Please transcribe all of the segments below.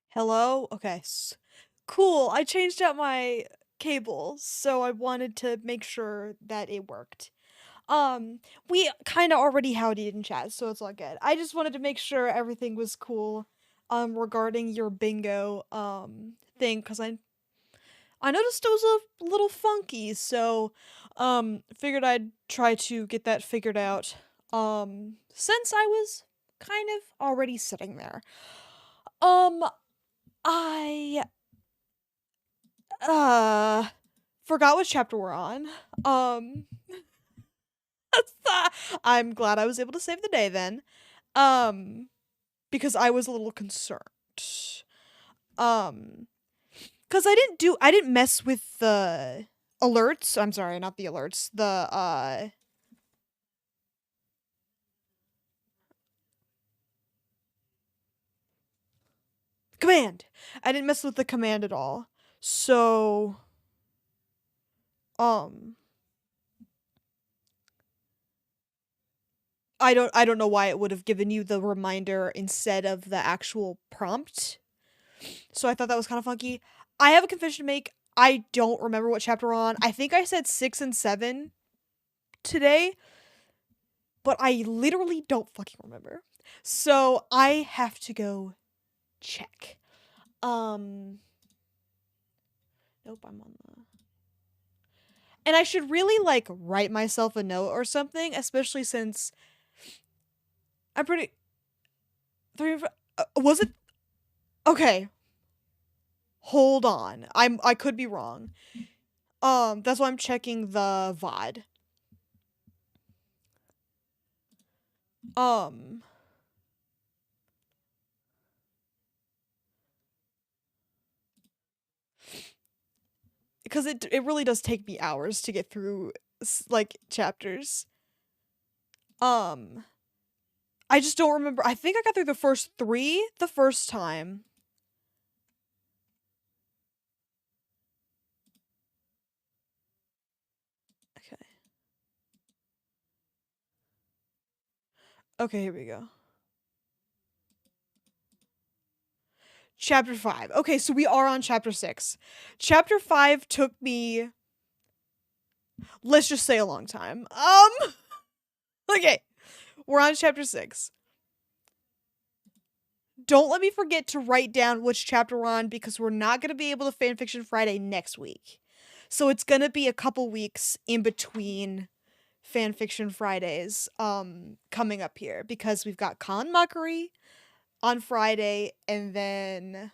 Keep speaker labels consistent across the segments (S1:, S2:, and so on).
S1: Hello? Okay. Cool. I changed out my cable, so I wanted to make sure that it worked. We kind of already howdied in chat, so it's all good. I just wanted to make sure everything was cool regarding your bingo thing cuz I noticed it was a little funky, so figured I'd try to get that figured out since I was kind of already sitting there. Um I Uh, forgot which chapter we're on. Um, I'm glad I was able to save the day then. Um, because I was a little concerned. Um, because I didn't mess with the alerts. I'm sorry, not the alerts. The command. I didn't mess with the command at all. So, um, I don't know why it would have given you the reminder instead of the actual prompt. So I thought that was kind of funky. I have a confession to make. I don't remember what chapter we're on. I think I said 6 and 7 today, but I literally don't fucking remember. So I have to go check. Um nope, I'm on the And I should really like write myself a note or something, especially since I'm pretty was it okay, hold on. I could be wrong. That's why I'm checking the VOD. Um because it really does take me hours to get through like chapters. Um I just don't remember. I think I got through the first 3 the first time. Okay. Okay, here we go. Chapter 5. Okay, so we are on chapter 6. Chapter 5 took me, let's just say, a long time. Okay. We're on chapter 6. Don't let me forget to write down which chapter we're on because we're not going to be able to Fanfiction Friday next week. So it's going to be a couple weeks in between Fanfiction Fridays coming up here because we've got Con Mockery on Friday and then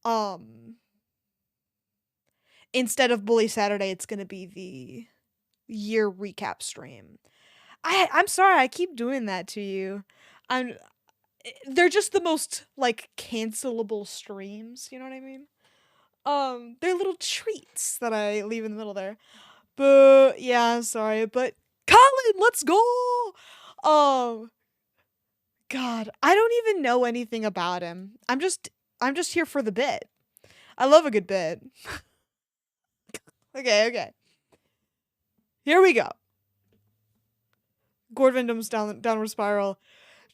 S1: um instead of Bully Saturday it's going to be the year recap stream. I'm sorry I keep doing that to you. I'm They're just the most like cancelable streams, you know what I mean? They're little treats that I leave in the middle there. But yeah, sorry, but Colin, let's go. Um God, I don't even know anything about him. I'm just here for the bit. I love a good bit. Okay. Here we go. Gord Vendome's downward spiral.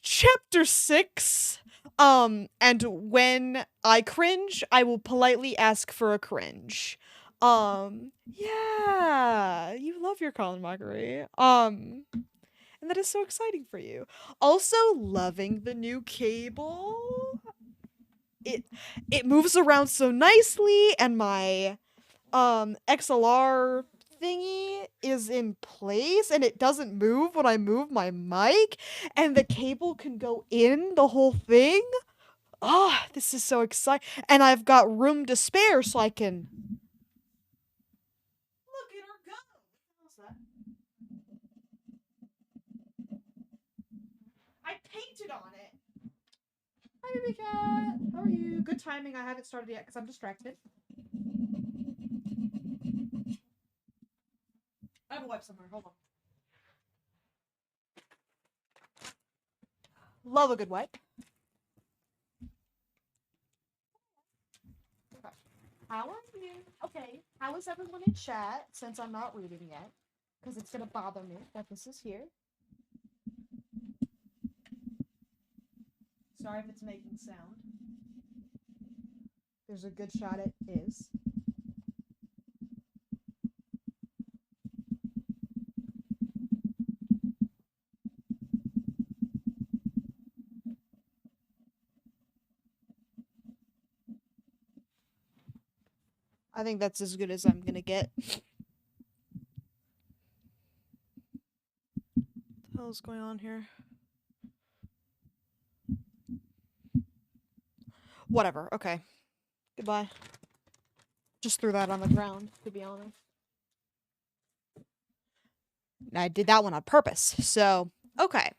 S1: Chapter 6. And when I cringe, I will politely ask for a cringe. Yeah, you love your Colin Mockery. And that is so exciting for you. Also, loving the new cable. It it moves around so nicely, and my XLR thingy is in place and it doesn't move when I move my mic and the cable can go in the whole thing. Ah, oh, this is so exciting. And I've got room to spare so I can look at her go. What's that? I painted on it. Hi, baby cat. How are you? Good timing. I haven't started yet because I'm distracted. I have a wipe somewhere. Hold on. Love a good wipe. Okay. How are you? Okay. How is everyone in chat since I'm not reading yet? Because it's going to bother me that this is here. Sorry if it's making sound. There's a good shot it is. I think that's as good as I'm gonna get. What the hell is going on here? Whatever, okay. Goodbye. Just threw that on the ground, to be honest. And I did that one on purpose, so, okay.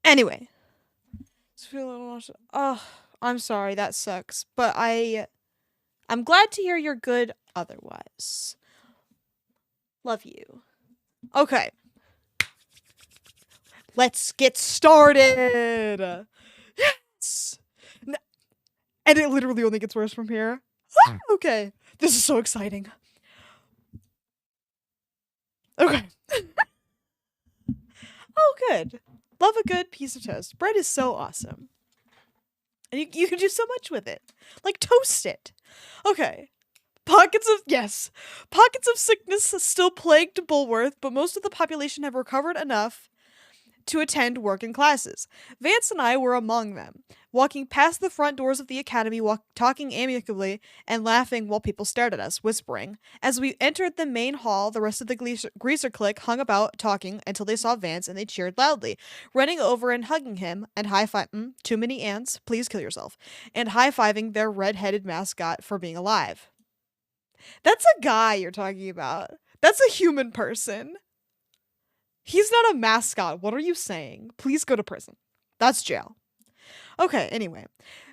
S1: Anyway. Oh, I'm sorry, that sucks. But I'm glad to hear you're good otherwise. Love you. Okay. Let's get started. Yes. And it literally only gets worse from here. Okay. This is so exciting. Okay. Oh, good. Love a good piece of toast. Bread is so awesome. And you can do so much with it. Like toast it. Okay. Pockets of sickness still plagued Bulworth, but most of the population have recovered enough to attend working classes. Vance and I were among them, walking past the front doors of the academy, talking amicably and laughing while people stared at us, whispering. As we entered the main hall, the rest of the greaser clique hung about talking until they saw Vance and they cheered loudly, running over and hugging him and high-fiving, too many ants, please kill yourself, and high-fiving their red-headed mascot for being alive. That's a guy you're talking about. That's a human person. He's not a mascot. What are you saying? Please go to prison. That's jail. Okay, anyway.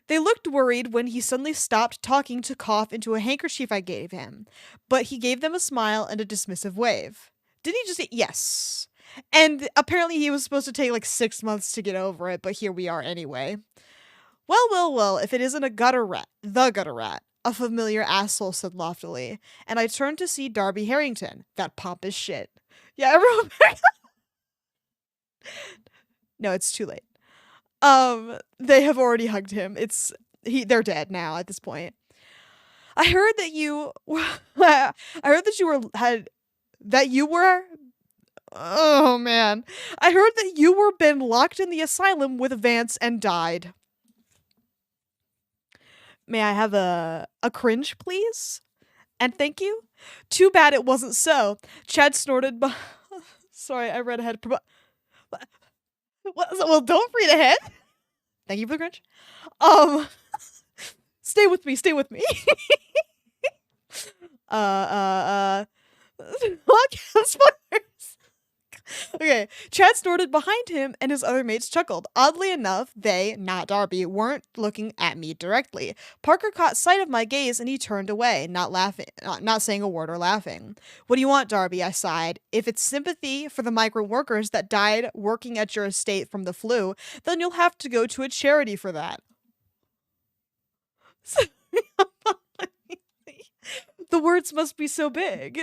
S1: They looked worried when he suddenly stopped talking to cough into a handkerchief I gave him, but he gave them a smile and a dismissive wave. Did he just say yes? And apparently he was supposed to take like 6 months to get over it, but here we are anyway. Well, if it isn't the gutter rat, a familiar asshole said loftily, and I turned to see Darby Harrington, that pompous shit. Yeah, everyone... No, it's too late. They have already hugged him. They're dead now at this point. I heard that you were oh man. I heard that you were been locked in the asylum with Vance and died. May I have a cringe, please? And thank you? Too bad it wasn't so. Chad snorted sorry, I read ahead. Well, don't read ahead. Thank you for the cringe. Stay with me. Spoilers. Okay, Chad snorted behind him and his other mates chuckled. Oddly enough, they, not Darby, weren't looking at me directly. Parker caught sight of my gaze and he turned away, not saying a word or laughing. What do you want, Darby? I sighed. If it's sympathy for the migrant workers that died working at your estate from the flu, then you'll have to go to a charity for that. The words must be so big.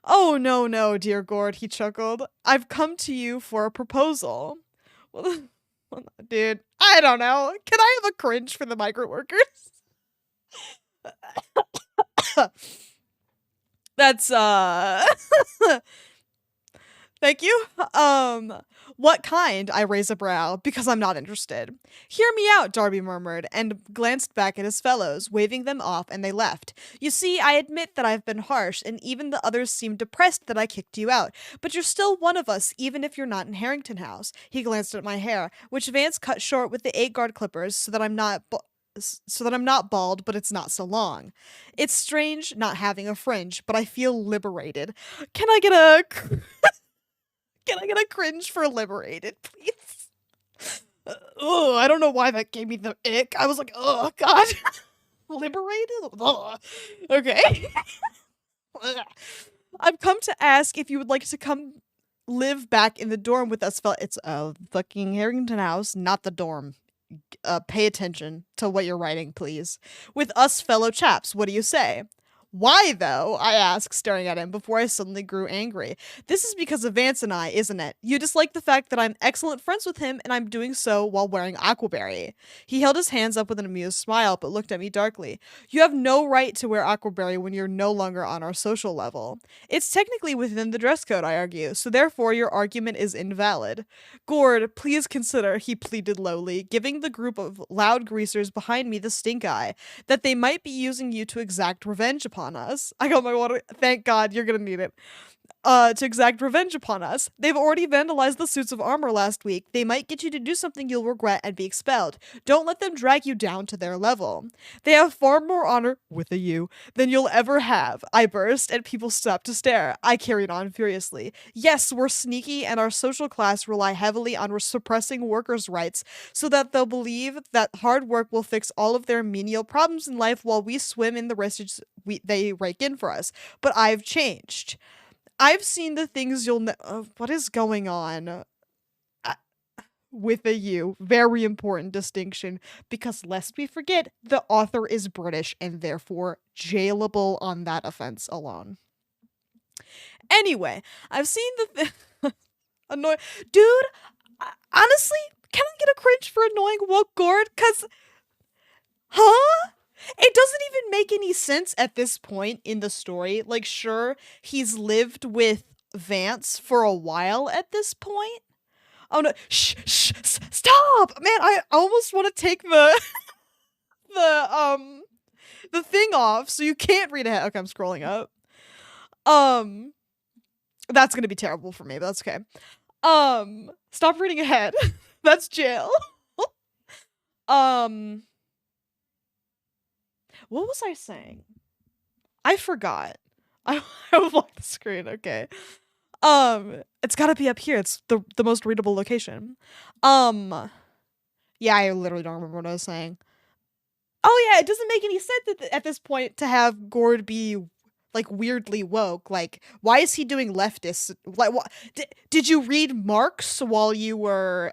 S1: Oh, no, dear Gord, he chuckled. I've come to you for a proposal. Well, dude, I don't know. Can I have a cringe for the migrant workers? That's, Thank you. What kind? I raise a brow, because I'm not interested. Hear me out, Darby murmured, and glanced back at his fellows, waving them off, and they left. You see, I admit that I've been harsh, and even the others seem depressed that I kicked you out. But you're still one of us, even if you're not in Harrington House. He glanced at my hair, which Vance cut short with the 8-guard clippers, so that I'm not bald, but it's not so long. It's strange not having a fringe, but I feel liberated. Can I get a cringe for liberated, please? I don't know why that gave me the ick. I was like, oh, God. Liberated? Ugh. Okay. I've come to ask if you would like to come live back in the dorm with us. It's a fucking Harrington House, not the dorm. Pay attention to what you're writing, please. With us fellow chaps, what do you say? Why, though? I asked, staring at him before I suddenly grew angry. This is because of Vance and I, isn't it? You dislike the fact that I'm excellent friends with him and I'm doing so while wearing Aquaberry. He held his hands up with an amused smile but looked at me darkly. You have no right to wear Aquaberry when you're no longer on our social level. It's technically within the dress code, I argue, so therefore your argument is invalid. Gord, please consider, he pleaded lowly, giving the group of loud greasers behind me the stink eye, that they might be using you to exact revenge upon us. I got my water. Thank God, you're gonna need it. To exact revenge upon us. They've already vandalized the suits of armor last week. They might get you to do something you'll regret and be expelled. Don't let them drag you down to their level. They have far more honor, with a U, than you'll ever have. I burst, and people stopped to stare. I carried on furiously. Yes, we're sneaky, and our social class rely heavily on suppressing workers' rights so that they'll believe that hard work will fix all of their menial problems in life while we swim in the riches they rake in for us. But I've changed. I've seen the things you'll what is going on? With a U. Very important distinction, because lest we forget, the author is British and therefore jailable on that offense alone. Anyway, I've seen the annoying dude. Honestly, can I get a cringe for annoying woke Gord? Cause, huh? It doesn't even make any sense at this point in the story. Like, sure, he's lived with Vance for a while at this point. Oh no! Stop, man! I almost want to take the the thing off so you can't read ahead. Okay, I'm scrolling up. That's gonna be terrible for me, but that's okay. Stop reading ahead. That's jail. What was I saying? I forgot. I blocked the screen. Okay. It's gotta be up here. It's the most readable location. Yeah, I literally don't remember what I was saying. Oh yeah, it doesn't make any sense at this point to have Gord be like weirdly woke. Like, why is he doing leftist? Like, what did you read Marx while you were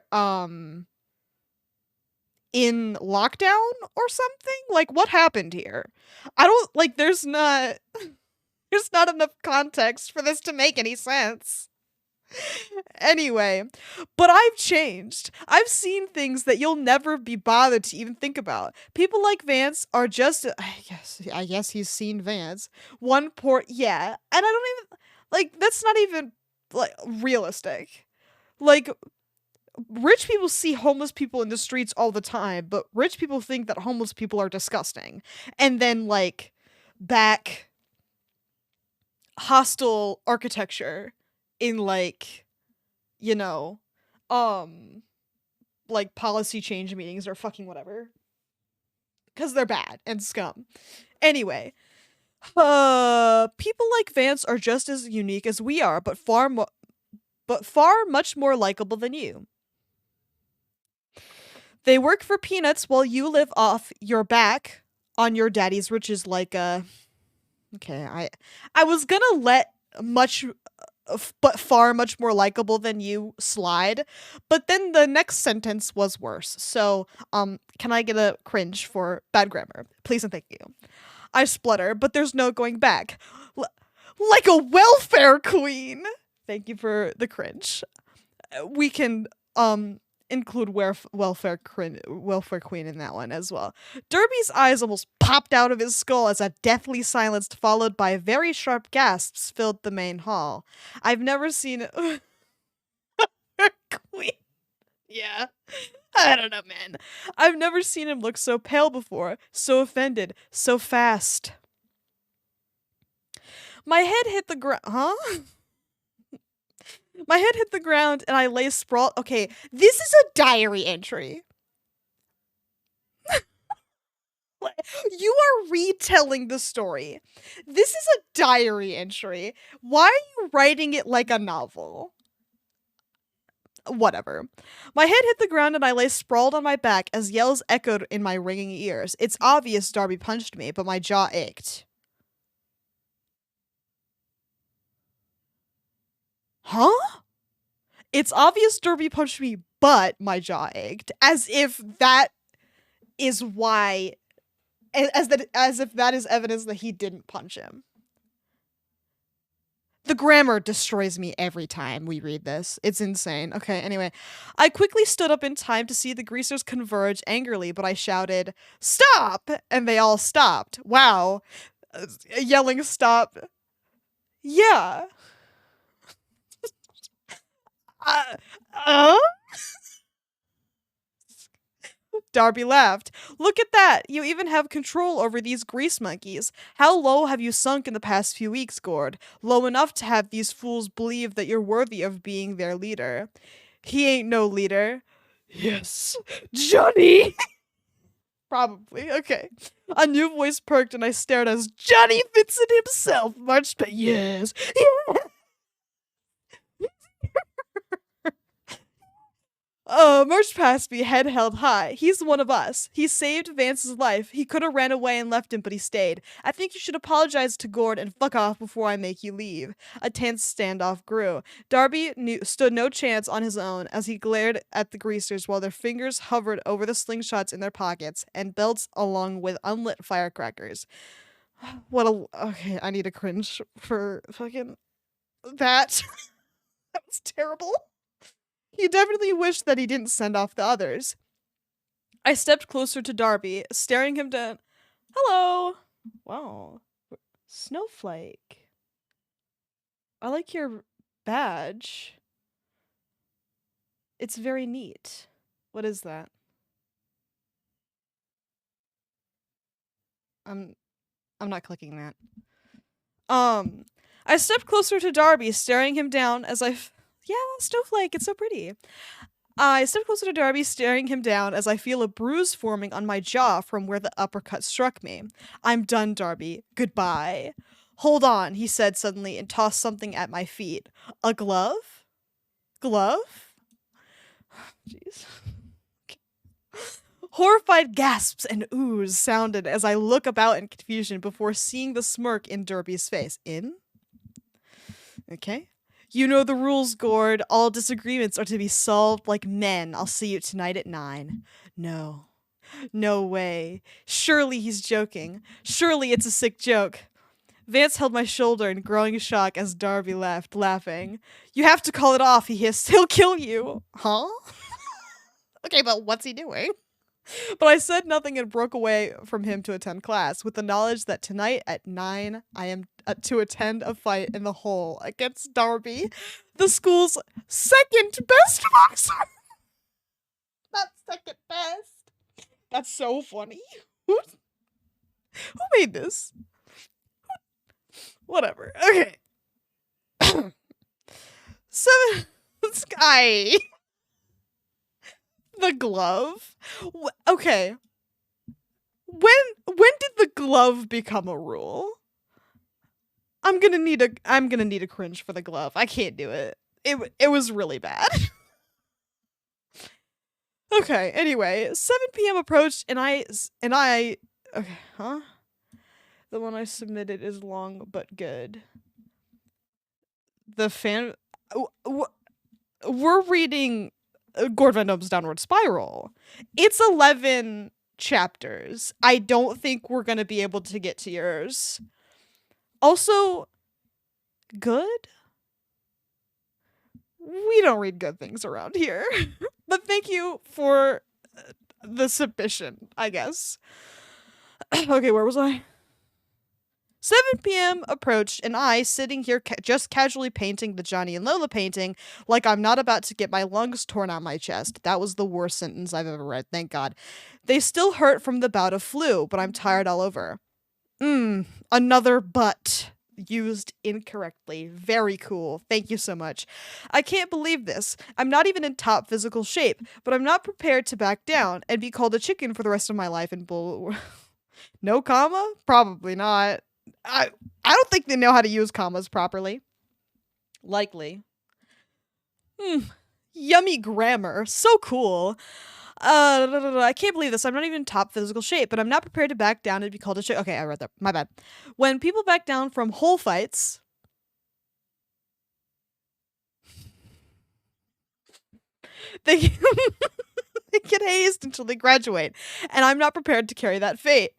S1: in lockdown or something? Like, what happened here? I don't like. There's not enough context for this to make any sense. Anyway, but I've changed. I've seen things that you'll never be bothered to even think about. People like Vance are just I guess he's seen Vance. One poor yeah, and I don't even like that's not even like realistic. Like rich people see homeless people in the streets all the time, but rich people think that homeless people are disgusting. And then like back hostile architecture in like, you know, like policy change meetings or fucking whatever. Cause they're bad and scum. Anyway, people like Vance are just as unique as we are, but far much more likable than you. They work for peanuts while you live off your back on your daddy's riches like okay, I was gonna let much but far much more likable than you slide, but then the next sentence was worse. So, can I get a cringe for bad grammar? Please and thank you. I splutter, but there's no going back. Like a welfare queen. Thank you for the cringe. We can include welfare queen in that one as well. Derby's eyes almost popped out of his skull as a deathly silence followed by very sharp gasps filled the main hall. I've never seen queen. Yeah. I don't know, man. I've never seen him look so pale before, so offended, so fast. My head hit the ground. Huh? My head hit the ground and I lay sprawled. Okay, this is a diary entry. You are retelling the story. This is a diary entry. Why are you writing it like a novel? Whatever. My head hit the ground and I lay sprawled on my back as yells echoed in my ringing ears. It's obvious Darby punched me, but my jaw ached. Huh? It's obvious Derby punched me, but my jaw ached. As if that is why as if that is evidence that he didn't punch him. The grammar destroys me every time we read this. It's insane. Okay, anyway. I quickly stood up in time to see the greasers converge angrily, but I shouted, "Stop!" And they all stopped. Wow. Yelling stop. Yeah. Uh, uh? Darby laughed. "Look at that! You even have control over these grease monkeys. How low have you sunk in the past few weeks, Gord? Low enough to have these fools believe that you're worthy of being their leader." "He ain't no leader." "Yes, Johnny!" Probably. Okay. A new voice perked and I stared as Johnny Vincent himself marched by. Yes. Marched past me, head held high. "He's one of us. He saved Vance's life. He could have ran away and left him, but he stayed. I think you should apologize to Gord and fuck off before I make you leave." A tense standoff grew. Darby stood no chance on his own as he glared at the greasers while their fingers hovered over the slingshots in their pockets and belts along with unlit firecrackers. Okay, I need a cringe for fucking that. That was terrible. He definitely wished that he didn't send off the others. I stepped closer to Darby, staring him down. "Hello." Wow. Snowflake. I like your badge. It's very neat. What is that? I'm not clicking that. I stepped closer to Darby, staring him down as yeah, Snowflake, it's so pretty. I stepped closer to Darby, staring him down as I feel a bruise forming on my jaw from where the uppercut struck me. "I'm done, Darby. Goodbye." "Hold on," he said suddenly and tossed something at my feet. "A glove?" "Glove?" Jeez. Horrified gasps and oohs sounded as I look about in confusion before seeing the smirk in Darby's face. "In?" Okay. "You know the rules, Gord. All disagreements are to be solved like men. I'll see you tonight at 9. No. No way. Surely he's joking. Surely it's a sick joke. Vance held my shoulder in growing shock as Darby laughed, laughing. "You have to call it off," he hissed. "He'll kill you." Huh? Okay, but what's he doing? But I said nothing and broke away from him to attend class, with the knowledge that tonight at 9 I am to attend a fight in the hole against Darby, the school's second best boxer. Not second best. That's so funny. Who made this? Whatever. Okay. 7 Sky. The glove? Okay. When did the glove become a rule? I'm gonna need a cringe for the glove. I can't do it. It was really bad. Okay, anyway, 7 p.m. approached and I okay, huh? The one I submitted is long but good. The fan we're reading Gord Vendome's Downward Spiral. It's 11 chapters. I don't think we're gonna be able to get to yours. Also, good? We don't read good things around here. But thank you for the submission, I guess. Okay, where was I? 7 p.m. approached, and I, sitting here just casually painting the Johnny and Lola painting, like I'm not about to get my lungs torn out my chest. That was the worst sentence I've ever read, thank God. They still hurt from the bout of flu, but I'm tired all over. Another but. Used incorrectly. Very cool. Thank you so much. I can't believe this. I'm not even in top physical shape, but I'm not prepared to back down and be called a chicken for the rest of my life in bull. No comma? Probably not. I don't think they know how to use commas properly. Likely. Yummy grammar. So cool. I can't believe this. I'm not even in top physical shape, but I'm not prepared to back down and be called a chick. Okay, I read that. My bad. When people back down from whole fights, they they get hazed until they graduate, and I'm not prepared to carry that fate.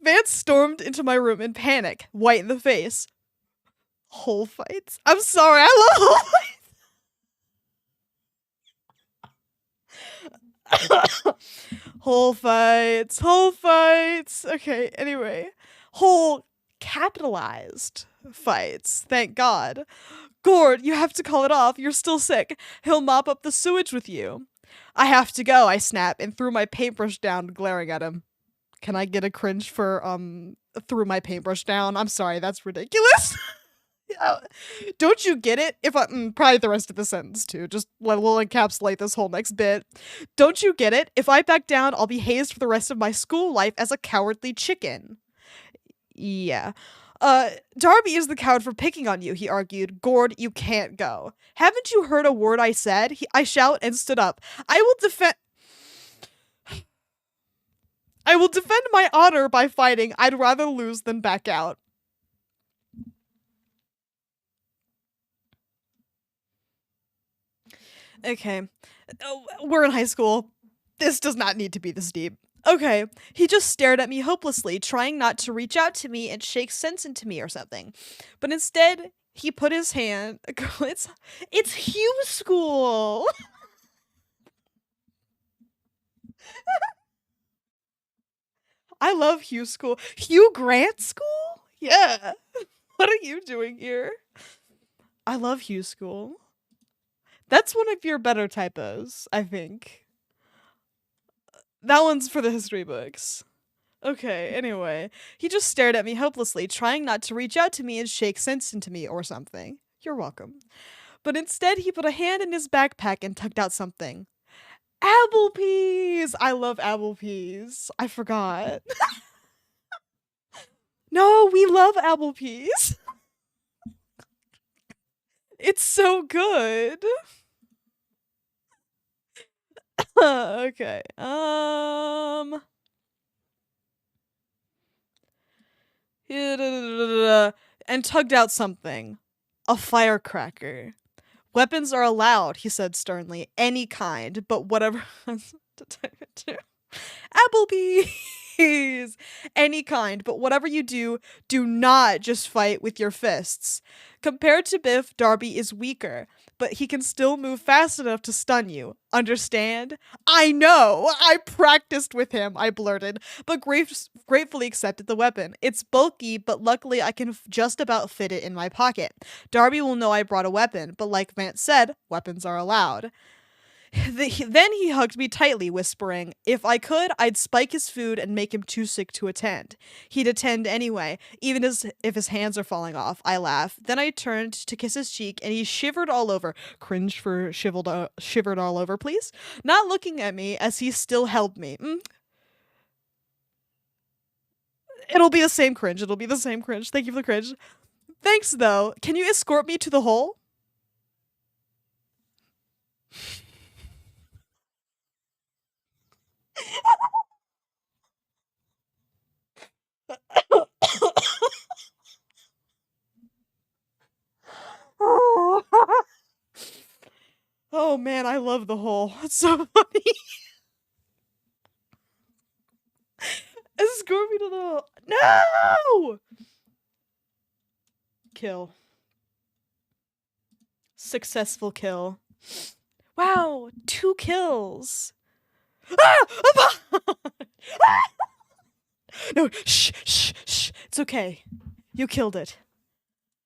S1: Vance stormed into my room in panic, white in the face. Whole fights? I'm sorry, I love whole fights. Whole fights, whole fights. Okay, anyway. Whole capitalized fights, thank God. Gord, you have to call it off. You're still sick. He'll mop up the sewage with you. I have to go, I snap, and threw my paintbrush down, glaring at him. Can I get a cringe for threw my paintbrush down? I'm sorry, that's ridiculous. Don't you get it? If I probably the rest of the sentence too. Just we'll encapsulate this whole next bit. Don't you get it? If I back down, I'll be hazed for the rest of my school life as a cowardly chicken. Yeah. Darby is the coward for picking on you, he argued. Gord, you can't go. Haven't you heard a word I said? I shout and stood up. I will defend my honor by fighting. I'd rather lose than back out. Okay. We're in high school. This does not need to be this deep. Okay. He just stared at me hopelessly, trying not to reach out to me and shake sense into me or something. But instead, he put his hand. It's Hugh School. I love Hugh School. Hugh Grant School? Yeah. What are you doing here? I love Hugh School. That's one of your better typos, I think. That one's for the history books. Okay, anyway. He just stared at me hopelessly, trying not to reach out to me and shake sense into me or something. You're welcome. But instead, he put a hand in his backpack and tugged out something. Applepeas! I love Applepeas. I forgot. No, we love Applepeas. It's so good. Okay. And tugged out something. A firecracker. Weapons are allowed, he said sternly. Any kind, but whatever. To type it too. Applebee's! Any kind, but whatever you do, do not just fight with your fists. Compared to Biff, Darby is weaker, but he can still move fast enough to stun you. Understand? I know! I practiced with him, I blurted, but gratefully accepted the weapon. It's bulky, but luckily I can just about fit it in my pocket. Darby will know I brought a weapon, but like Vance said, weapons are allowed. Then he hugged me tightly, whispering, if I could, I'd spike his food and make him too sick to attend. He'd attend anyway, even if his hands are falling off. I laughed. Then I turned to kiss his cheek, and he shivered all over. Cringe for shivered all over, please? Not looking at me, as he still held me. It'll be the same cringe. It'll be the same cringe. Thank you for the cringe. Thanks, though. Can you escort me to the hole? Oh man, I love the hole. It's so funny. Escort me to the hole. No! Kill. Successful kill. Wow, 2 kills. No, shh. It's okay. You killed it.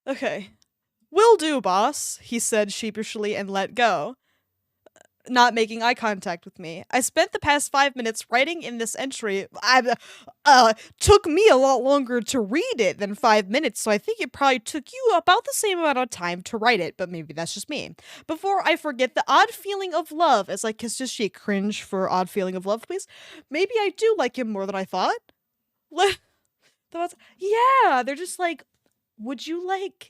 S1: Okay. Will do, boss, he said sheepishly and let go, not making eye contact with me. I spent the past 5 minutes writing in this entry. Took me a lot longer to read it than 5 minutes, so I think it probably took you about the same amount of time to write it, but maybe that's just me. Before I forget the odd feeling of love as I kissed his cheek. Cringe for odd feeling of love, please. Maybe I do like him more than I thought. Yeah, they're just like, would you like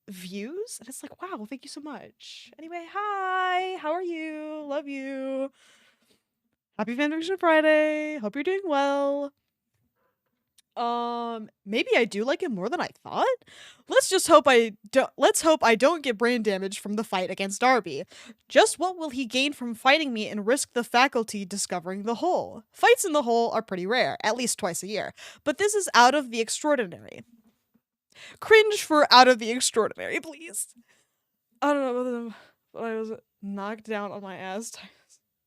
S1: views? And it's like, wow, thank you so much. Anyway, hi, how are you? Love you. Happy Fanfiction Friday. Hope you're doing well. Maybe I do like him more than I thought. Let's hope I don't get brain damage from the fight against Darby. Just what will he gain from fighting me and risk the faculty discovering the hole? Fights in the hole are pretty rare, at least twice a year, but this is out of the extraordinary. Cringe for out of the extraordinary, please. I don't know, but I was knocked down on my ass.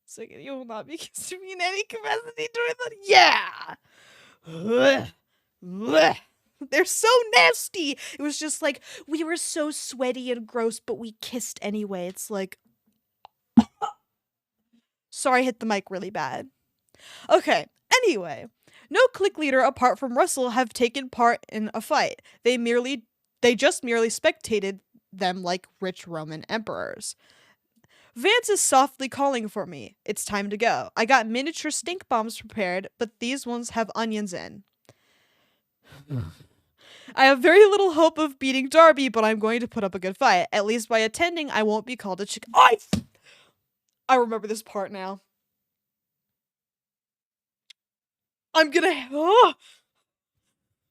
S1: So you will not be kissing me in any capacity during the yeah. Blech. They're so nasty. It was just like, we were so sweaty and gross, but we kissed anyway. It's like, sorry, I hit the mic really bad. Okay, anyway, no clique leader apart from Russell have taken part in a fight. They just merely spectated them like rich Roman emperors. Vance is softly calling for me. It's time to go. I got miniature stink bombs prepared, but these ones have onions in. I have very little hope of beating Darby, but I'm going to put up a good fight. At least by attending, I won't be called a chick. I remember this part now. I'm gonna. Oh.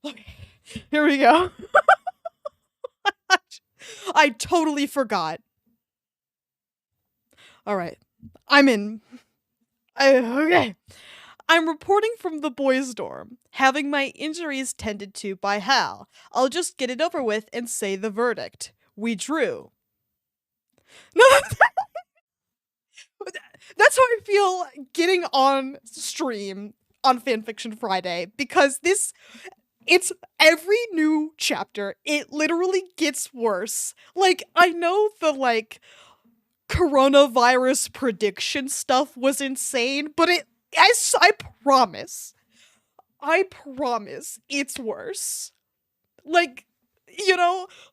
S1: Okay, here we go. I totally forgot. All right, I'm in. Okay. I'm reporting from the boys' dorm, having my injuries tended to by Hal. I'll just get it over with and say the verdict. We drew. No, that's how I feel getting on stream on Fanfiction Friday, because it's every new chapter, it literally gets worse. Like, I know the, coronavirus prediction stuff was insane, but I promise it's worse. Like,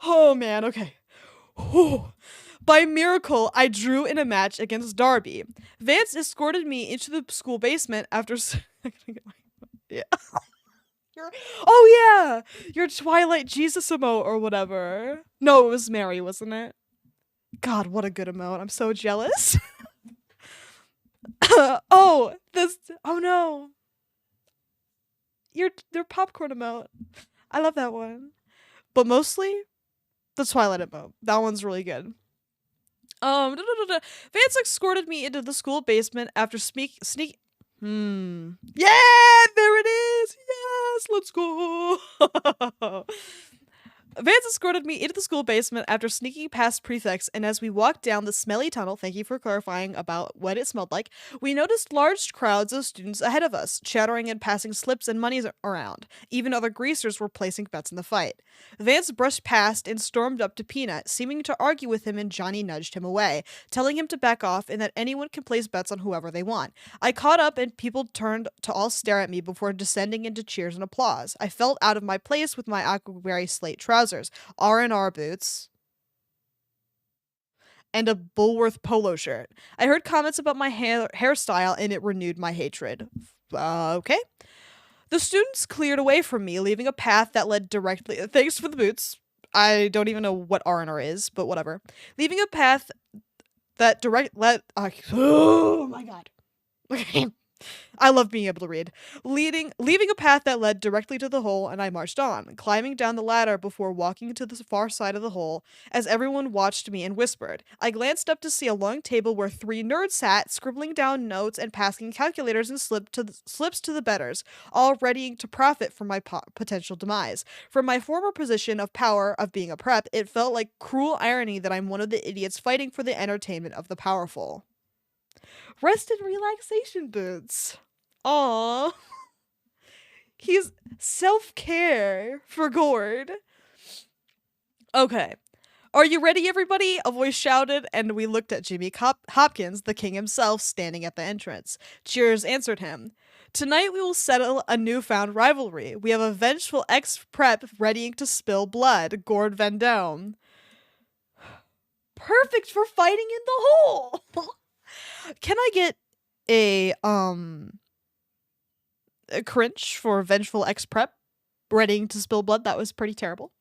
S1: oh man, okay. Whew. By miracle, I drew in a match against Darby. Vance escorted me into the school basement after. Yeah. Oh yeah, your Twilight Jesus emote or whatever. No, it was Mary, wasn't it? God, what a good emote. I'm so jealous. Oh no. Your popcorn emote. I love that one. But mostly the Twilight emote. That one's really good. Vance escorted me into the school basement after sneak. Yeah, there it is. Yes, let's go. Vance escorted me into the school basement after sneaking past prefects, and as we walked down the smelly tunnel, thank you for clarifying about what it smelled like, we noticed large crowds of students ahead of us, chattering and passing slips and monies around. Even other greasers were placing bets in the fight. Vance brushed past and stormed up to Peanut, seeming to argue with him, and Johnny nudged him away, telling him to back off and that anyone can place bets on whoever they want. I caught up and people turned to all stare at me before descending into cheers and applause. I felt out of my place with my aquaberry slate trousers, R&R boots, and a Bulworth polo shirt. I heard comments about my hairstyle and it renewed my hatred. Okay. The students cleared away from me, leaving a path that led directly— thanks for the boots. I don't even know what R&R is, but whatever. Leaving a path that oh my god. Okay. I love being able to read. Leaving a path that led directly to the hole, and I marched on, climbing down the ladder before walking to the far side of the hole, as everyone watched me and whispered. I glanced up to see a long table where 3 nerds sat, scribbling down notes and passing calculators and slips to the betters, all readying to profit from my potential demise. From my former position of power of being a prep, it felt like cruel irony that I'm one of the idiots fighting for the entertainment of the powerful. Rest and relaxation boots. Aww. He's self-care for Gord. Okay. Are you ready, everybody? A voice shouted, and we looked at Jimmy Hopkins, the king himself, standing at the entrance. Cheers answered him. Tonight we will settle a newfound rivalry. We have a vengeful ex-prep readying to spill blood, Gord Vendome. Perfect for fighting in the hole! Can I get a cringe for vengeful ex-prep readying to spill blood? That was pretty terrible.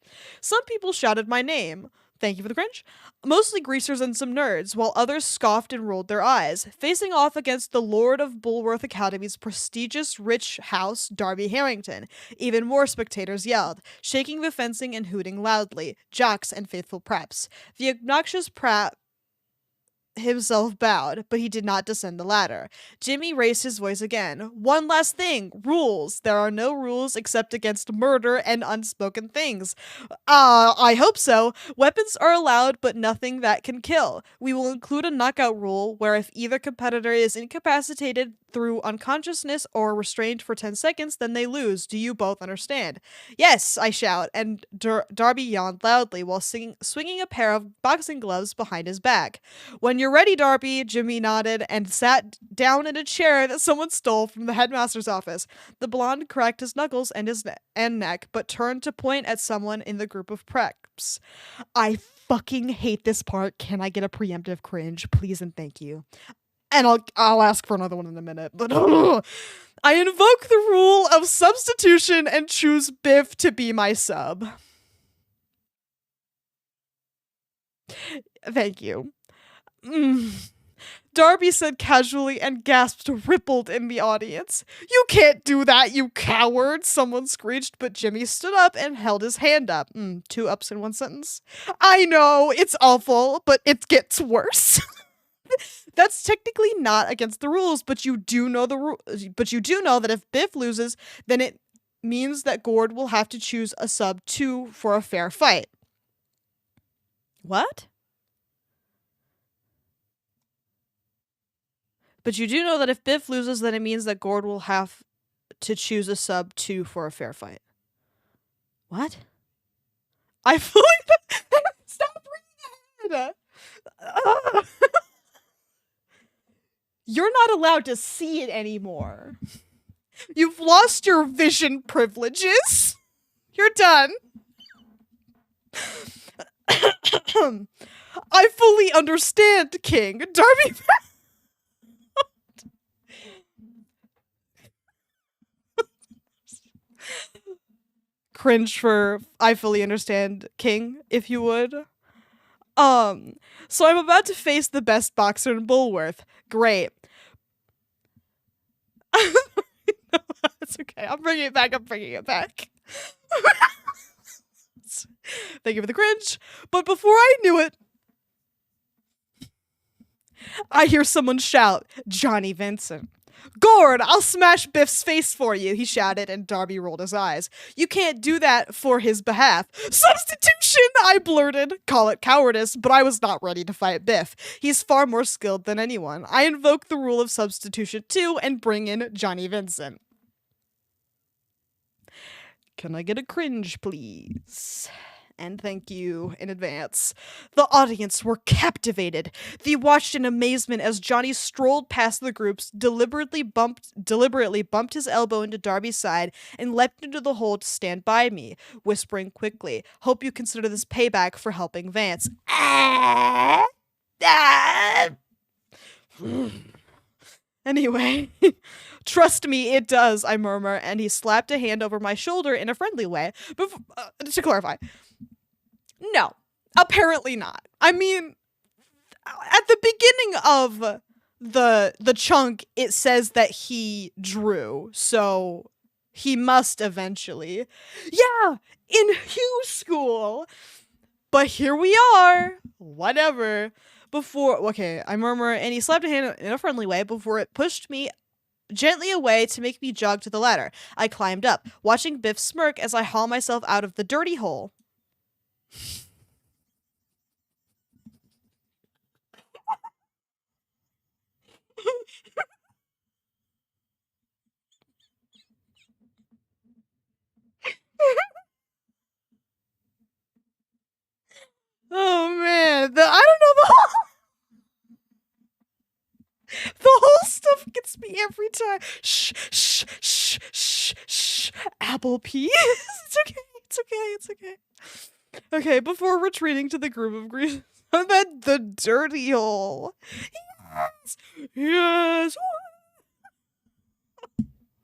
S1: Some people shouted my name. Thank you for the cringe. Mostly greasers and some nerds, while others scoffed and rolled their eyes, facing off against the Lord of Bulworth Academy's prestigious rich house, Darby Harrington. Even more spectators yelled, shaking the fencing and hooting loudly, jocks and faithful preps. The obnoxious prep himself bowed, but he did not descend the ladder. Jimmy raised his voice again. One last thing. Rules. There are no rules except against murder and unspoken things. I hope so. Weapons are allowed, but nothing that can kill. We will include a knockout rule where if either competitor is incapacitated through unconsciousness or restrained for 10 seconds, then they lose. Do you both understand? Yes, I shout, and Darby yawned loudly while swinging a pair of boxing gloves behind his back. When you're ready, Darby, Jimmy nodded and sat down in a chair that someone stole from the headmaster's office. The blonde cracked his knuckles and his neck, but turned to point at someone in the group of preps. I fucking hate this part. Can I get a preemptive cringe, please and thank you? And I'll ask for another one in a minute, but I invoke the rule of substitution and choose Biff to be my sub. Thank you. Darby said casually and gasps rippled in the audience. You can't do that, you coward, someone screeched, but Jimmy stood up and held his hand up. 2 ups in 1 sentence. I know, it's awful, but it gets worse. That's technically not against the rules, but you do know but you do know that if Biff loses, then it means that Gord will have to choose a sub 2 for a fair fight. What? But you do know that if Biff loses, then it means that Gord will have to choose a sub 2 for a fair fight. What? I fully stop bringing that. You're not allowed to see it anymore. You've lost your vision privileges. You're done. I fully understand, King. Darby. Cringe for I fully understand, King, if you would. So I'm about to face the best boxer in Bulworth. Great. No, it's okay. I'm bringing it back. Thank you for the cringe. But before I knew it, I hear someone shout, Johnny Vincent. Gord, I'll smash Biff's face for you, he shouted, and Darby rolled his eyes. You can't do that for his behalf. Substitution, I blurted. Call it cowardice, but I was not ready to fight Biff. He's far more skilled than anyone. I invoke the rule of substitution too and bring in Johnny Vincent. Can I get a cringe, please? And thank you in advance. The audience were captivated. They watched in amazement as Johnny strolled past the groups, deliberately bumped his elbow into Darby's side, and leapt into the hole to stand by me, whispering quickly, "Hope you consider this payback for helping Vance." Anyway, trust me, it does, I murmur, and he slapped a hand over my shoulder in a friendly way. To clarify, no, apparently not. I mean, at the beginning of the chunk, it says that he drew, so he must eventually. Yeah, in Hugh School. But here we are. Whatever. I murmur, and he slapped a hand in a friendly way before it pushed me gently away to make me jog to the ladder. I climbed up, watching Biff smirk as I haul myself out of the dirty hole. Oh man, I don't know the whole stuff gets me every time. Shh, shh, shh, shh, shh. Apple peas. It's okay. Okay, before retreating to the group of grease, I'm at the dirty hole. Yes.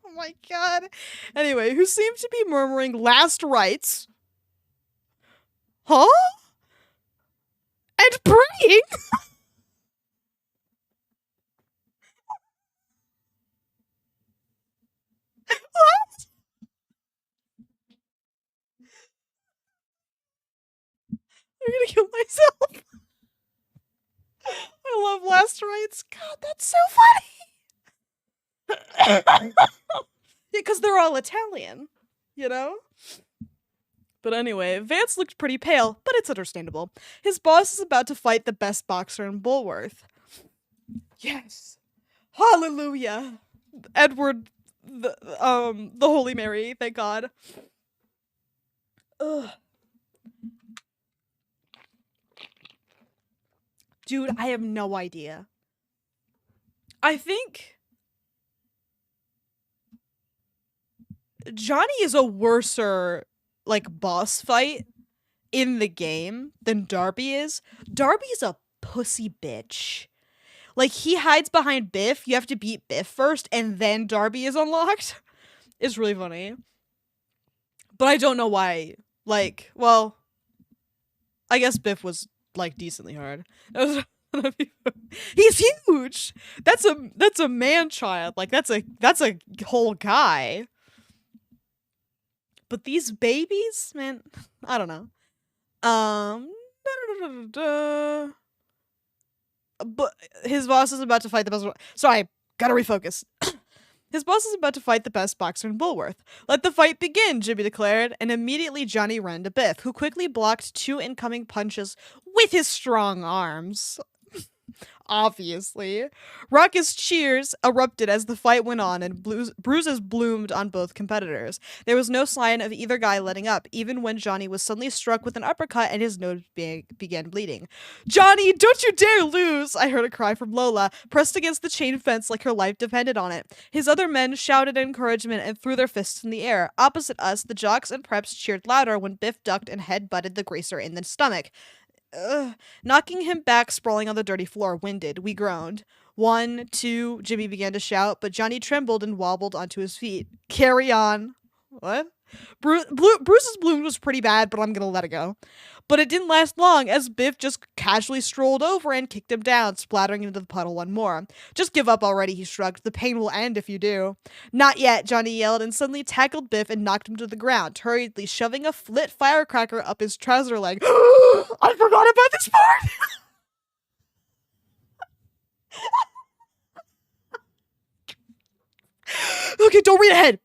S1: Oh my god. Anyway, who seemed to be murmuring last rites. Huh? and praying. What? I'm gonna kill myself. I love last rites. God, that's so funny. Yeah, because they're all Italian, you know? But anyway, Vance looked pretty pale, but it's understandable. His boss is about to fight the best boxer in Bullworth. Yes. Hallelujah. Edward the Holy Mary, thank God. Ugh. Dude, I have no idea. I think Johnny is a worser like boss fight in the game than Darby is. Darby's a pussy bitch. Like, he hides behind Biff. You have to beat Biff first, and then Darby is unlocked. It's really funny. But I don't know why. Like, well, I guess Biff was, like, decently hard. He's huge! That's a man-child. Like, that's a whole guy. But these babies, man, I don't know. But his boss is about to fight the best. Sorry, gotta refocus. His boss is about to fight the best boxer in Bullworth. Let the fight begin, Jimmy declared, and immediately Johnny ran to Biff, who quickly blocked 2 incoming punches with his strong arms. Obviously. Raucous cheers erupted as the fight went on, and bruises bloomed on both competitors. There was no sign of either guy letting up, even when Johnny was suddenly struck with an uppercut and his nose began bleeding. "Johnny, don't you dare lose!" I heard a cry from Lola, pressed against the chain fence like her life depended on it. His other men shouted encouragement and threw their fists in the air. Opposite us, the jocks and preps cheered louder when Biff ducked and head-butted the greaser in the stomach. Knocking him back, sprawling on the dirty floor. Winded, we groaned. 1, 2, Jimmy began to shout, but Johnny trembled and wobbled onto his feet. Carry on. What? Bruce's bloom was pretty bad, but I'm gonna let it go. But it didn't last long, as Biff just casually strolled over and kicked him down, splattering into the puddle one more. "Just give up already," he shrugged. "The pain will end if you do." "Not yet," Johnny yelled, and suddenly tackled Biff and knocked him to the ground, hurriedly shoving a lit firecracker up his trouser leg. I forgot about this part! Okay, don't read ahead.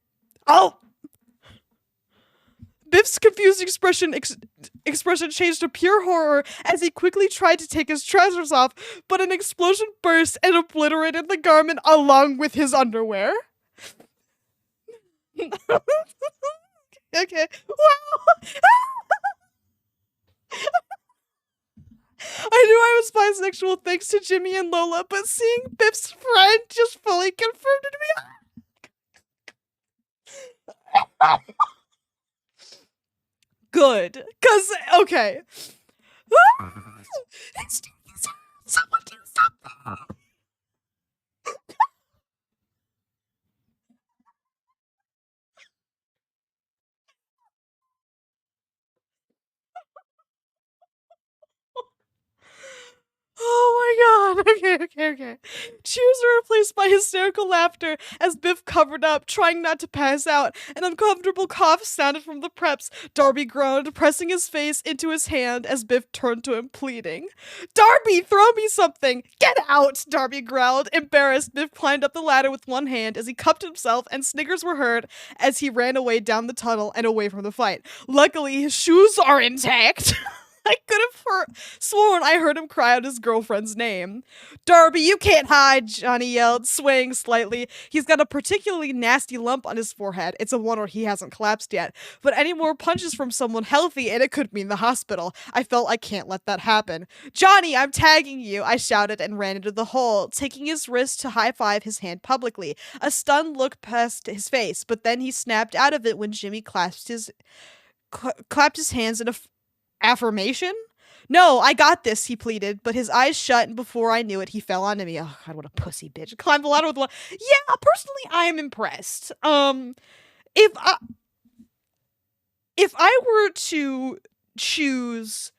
S1: Oh! Biff's confused expression changed to pure horror as he quickly tried to take his trousers off, but an explosion burst and obliterated the garment along with his underwear. Okay. Wow. I knew I was bisexual thanks to Jimmy and Lola, but seeing Biff's friend just fully confirmed it to me. Good. Because, okay. Someone do something. Oh my god. Okay. Cheers were replaced by hysterical laughter as Biff covered up, trying not to pass out. An uncomfortable cough sounded from the preps. Darby groaned, pressing his face into his hand as Biff turned to him, pleading. "Darby, throw me something!" "Get out!" Darby growled. Embarrassed, Biff climbed up the ladder with one hand as he cupped himself, and snickers were heard as he ran away down the tunnel and away from the fight. Luckily, his shoes are intact. I could have sworn I heard him cry out his girlfriend's name. "Darby, you can't hide," Johnny yelled, swaying slightly. He's got a particularly nasty lump on his forehead. It's a wonder he hasn't collapsed yet. But any more punches from someone healthy and it could mean the hospital. I felt I can't let that happen. "Johnny, I'm tagging you," I shouted and ran into the hole, taking his wrist to high-five his hand publicly. A stunned look passed his face, but then he snapped out of it when Jimmy clapped his hands in a affirmation? "No, I got this," he pleaded, but his eyes shut, and before I knew it, he fell onto me. Oh god, what a pussy bitch. Climbed the ladder with one. Yeah, personally, I am impressed. If I were to choose,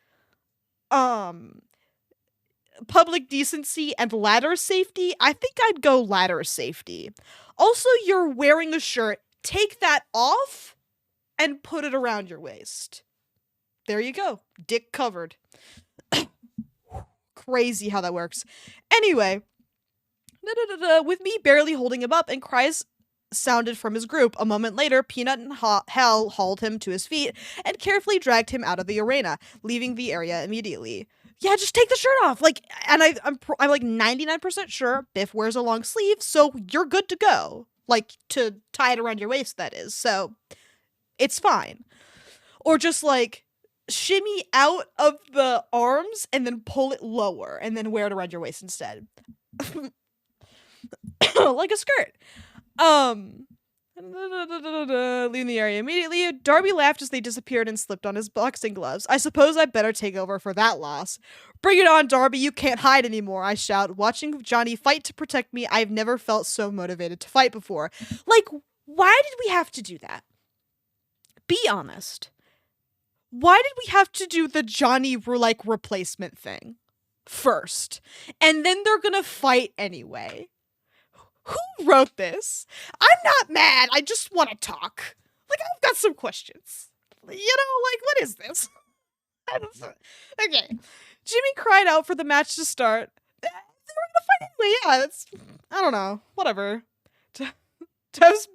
S1: public decency and ladder safety, I think I'd go ladder safety. Also, you're wearing a shirt. Take that off and put it around your waist. There you go. Dick covered. Crazy how that works. Anyway, with me barely holding him up and cries sounded from his group. A moment later, Peanut and Hal hauled him to his feet and carefully dragged him out of the arena, leaving the area immediately. Yeah, just take the shirt off. Like, and I'm like 99% sure Biff wears a long sleeve, so you're good to go. Like, to tie it around your waist, that is. So, it's fine. Or just like shimmy out of the arms and then pull it lower and then wear it around your waist instead. Like a skirt. Leaving the area immediately. Darby laughed as they disappeared and slipped on his boxing gloves. I suppose I better take over for that loss. Bring it on, Darby. You can't hide anymore, I shout. Watching Johnny fight to protect me, I've never felt so motivated to fight before. Like, why did we have to do that? Be honest. Why did we have to do the Johnny, like, replacement thing first? And then they're gonna fight anyway. Who wrote this? I'm not mad. I just want to talk. Like, I've got some questions. You know, like, what is this? Okay. Jimmy cried out for the match to start. They were gonna fight anyway. Yeah, that's, I don't know. Whatever. Just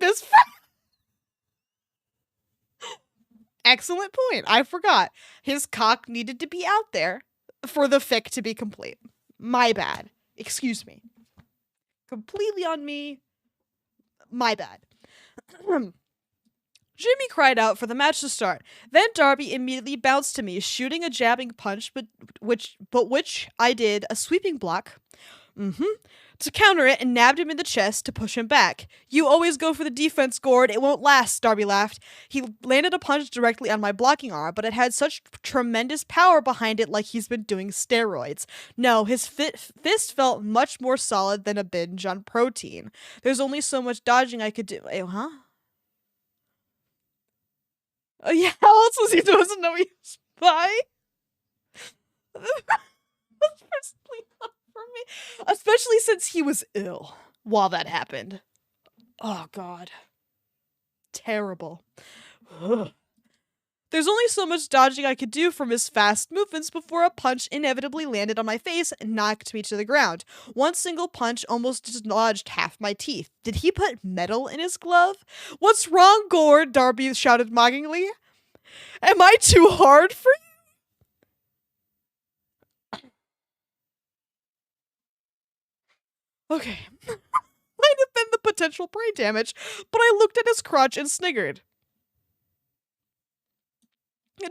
S1: Excellent point. I forgot. His cock needed to be out there for the fic to be complete. My bad. Excuse me. Completely on me. My bad. Jimmy cried out for the match to start. Then Darby immediately bounced to me, shooting a jabbing punch, but which I did a sweeping block. To counter it and nabbed him in the chest to push him back. You always go for the defense, Gord. It won't last, Darby laughed. He landed a punch directly on my blocking arm, but it had such tremendous power behind it like he's been doing steroids. No, his fist felt much more solid than a binge on protein. There's only so much dodging I could do. Huh? Yeah, how else was he supposed to know he was by? Personally not for me. Especially since he was ill while that happened. Oh, God. Terrible. Ugh. There's only so much dodging I could do from his fast movements before a punch inevitably landed on my face and knocked me to the ground. One single punch almost dislodged half my teeth. Did he put metal in his glove? What's wrong, Gord? Darby shouted mockingly. Am I too hard for you? Okay. Might have been the potential brain damage, but I looked at his crotch and sniggered. Dude!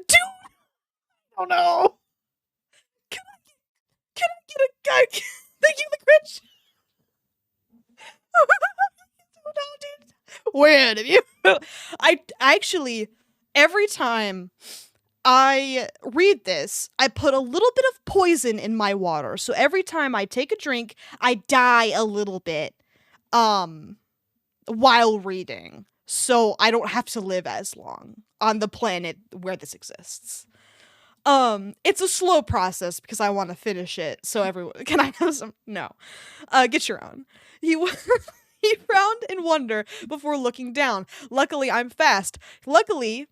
S1: Oh no! Can I get a guy? Thank you, the Grinch! No, dude. Where have you? I actually, every time I read this, I put a little bit of poison in my water. So every time I take a drink, I die a little bit while reading. So I don't have to live as long on the planet where this exists. It's a slow process because I want to finish it. So everyone, can I have some? No. Get your own. He frowned in wonder before looking down. Luckily, I'm fast. Luckily,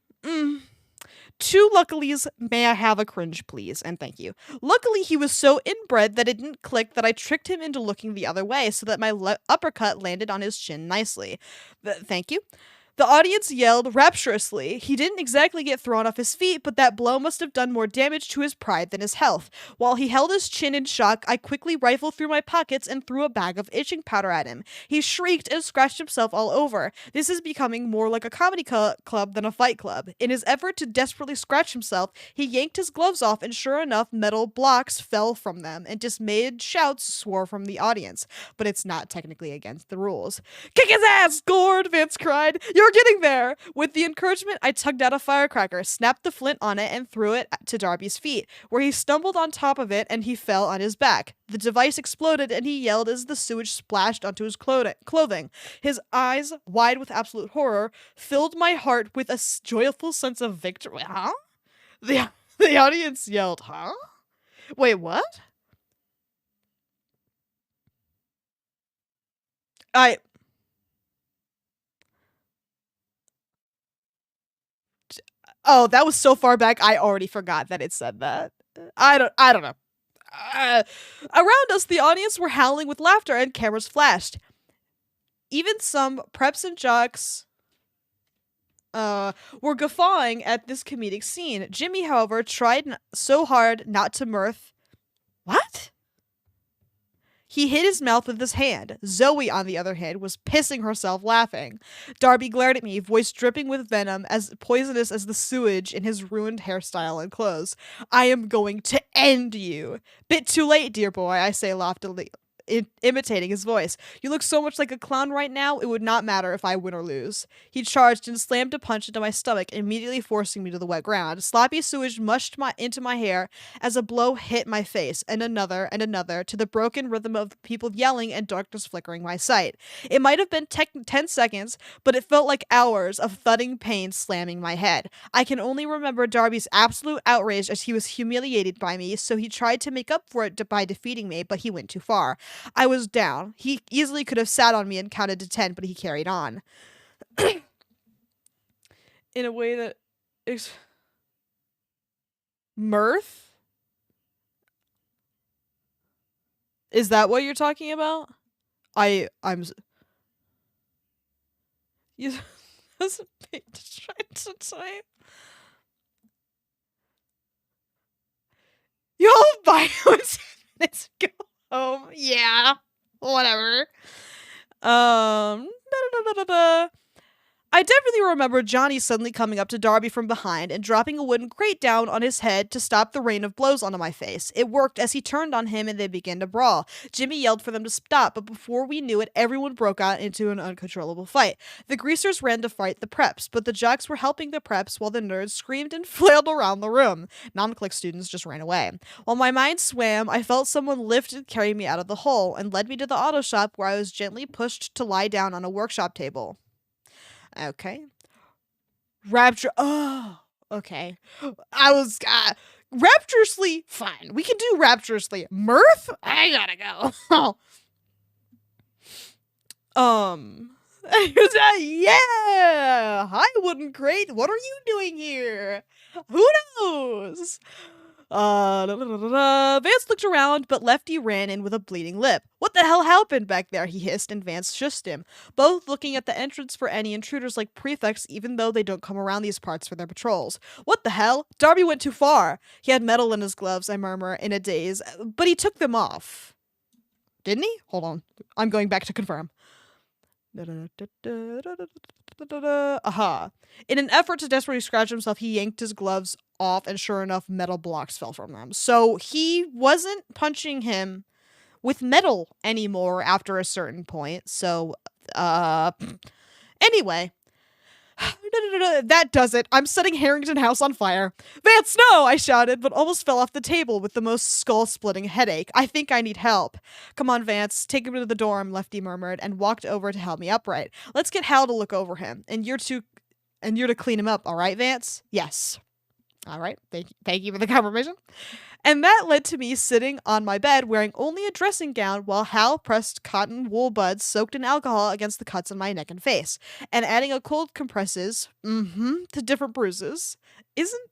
S1: two luckilies, may I have a cringe, please, and thank you. Luckily, he was so inbred that it didn't click that I tricked him into looking the other way so that my uppercut landed on his chin nicely. Thank you. The audience yelled rapturously. He didn't exactly get thrown off his feet, but that blow must have done more damage to his pride than his health. While he held his chin in shock, I quickly rifled through my pockets and threw a bag of itching powder at him. He shrieked and scratched himself all over. This is becoming more like a comedy club than a fight club. In his effort to desperately scratch himself, he yanked his gloves off, and sure enough, metal blocks fell from them, and dismayed shouts swore from the audience. But it's not technically against the rules. Kick his ass, Gord! Vince cried. You're getting there! With the encouragement, I tugged out a firecracker, snapped the flint on it, and threw it to Darby's feet, where he stumbled on top of it and he fell on his back. The device exploded and he yelled as the sewage splashed onto his clothing. His eyes, wide with absolute horror, filled my heart with a joyful sense of victory. Huh? The audience yelled, huh? Wait, what? I Oh, that was so far back. I already forgot that it said that. I don't know. Uh, Around us, the audience were howling with laughter and cameras flashed. Even some preps and jocks were guffawing at this comedic scene. Jimmy, however, tried so hard not to mirth. What? He hit his mouth with his hand. Zoe, on the other hand, was pissing herself laughing. Darby glared at me, voice dripping with venom, as poisonous as the sewage in his ruined hairstyle and clothes. I am going to end you. Bit too late, dear boy, I say loftily, imitating his voice. You look so much like a clown right now, it would not matter if I win or lose. He charged and slammed a punch into my stomach, immediately forcing me to the wet ground. Sloppy sewage mushed into my hair as a blow hit my face, and another, to the broken rhythm of people yelling and darkness flickering my sight. It might have been 10 seconds, but it felt like hours of thudding pain slamming my head. I can only remember Darby's absolute outrage as he was humiliated by me, so he tried to make up for it by defeating me, but he went too far. I was down. He easily could have sat on me and counted to 10, but he carried on. In a way that is mirth? Is that what you're talking about? I'm you was trying to say. You'll buy 10 minutes go home. Yeah. Whatever. Da, da, da, da, da. I definitely remember Johnny suddenly coming up to Darby from behind and dropping a wooden crate down on his head to stop the rain of blows onto my face. It worked as he turned on him and they began to brawl. Jimmy yelled for them to stop, but before we knew it, everyone broke out into an uncontrollable fight. The greasers ran to fight the preps, but the jocks were helping the preps while the nerds screamed and flailed around the room. Non-click students just ran away. While my mind swam, I felt someone lift and carry me out of the hole and led me to the auto shop where I was gently pushed to lie down on a workshop table. Okay. Rapture. Oh, okay. I was rapturously fine. We can do rapturously. Mirth? I gotta go. Yeah. Hi, Wooden Crate. What are you doing here? Who knows? Vance looked around, but Lefty ran in with a bleeding lip. What the hell happened back there? He hissed, and Vance shushed him, both looking at the entrance for any intruders like prefects, even though they don't come around these parts for their patrols. What the hell? Darby went too far. He had metal in his gloves, I murmur, in a daze, but he took them off. Didn't he? Hold on. I'm going back to confirm. Aha. In an effort to desperately scratch himself, he yanked his gloves off, and sure enough, metal blocks fell from them. So he wasn't punching him with metal anymore after a certain point. So, anyway. That does it. I'm setting Harrington House on fire. Vance, no! I shouted, but almost fell off the table with the most skull-splitting headache. I think I need help. Come on, Vance. Take him to the dorm, Lefty murmured, and walked over to help me upright. Let's get Hal to look over him, and you're to clean him up, all right, Vance? Yes. All right. Thank you for the confirmation. And that led to me sitting on my bed wearing only a dressing gown while Hal pressed cotton wool buds soaked in alcohol against the cuts on my neck and face, and adding a cold compresses, to different bruises. Isn't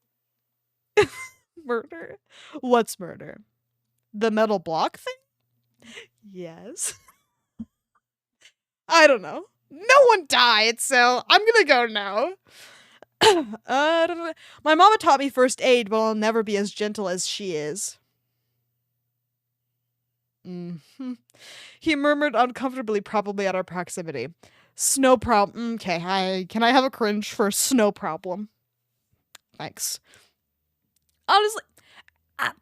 S1: murder? What's murder? The metal block thing? Yes. I don't know. No one died, so I'm gonna go now. My mama taught me first aid, but I'll never be as gentle as she is. He murmured uncomfortably, probably at our proximity. Snow problem. Okay, can I have a cringe for snow problem? Thanks. Honestly, and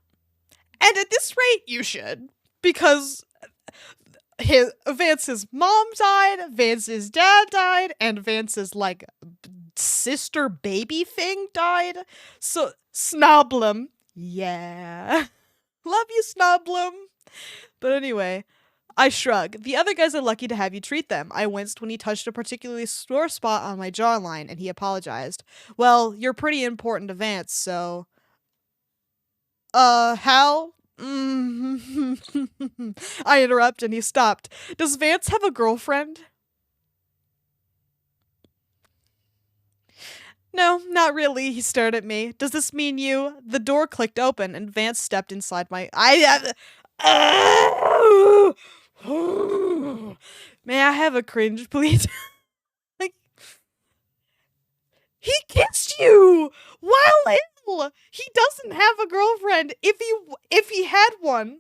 S1: at this rate, you should, because Vance's mom died, Vance's dad died, and Vance's sister baby thing died. So Snoblum. Yeah. Love you, Snoblum. But anyway, I shrug. The other guys are lucky to have you treat them. I winced when he touched a particularly sore spot on my jawline, and he apologized. Well, you're pretty important to Vance, so... Hal, I interrupt and he stopped. Does Vance have a girlfriend? No, not really, he stared at me. Does this mean you? The door clicked open and Vance stepped inside my. May I have a cringe, please? Like, he kissed you while ill. He doesn't have a girlfriend. If he had one,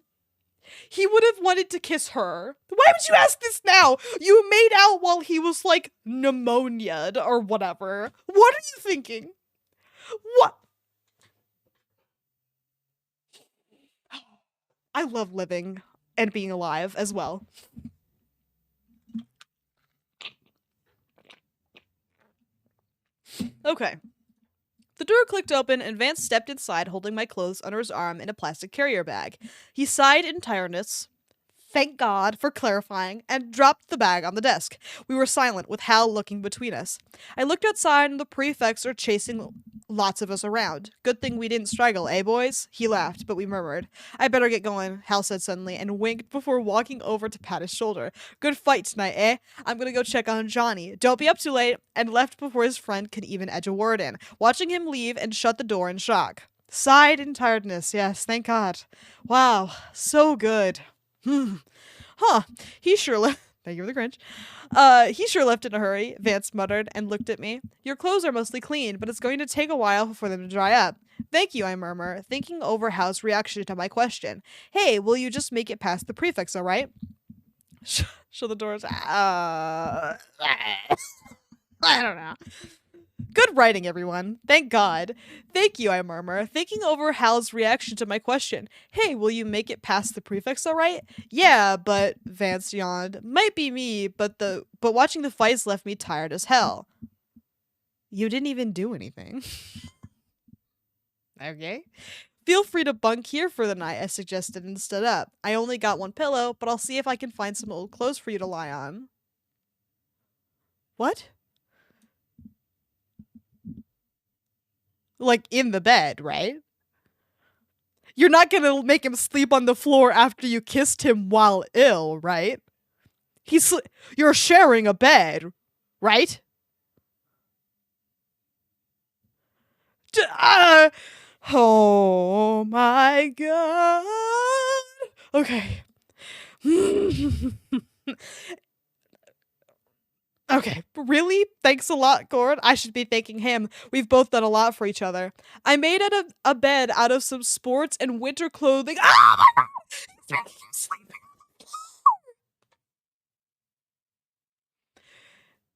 S1: he would have wanted to kiss her. Why would you ask this now? You made out while he was like pneumonia'd or whatever. What are you thinking? What? I love living and being alive as well. Okay. The door clicked open and Vance stepped inside holding my clothes under his arm in a plastic carrier bag. He sighed in tiredness, thank God for clarifying, and dropped the bag on the desk. We were silent, with Hal looking between us. I looked outside and the prefects are chasing lots of us around. Good thing we didn't straggle, eh, boys? He laughed, but we murmured. I better get going, Hal said suddenly, and winked before walking over to pat his shoulder. Good fight tonight, eh? I'm gonna go check on Johnny. Don't be up too late, and left before his friend could even edge a word in, watching him leave and shut the door in shock. Sighed in tiredness, yes, thank God. Wow, so good. Huh, he sure left. Thank you for the cringe. He sure left in a hurry, Vance muttered and looked at me. Your clothes are mostly clean, but it's going to take a while for them to dry up. Thank you, I murmur, thinking over Hal's reaction to my question. Hey, will you just make it past the prefix, alright? Show the doors. I don't know. Good writing, everyone. Thank God. Thank you, I murmur, thinking over Hal's reaction to my question. Hey, will you make it past the prefix alright? Yeah, but Vance yawned. Might be me, but watching the fights left me tired as hell. You didn't even do anything. Okay. Feel free to bunk here for the night, I suggested and stood up. I only got one pillow, but I'll see if I can find some old clothes for you to lie on. What? Like, in the bed, right? You're not gonna make him sleep on the floor after you kissed him while ill, right? You're sharing a bed, right? Oh my God. Okay. Okay, really? Thanks a lot, Gord. I should be thanking him. We've both done a lot for each other. I made a bed out of some sports and winter clothing. Oh my God! He's making him sleeping on the floor.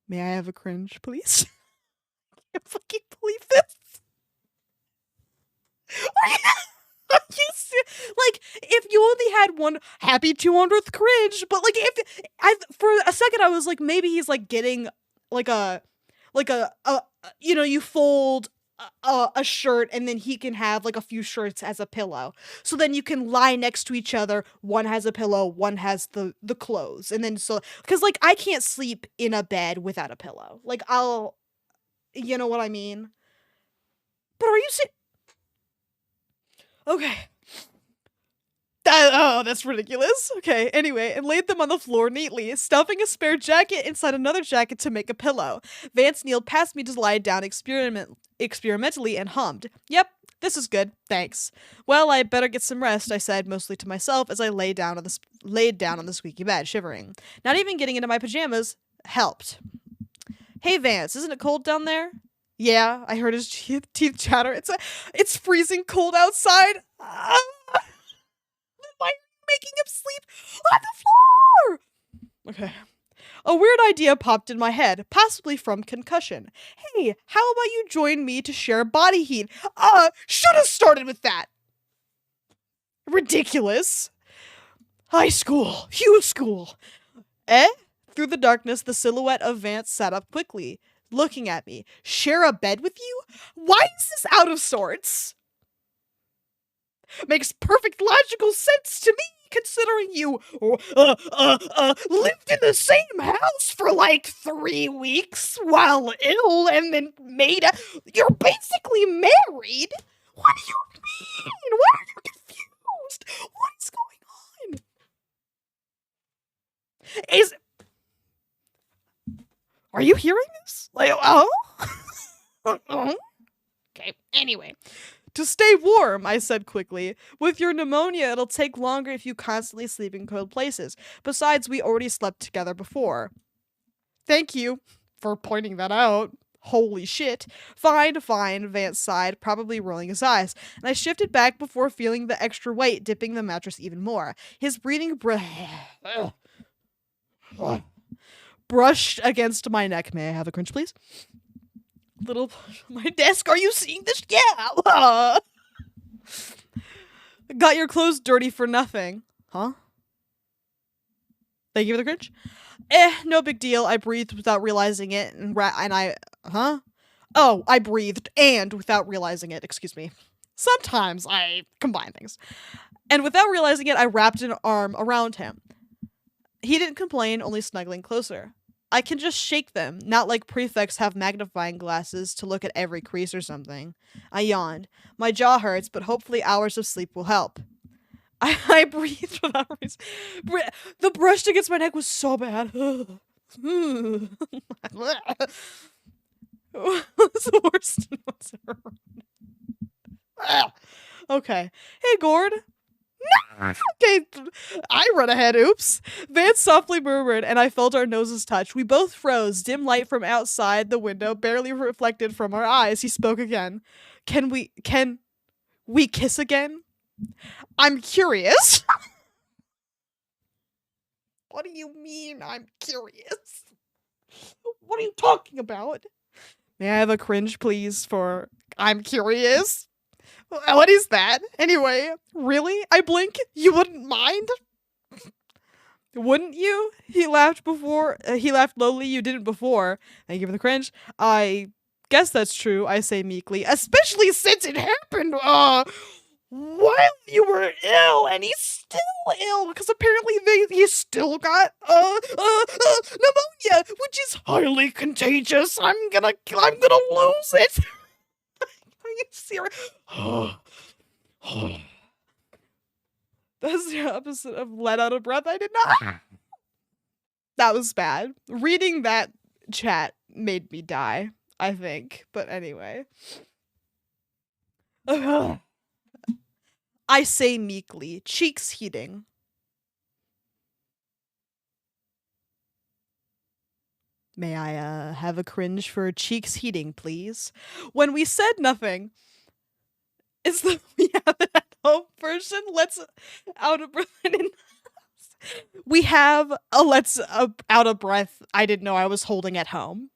S1: May I have a cringe, please? I can't fucking believe this. Like, if you only had one happy 200th cringe, but like, if for a second I was like, maybe he's like getting like a you know, you fold a shirt and then he can have like a few shirts as a pillow, so then you can lie next to each other. One has a pillow, one has the clothes, and then so because like I can't sleep in a bed without a pillow. Like you know what I mean? But are you okay. Oh, that's ridiculous. Okay, anyway, and laid them on the floor neatly, stuffing a spare jacket inside another jacket to make a pillow. Vance kneeled past me to lie down experimentally and hummed. Yep, this is good, thanks. Well, I better get some rest, I said, mostly to myself as I laid down on the squeaky bed, shivering. Not even getting into my pajamas helped. Hey, Vance, isn't it cold down there? Yeah, I heard his teeth chatter. It's freezing cold outside. Why are you making him sleep on the floor? Okay. A weird idea popped in my head, possibly from concussion. Hey, how about you join me to share body heat? Should have started with that. Ridiculous. High school. Huge school. Eh? Through the darkness, the silhouette of Vance sat up quickly, looking at me. Share a bed with you? Why is this out of sorts? Makes perfect logical sense to me, considering you lived in the same house for like 3 weeks while ill and then you're basically married. What do you mean? Why are you confused? What is going on? Are you hearing this? Like, oh? Okay, anyway. To stay warm, I said quickly. With your pneumonia, it'll take longer if you constantly sleep in cold places. Besides, we already slept together before. Thank you for pointing that out. Holy shit. Fine, fine, Vance sighed, probably rolling his eyes, and I shifted back before feeling the extra weight dipping the mattress even more. His breathing brushed against my neck. May I have a crunch, please? Little my desk. Are you seeing this? Yeah. Got your clothes dirty for nothing. Huh? Thank you for the crunch. No big deal. I breathed without realizing it, and huh? Oh, I breathed and without realizing it. Excuse me. Sometimes I combine things. And without realizing it, I wrapped an arm around him. He didn't complain, only snuggling closer. I can just shake them, not like prefects have magnifying glasses to look at every crease or something. I yawned. My jaw hurts, but hopefully hours of sleep will help. I breathed without reason. The brush against my neck was so bad. What's the worst? Okay. Hey, Gord. Okay, I run ahead, oops. Vance softly murmured, and I felt our noses touch. We both froze, dim light from outside the window barely reflected from our eyes. He spoke again. Can we kiss again? I'm curious. What do you mean, I'm curious? What are you talking about? May I have a cringe, please, for I'm curious? What is that? Anyway, really? I blink? You wouldn't mind? Wouldn't you? He laughed lowly. You didn't before. Thank you for the cringe. I guess that's true, I say meekly. Especially since it happened, while you were ill, and he's still ill, because apparently he's still got, pneumonia, which is highly contagious. I'm gonna lose it. Are you serious? That's the opposite of let out of breath. I did not. That was bad. Reading that chat made me die, I think. But anyway. I say meekly, cheeks heating. May I have a cringe for cheeks heating, please? When we said nothing, it's the we have it at home version. Let's out of breath. We have a let's out of breath. I didn't know I was holding at home.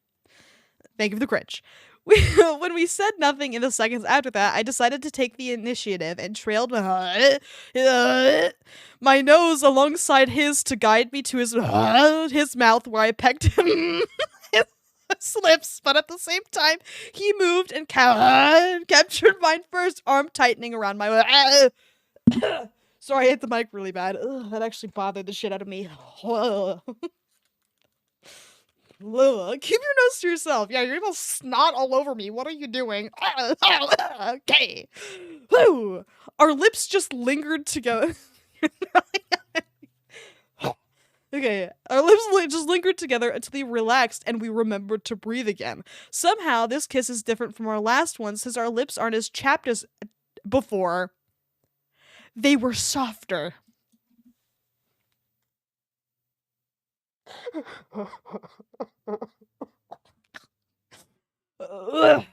S1: Thank you for the cringe. When we said nothing in the seconds after that, I decided to take the initiative and trailed my nose alongside his to guide me to his mouth, where I pecked him his lips, but at the same time, he moved and captured mine first, arm tightening around my Sorry, I hit the mic really bad. Ugh, that actually bothered the shit out of me. Keep your nose to yourself. Yeah, you're gonna snot all over me. What are you doing? Okay. Woo. Our lips just lingered together. Okay, our lips just lingered together until they relaxed and we remembered to breathe again. Somehow, this kiss is different from our last one since our lips aren't as chapped as before. They were softer.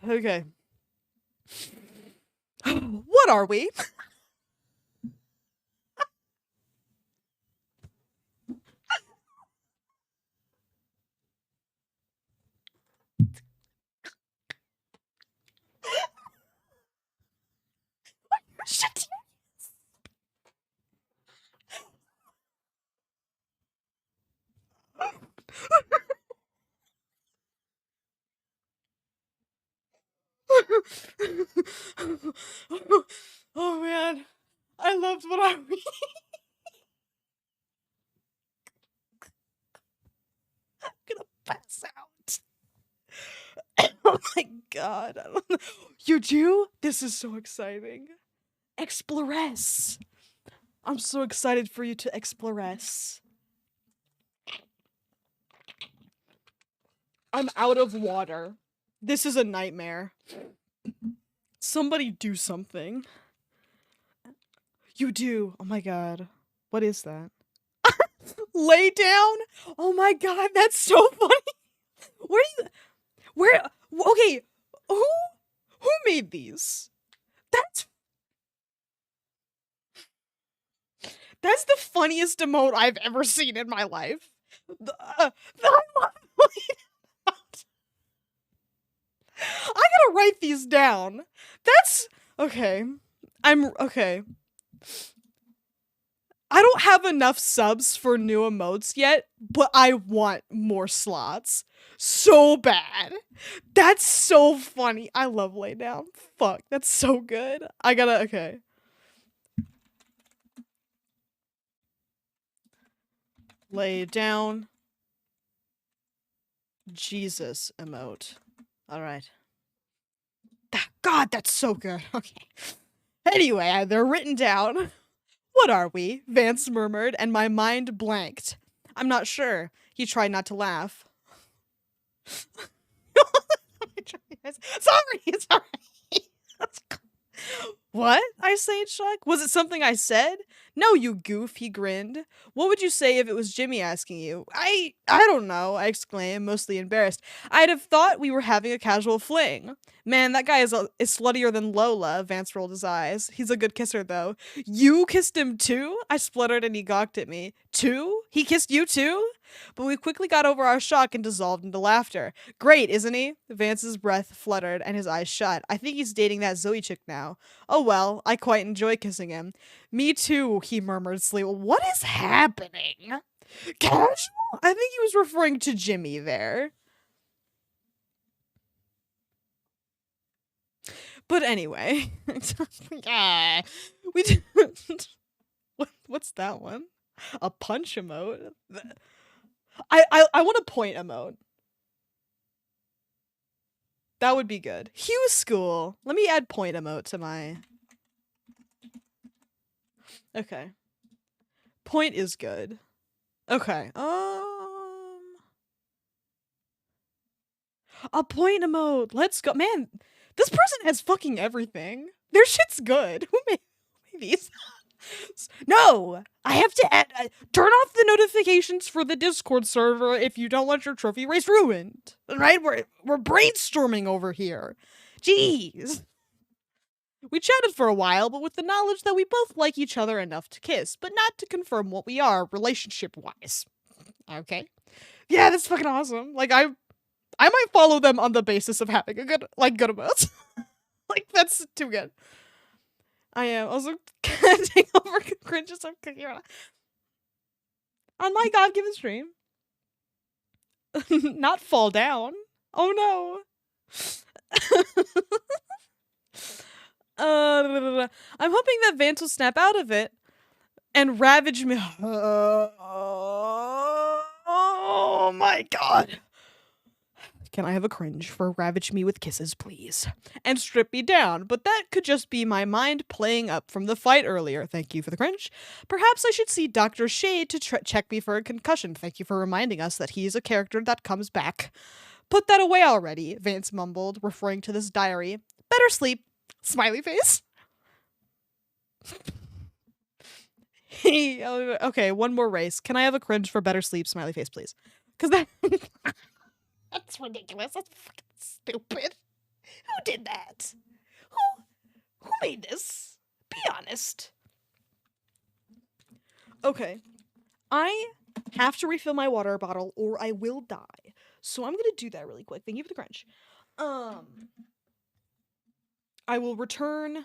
S1: Okay. What are we? Shit. Oh man, I loved what I read. I'm gonna pass out. Oh my god. I don't know. You do? This is so exciting. Exploress. I'm so excited for you to exploress. I'm out of water. This is a nightmare. Somebody do something. You do. Oh my god. What is that? Lay down? Oh my god, that's so funny. Where do you where okay, who made these? That's that's the funniest emote I've ever seen in my life. I gotta write these down. That's okay. I'm okay. I don't have enough subs for new emotes yet, but I want more slots. So bad. That's so funny. I love lay down. Fuck, that's so good. I gotta, okay. Lay down. Jesus emote. Alright. God, that's so good. Okay. Anyway, they're written down. What are we? Vance murmured, and my mind blanked. I'm not sure. He tried not to laugh. Sorry. What? I say in shock. Was it something I said? No, you goof, he grinned. What would you say if it was Jimmy asking you? I don't know, I exclaimed, mostly embarrassed. I'd have thought we were having a casual fling. Man, that guy is sluttier than Lola, Vance rolled his eyes. He's a good kisser, though. You kissed him too? I spluttered and he gawked at me. Too? He kissed you too? But we quickly got over our shock and dissolved into laughter. Great, isn't he? Vance's breath fluttered and his eyes shut. I think he's dating that Zoe chick now. Oh well, I quite enjoy kissing him. Me too, he murmured sleepily. What is happening? Casual? I think he was referring to Jimmy there. But anyway, we did, what's that one? A punch emote? I want a point emote. That would be good. Hugh School. Let me add point emote to my. Okay. Point is good. Okay. A point emote. Let's go. Man, this person has fucking everything. Their shit's good. Who made these? No, I have to add, turn off the notifications for the Discord server if you don't want your trophy race ruined. Right? We're brainstorming over here. Jeez. We chatted for a while, but with the knowledge that we both like each other enough to kiss, but not to confirm what we are relationship-wise. Okay. Yeah, that's fucking awesome. Like I might follow them on the basis of having a good emotes. Like that's too good. I am also take over cringes of cookie on my God-given stream. Not fall down. Oh no. I'm hoping that Vance will snap out of it and ravage me. Oh my god. Can I have a cringe for ravage me with kisses, please? And strip me down, but that could just be my mind playing up from the fight earlier. Thank you for the cringe. Perhaps I should see Dr. Shade to check me for a concussion. Thank you for reminding us that he is a character that comes back. Put that away already, Vance mumbled, referring to this diary. Better sleep. Smiley face. Okay, one more race. Can I have a cringe for better sleep? Smiley face, please. Because that... That's ridiculous. That's fucking stupid. Who did that? Who made this? Be honest. Okay. I have to refill my water bottle or I will die. So I'm gonna do that really quick. Thank you for the crunch. I will return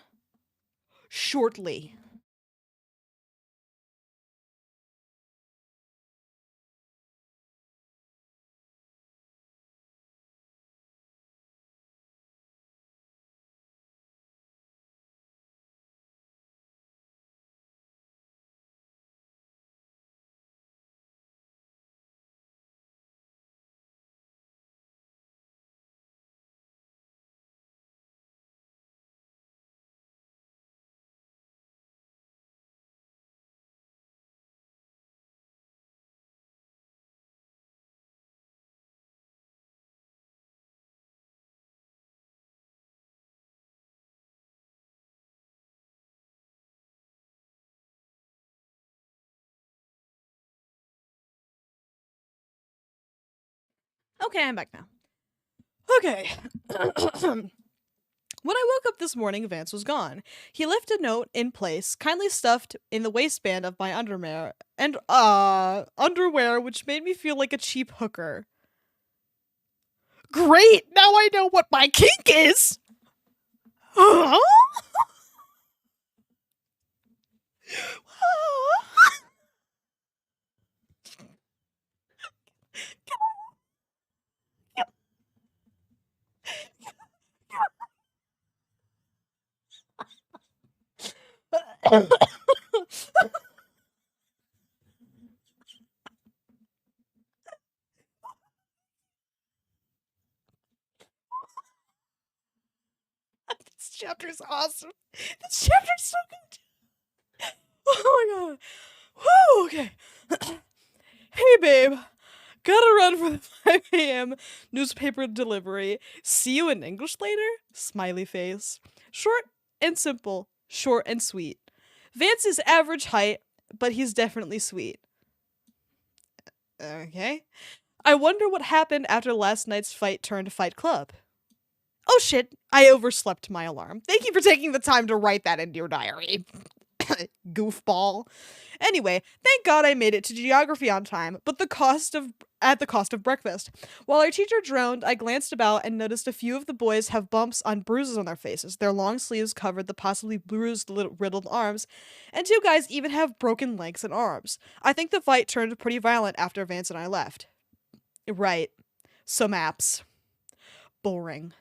S1: shortly. Okay, I'm back now. Okay. When I woke up this morning, Vance was gone. He left a note in place, kindly stuffed in the waistband of my underwear, which made me feel like a cheap hooker. Great! Now I know what my kink is! Huh? This chapter's awesome. This chapter's so good. Oh my god. Whew, okay. Hey, babe. Gotta run for the 5 a.m. newspaper delivery. See you in English later? Smiley face. Short and simple. Short and sweet. Vance is average height, but he's definitely sweet. Okay. I wonder what happened after last night's fight turned Fight Club. Oh shit, I overslept my alarm. Thank you for taking the time to write that into your diary. Goofball. Anyway, thank God I made it to geography on time, but at the cost of breakfast. While our teacher droned, I glanced about and noticed a few of the boys have bumps on bruises on their faces. Their long sleeves covered the possibly bruised, riddled arms, and 2 guys even have broken legs and arms. I think the fight turned pretty violent after Vance and I left. Right. Some apps. Boring.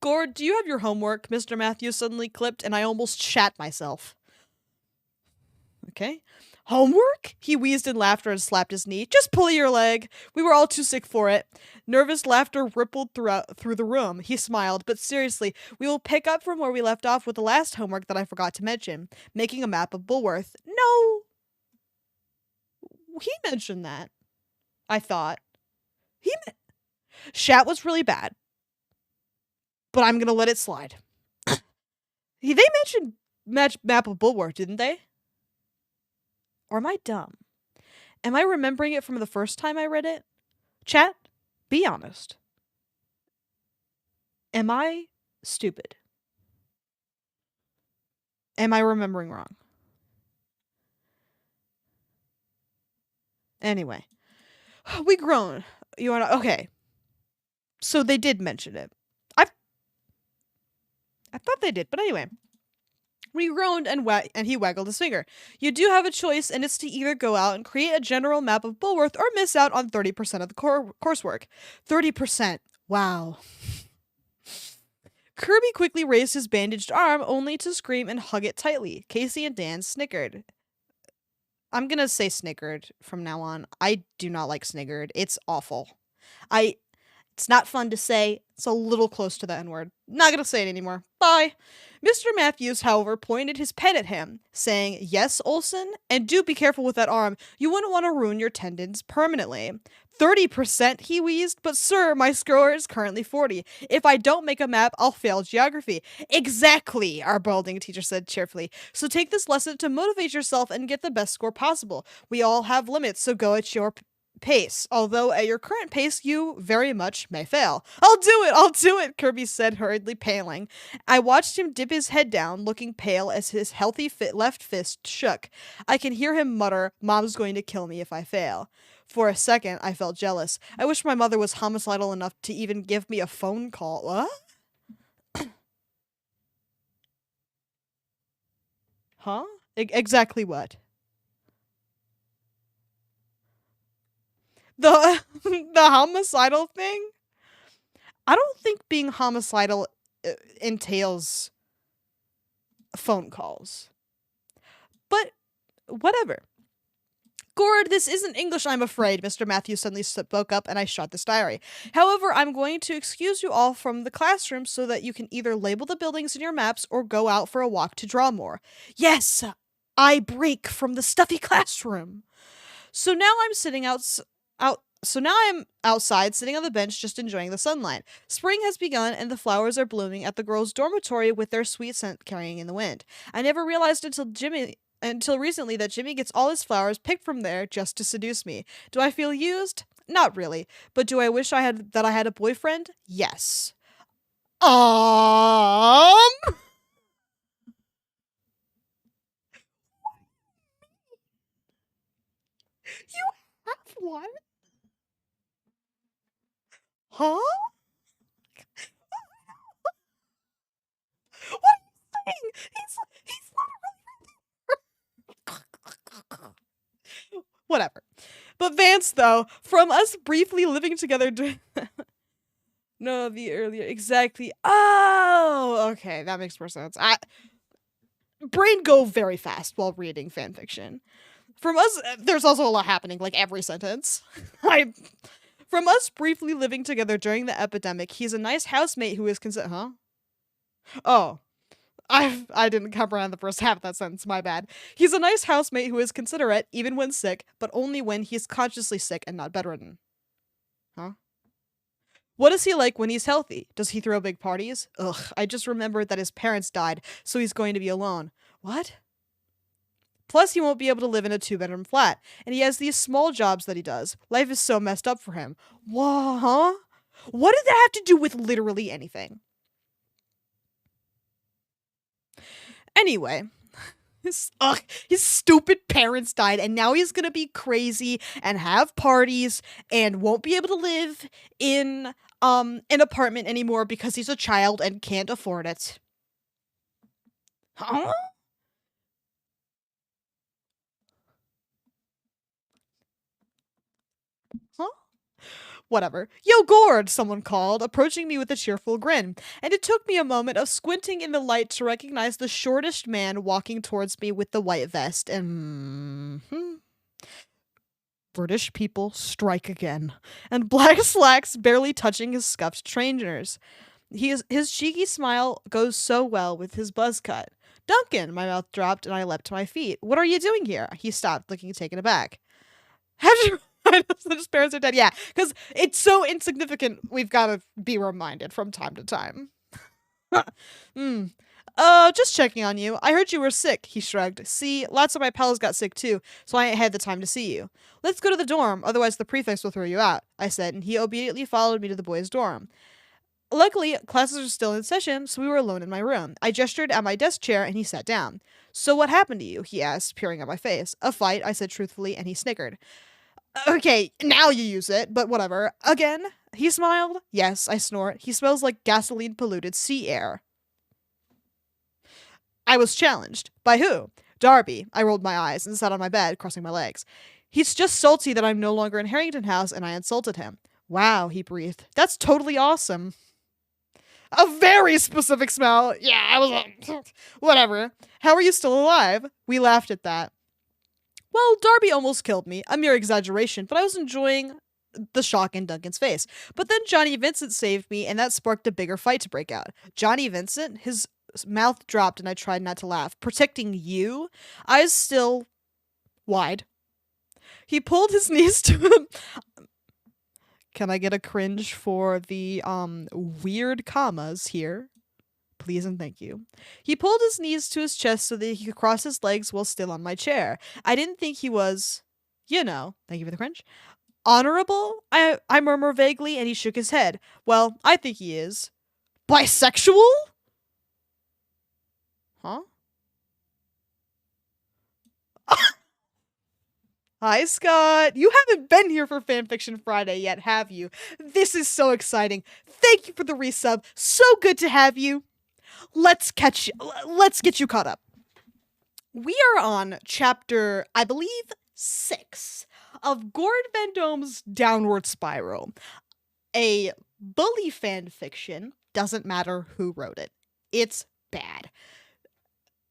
S1: Gord, do you have your homework? Mr. Matthews suddenly clipped, and I almost shat myself. Okay. Homework? He wheezed in laughter and slapped his knee. Just pull your leg. We were all too sick for it. Nervous laughter rippled through the room. He smiled, but seriously, we will pick up from where we left off with the last homework that I forgot to mention, making a map of Bulworth. No. He mentioned that. I thought. Shat was really bad, but I'm gonna let it slide. They mentioned map of Bulworth, didn't they? Or am I dumb? Am I remembering it from the first time I read it? Chat, be honest. Am I stupid? Am I remembering wrong? Anyway, we groan. You wanna? Okay. So they did mention it. I thought they did, but anyway. We groaned and he waggled his finger. You do have a choice, and it's to either go out and create a general map of Bulworth or miss out on 30% of the coursework. 30%. Wow. Kirby quickly raised his bandaged arm, only to scream and hug it tightly. Casey and Dan snickered. I'm gonna say snickered from now on. I do not like sniggered. It's awful. It's not fun to say. It's a little close to the N-word. Not gonna say it anymore. Bye. Mr. Matthews, however, pointed his pen at him, saying, Yes, Olson? And do be careful with that arm. You wouldn't want to ruin your tendons permanently. 30%, he wheezed. But sir, my score is currently 40. If I don't make a map, I'll fail geography. Exactly, our balding teacher said cheerfully. So take this lesson to motivate yourself and get the best score possible. We all have limits, so go at your pace, although at your current pace you very much may fail. I'll do it, Kirby said, hurriedly paling. I watched him dip his head down, looking pale as his healthy left fist shook. I can hear him mutter, Mom's going to kill me if I fail. For a second, I felt jealous. I wish my mother was homicidal enough to even give me a phone call. What? Huh? Exactly what? The homicidal thing? I don't think being homicidal entails phone calls. But whatever. Gord, this isn't English, I'm afraid, Mr. Matthews suddenly spoke up, and I shut this diary. However, I'm going to excuse you all from the classroom so that you can either label the buildings in your maps or go out for a walk to draw more. Yes, I break from the stuffy classroom. So now I'm outside, sitting on the bench, just enjoying the sunlight. Spring has begun, and the flowers are blooming at the girls' dormitory with their sweet scent carrying in the wind. I never realized until Jimmy until recently that Jimmy gets all his flowers picked from there just to seduce me. Do I feel used? Not really. But do I wish I had a boyfriend? Yes. Um, you have one? Huh? What are you saying? He's not whatever. But Vance, though, from us briefly living together during no, the earlier exactly. Oh, okay, that makes more sense. I brain go very fast while reading fan fiction. From us, there's also a lot happening, like every sentence. I from us briefly living together during the epidemic, he's a nice housemate who is huh? Oh, I didn't comprehend the first half of that sentence, my bad. He's a nice housemate who is considerate, even when sick, but only when he's consciously sick and not bedridden. Huh? What is he like when he's healthy? Does he throw big parties? Ugh, I just remembered that his parents died, so he's going to be alone. What? Plus, he won't be able to live in a 2-bedroom flat, and he has these small jobs that he does. Life is so messed up for him. What? Huh? What did that have to do with literally anything? Anyway, his stupid parents died, and now he's gonna be crazy and have parties and won't be able to live in an apartment anymore because he's a child and can't afford it. Huh? Huh? Whatever. Yo, Gord, someone called, approaching me with a cheerful grin, and it took me a moment of squinting in the light to recognize the shortest man walking towards me with the white vest, and British people strike again, and black slacks barely touching his scuffed trainers. His cheeky smile goes so well with his buzz cut. Duncan, my mouth dropped and I leapt to my feet. What are you doing here? He stopped, looking taken aback. Have you his parents are dead? Yeah, because it's so insignificant, we've got to be reminded from time to time. Just checking on you. I heard you were sick, he shrugged. See, lots of my pals got sick too, so I ain't had the time to see you. Let's go to the dorm, otherwise the prefects will throw you out, I said, and he obediently followed me to the boys' dorm. Luckily, classes are still in session, so we were alone in my room. I gestured at my desk chair and he sat down. So what happened to you? He asked, peering at my face. A fight, I said truthfully, and he snickered. Okay, now you use it, but whatever. Again? He smiled. Yes, I snort. He smells like gasoline polluted sea air. I was challenged. By who? Darby. I rolled my eyes and sat on my bed, crossing my legs. He's just salty that I'm no longer in Harrington House and I insulted him. Wow, he breathed. That's totally awesome. A very specific smell. Yeah, I was like, whatever. How are you still alive? We laughed at that. Well, Darby almost killed me. A mere exaggeration, but I was enjoying the shock in Duncan's face. But then Johnny Vincent saved me, and that sparked a bigger fight to break out. Johnny Vincent? His mouth dropped, and I tried not to laugh. Protecting you? Eyes still wide. He pulled his knees to him. Can I get a cringe for the weird commas here? Please and thank you. He pulled his knees to his chest so that he could cross his legs while still on my chair. I didn't think he was, thank you for the cringe, honorable? I murmur vaguely, and he shook his head. Well, I think he is. Bisexual? Huh? Hi, Scott. You haven't been here for Fanfiction Friday yet, have you? This is so exciting. Thank you for the resub. So good to have you. Let's get you caught up. We are on chapter, I believe, 6 of Gord Vendome's Downward Spiral. A bully fanfiction, doesn't matter who wrote it. It's bad.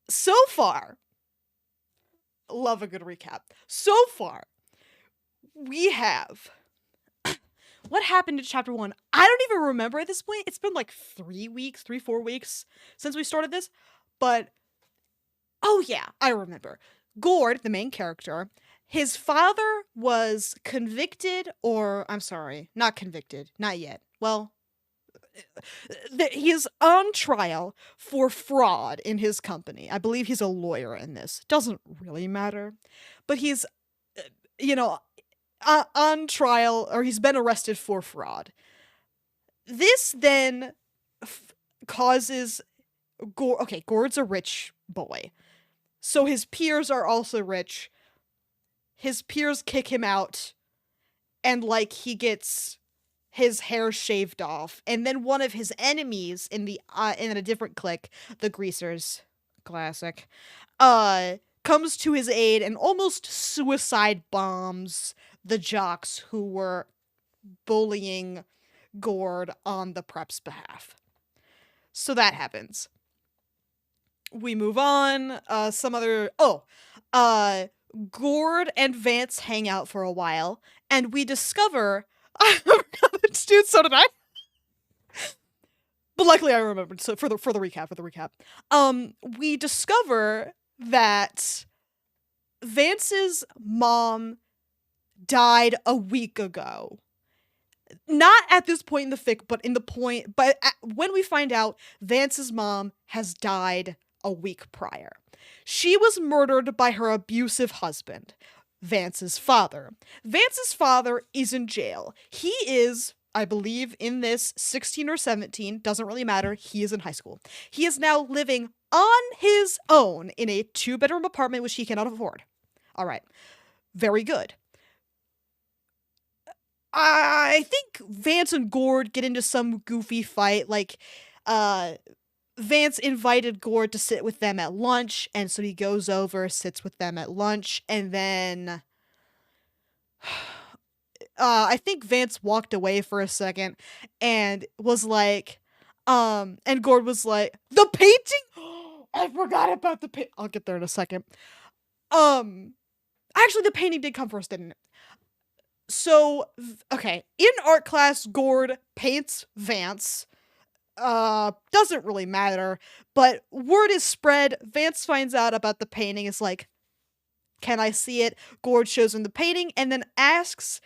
S1: So far, love a good recap. So far, we have what happened in chapter 1. I don't even remember at this point. It's been like 4 weeks since we started this. But, oh yeah, I remember. Gord, the main character, his father was convicted, or, I'm sorry, not convicted, not yet. Well, he is on trial for fraud in his company. I believe he's a lawyer in this. Doesn't really matter. But he's, you know, on trial, or he's been arrested for fraud. This then causes Gord. Okay, Gord's a rich boy. So his peers are also rich. His peers kick him out, and like he gets his hair shaved off, and then one of his enemies in a different clique, the Greasers, classic, comes to his aid and almost suicide bombs the jocks who were bullying Gord on the prep's behalf. So that happens. We move on. Gord and Vance hang out for a while, and we discover. Dude, so did I. But luckily I remembered. So for the recap, we discover that Vance's mom died a week ago. Not at this point in the fic, but when we find out Vance's mom has died a week prior. She was murdered by her abusive husband, Vance's father. Vance's father is in jail. He is, I believe, in this 16 or 17, doesn't really matter. He is in high school. He is now living on his own in a 2-bedroom apartment which he cannot afford. All right. Very good. I think Vance and Gord get into some goofy fight. Like, Vance invited Gord to sit with them at lunch, and so he goes over, sits with them at lunch, and then I think Vance walked away for a second and was like, and Gord was like, the painting? I forgot about the painting. I'll get there in a second. Actually, the painting did come first, didn't it? So, okay, in art class, Gord paints Vance. Doesn't really matter, but word is spread. Vance finds out about the painting, is like, can I see it? Gord shows him the painting, and then asks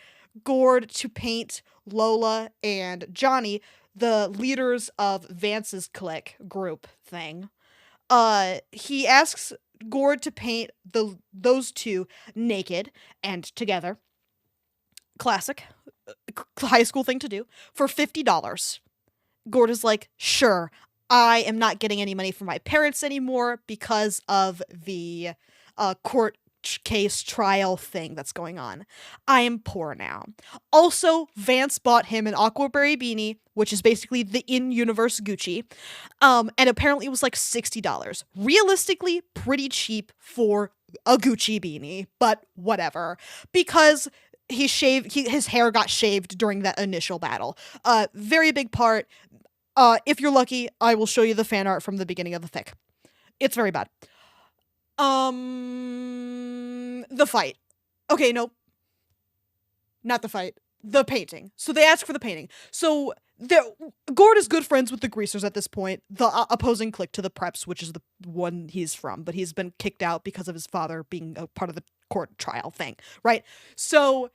S1: Gord to paint Lola and Johnny, the leaders of Vance's clique group thing. He asks Gord to paint those two naked and together. Classic high school thing to do, for $50. Gord is like, sure, I am not getting any money from my parents anymore because of the court case trial thing that's going on. I am poor now. Also, Vance bought him an Aquaberry beanie, which is basically the in-universe Gucci, and apparently it was like $60. Realistically, pretty cheap for a Gucci beanie, but whatever. Because his hair got shaved during that initial battle. Very big part. If you're lucky, I will show you the fan art from the beginning of the fic. It's very bad. The fight. Okay, no. Not the fight. The painting. So they ask for the painting. So Gord is good friends with the Greasers at this point, the opposing clique to the Preps, which is the one he's from, but he's been kicked out because of his father being a part of the court trial thing, right? So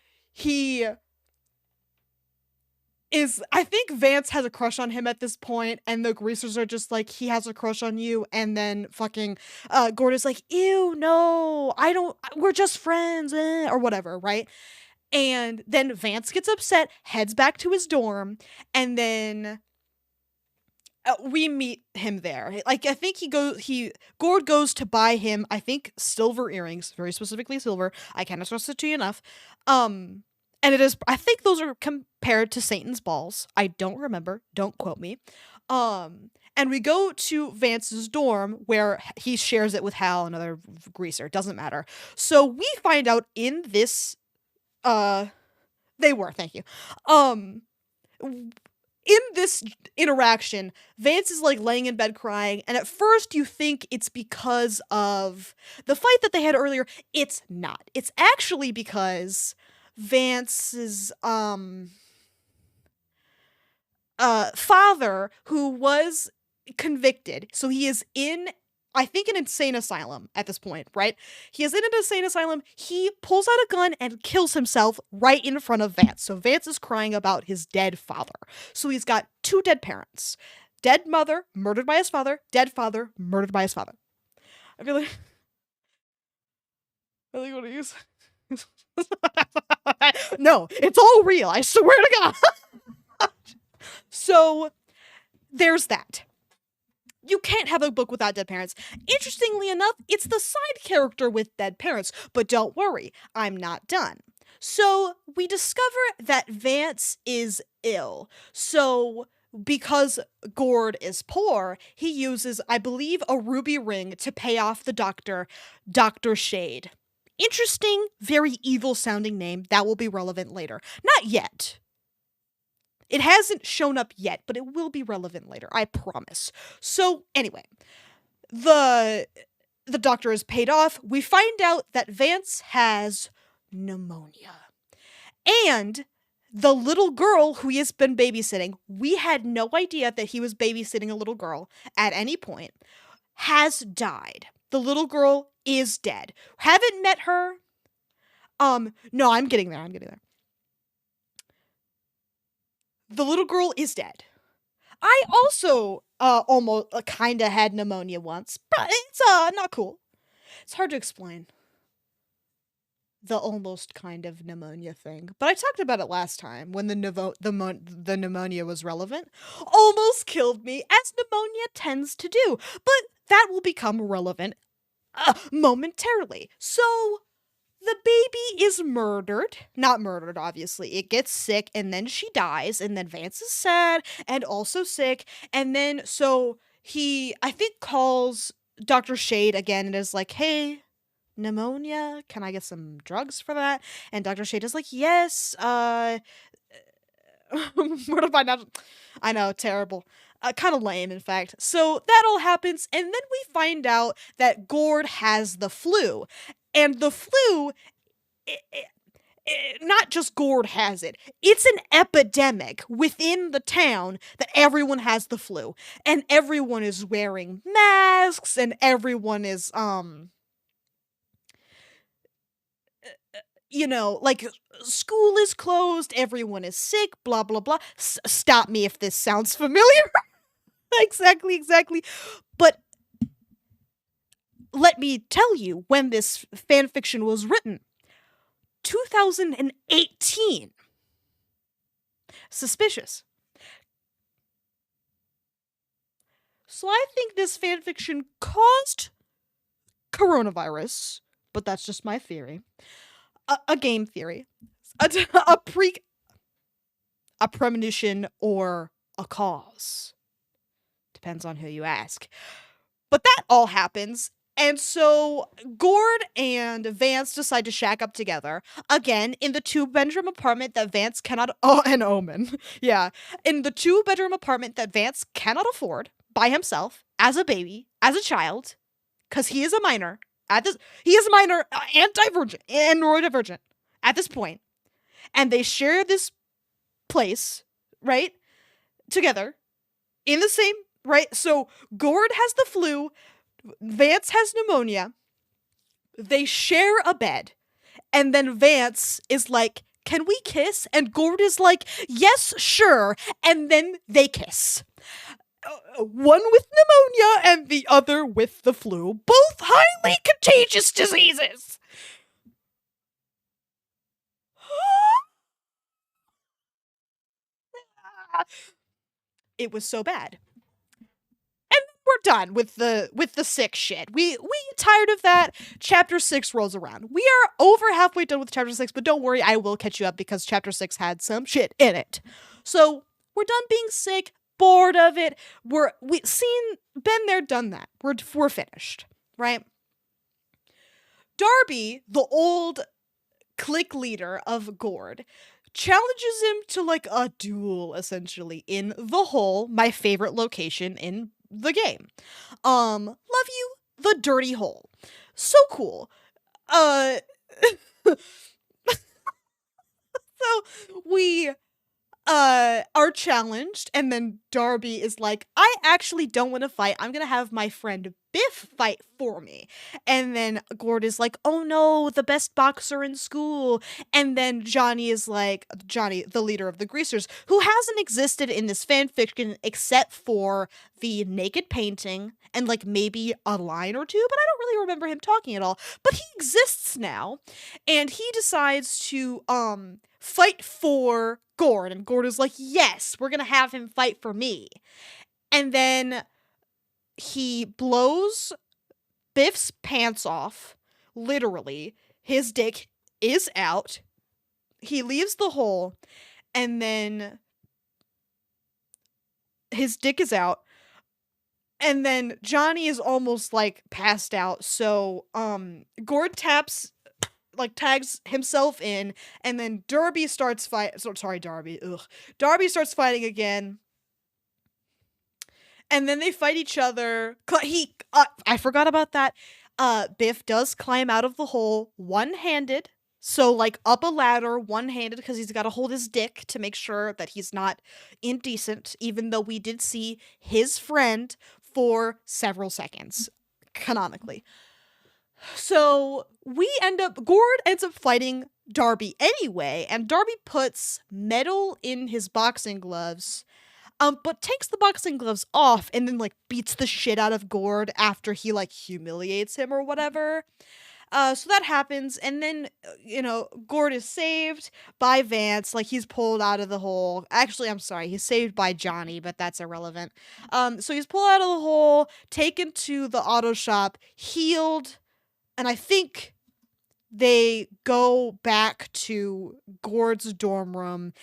S1: I think Vance has a crush on him at this point, and the Greasers are just like, he has a crush on you, and then fucking Gord is like, ew, no, we're just friends, or whatever, right? And then Vance gets upset, heads back to his dorm, and then we meet him there. Like, I think Gord goes to buy him, I think, silver earrings, very specifically silver. I cannot stress it to you enough. And it is, I think those are compared to Satan's balls. I don't remember. Don't quote me. And we go to Vance's dorm where he shares it with Hal, another Greaser. Doesn't matter. So we find out in this, thank you. In this interaction, Vance is like laying in bed crying, and at first you think it's because of the fight that they had earlier. It's not. It's actually because Vance's father, who was convicted, so he is in I think, an insane asylum at this point, right? He is in an insane asylum. He pulls out a gun and kills himself right in front of Vance. So Vance is crying about his dead father. So he's got two dead parents. Dead mother, murdered by his father. Dead father, murdered by his father. I feel like I really want to use. No, it's all real. I swear to God. So there's that. You can't have a book without dead parents. Interestingly enough, it's the side character with dead parents, but don't worry, I'm not done. So we discover that Vance is ill. So because Gord is poor, he uses, I believe, a ruby ring to pay off the doctor, Dr. Shade. Interesting, very evil sounding name. That will be relevant later. Not yet. It hasn't shown up yet, but it will be relevant later, I promise. So, anyway, the doctor is paid off. We find out that Vance has pneumonia. And the little girl who he has been babysitting, we had no idea that he was babysitting a little girl at any point, has died. The little girl is dead. Haven't met her. No, I'm getting there. The little girl is dead. I also almost kind of had pneumonia once, but it's not cool. It's hard to explain the almost kind of pneumonia thing, but I talked about it last time when the pneumonia was relevant. Almost killed me, as pneumonia tends to do, but that will become relevant momentarily. So the baby is murdered. Not murdered, obviously. It gets sick, and then she dies, and then Vance is sad, and also sick, and then, so he, I think, calls Dr. Shade again, and is like, hey, pneumonia, can I get some drugs for that? And Dr. Shade is like, yes, what if I not, I know, terrible. Kind of lame, in fact. So that all happens, and then we find out that Gord has the flu. And the flu, not just Gord has it, it's an epidemic within the town that everyone has the flu. And everyone is wearing masks, and everyone is, like, school is closed, everyone is sick, blah, blah, blah. Stop me if this sounds familiar. Exactly. But let me tell you when this fanfiction was written. 2018. Suspicious. So I think this fanfiction caused coronavirus, but that's just my theory. A game theory. A premonition or a cause. Depends on who you ask. But that all happens. And so Gord and Vance decide to shack up together, again, in the 2-bedroom apartment that Vance cannot, an omen. Yeah. In the 2-bedroom apartment that Vance cannot afford by himself, as a baby, as a child, because he is a minor. He is a minor and divergent, and neurodivergent at this point. And they share this place, right? Together. In the same, right? So Gord has the flu. Vance has pneumonia. They share a bed. And then Vance is like, can we kiss? And Gord is like, yes, sure. And then they kiss. One with pneumonia and the other with the flu. Both highly contagious diseases. It was so bad. And we're done with the sick shit. We get tired of that. Chapter 6 rolls around. We are over halfway done with chapter 6, but don't worry, I will catch you up because chapter 6 had some shit in it. So we're done being sick, bored of it. We've been there, done that. We're finished, right? Darby, the old clique leader of Gord, challenges him to like a duel, essentially, in the hole, my favorite location in the game. Love you, the dirty hole. So cool. So we are challenged, and then Darby is like, I actually don't want to fight. I'm gonna have my friend Biff fight for me. And then Gord is like, oh no, the best boxer in school. And then Johnny is like, Johnny, the leader of the Greasers, who hasn't existed in this fan fiction except for the naked painting and like maybe a line or two, but I don't really remember him talking at all. But he exists now, and he decides to fight for Gord, and Gord is like, yes, we're gonna have him fight for me. And then he blows Biff's pants off, literally. His dick is out. He leaves the hole, and then his dick is out. And then Johnny is almost like passed out, so Gord tags himself in, and then Darby starts Darby starts fighting again, and then they fight each other. I forgot about that. Biff does climb out of the hole one-handed, so like up a ladder one-handed, because he's got to hold his dick to make sure that he's not indecent, even though we did see his friend for several seconds, canonically. So Gord ends up fighting Darby anyway, and Darby puts metal in his boxing gloves, but takes the boxing gloves off and then like beats the shit out of Gord after he like humiliates him or whatever. So that happens, and then, Gord is saved by Vance, like he's pulled out of the hole. Actually, I'm sorry, he's saved by Johnny, but that's irrelevant. So he's pulled out of the hole, taken to the auto shop, healed, and I think they go back to Gord's dorm room,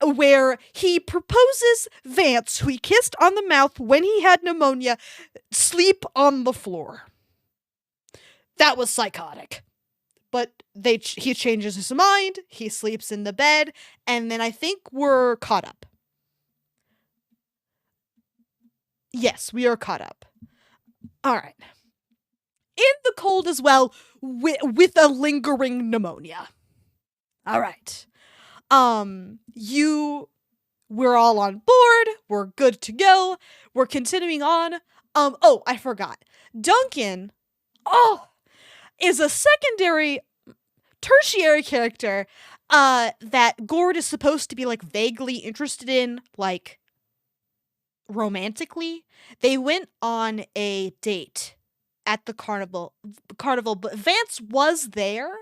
S1: where he proposes Vance, who he kissed on the mouth when he had pneumonia, sleep on the floor. That was psychotic. But he changes his mind, he sleeps in the bed, and then I think we're caught up. Yes, we are caught up. All right. In the cold as well, with a lingering pneumonia. All right. We're all on board. We're good to go. We're continuing on. I forgot. Duncan, is a tertiary character, that Gord is supposed to be, like, vaguely interested in, like, romantically. They went on a date at the carnival, but Vance was there,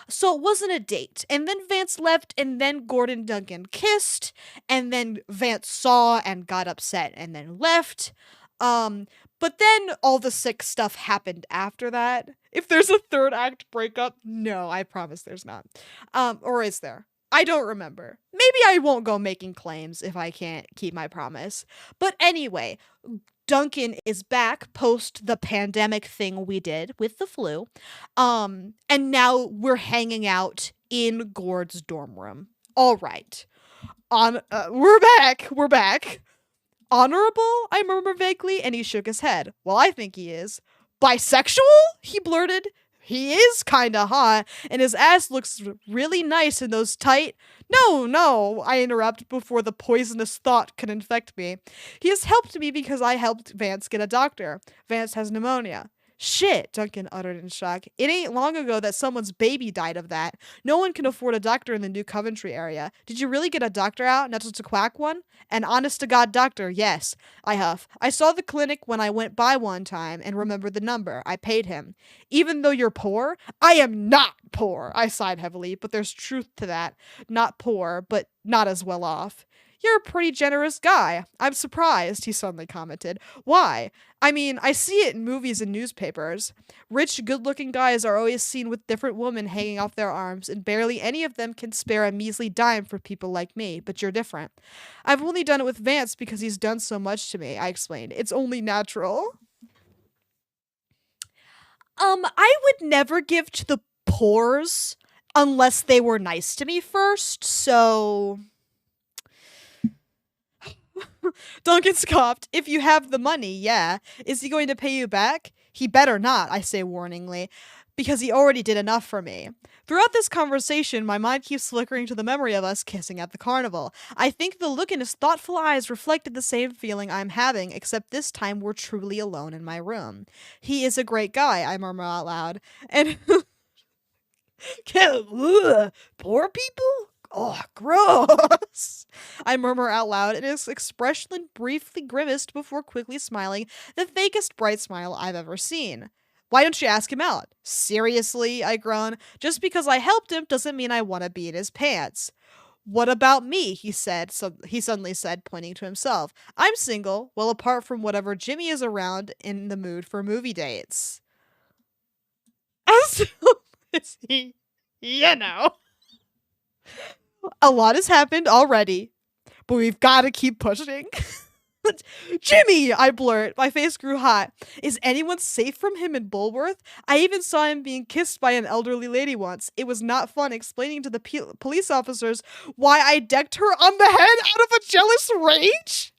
S1: so it wasn't a date. And then Vance left, and then Gord and Duncan kissed, and then Vance saw and got upset and then left. But then all the sick stuff happened after that. If there's a third act breakup, no, I promise there's not. Or is there? I don't remember. Maybe I won't go making claims if I can't keep my promise. But anyway, Duncan is back post the pandemic thing we did with the flu. And now we're hanging out in Gord's dorm room. All right. We're back. Honorable, I murmur vaguely, and he shook his head. Well, I think he is. Bisexual? He blurted. He is kinda hot, and his ass looks really nice in those tight... No, I interrupt before the poisonous thought can infect me. He has helped me because I helped Vance get a doctor. Vance has pneumonia. Shit, Duncan uttered in shock. It ain't long ago that someone's baby died of that. No one can afford a doctor in the New Coventry area. Did you really get a doctor out, not just a quack one? An honest-to-God doctor, yes. I huff. I saw the clinic when I went by one time and remembered the number. I paid him. Even though you're poor? I am not poor, I sighed heavily, but there's truth to that. Not poor, but not as well off. You're a pretty generous guy. I'm surprised, he suddenly commented. Why? I mean, I see it in movies and newspapers. Rich, good-looking guys are always seen with different women hanging off their arms, and barely any of them can spare a measly dime for people like me, but you're different. I've only done it with Vance because he's done so much to me, I explained. It's only natural. I would never give to the poors unless they were nice to me first, so... Duncan scoffed. If you have the money, yeah. Is he going to pay you back? He better not, I say warningly. because he already did enough for me. Throughout this conversation, my mind keeps flickering to the memory of us kissing at the carnival. I think the look in his thoughtful eyes reflected the same feeling I'm having, except this time we're truly alone in my room. He is a great guy, I murmur out loud. And poor people? Oh, gross. I murmur out loud, and his expression briefly grimaced before quickly smiling the fakest bright smile I've ever seen. Why don't you ask him out? Seriously, I groan. Just because I helped him doesn't mean I want to be in his pants. What about me? He said. So he suddenly said, pointing to himself. I'm single, well apart from whatever Jimmy is around in the mood for movie dates. As as he, you know. A lot has happened already, but we've got to keep pushing. Jimmy, I blurt. My face grew hot. Is anyone safe from him in Bulworth? I even saw him being kissed by an elderly lady once. It was not fun explaining to the police officers why I decked her on the head out of a jealous rage.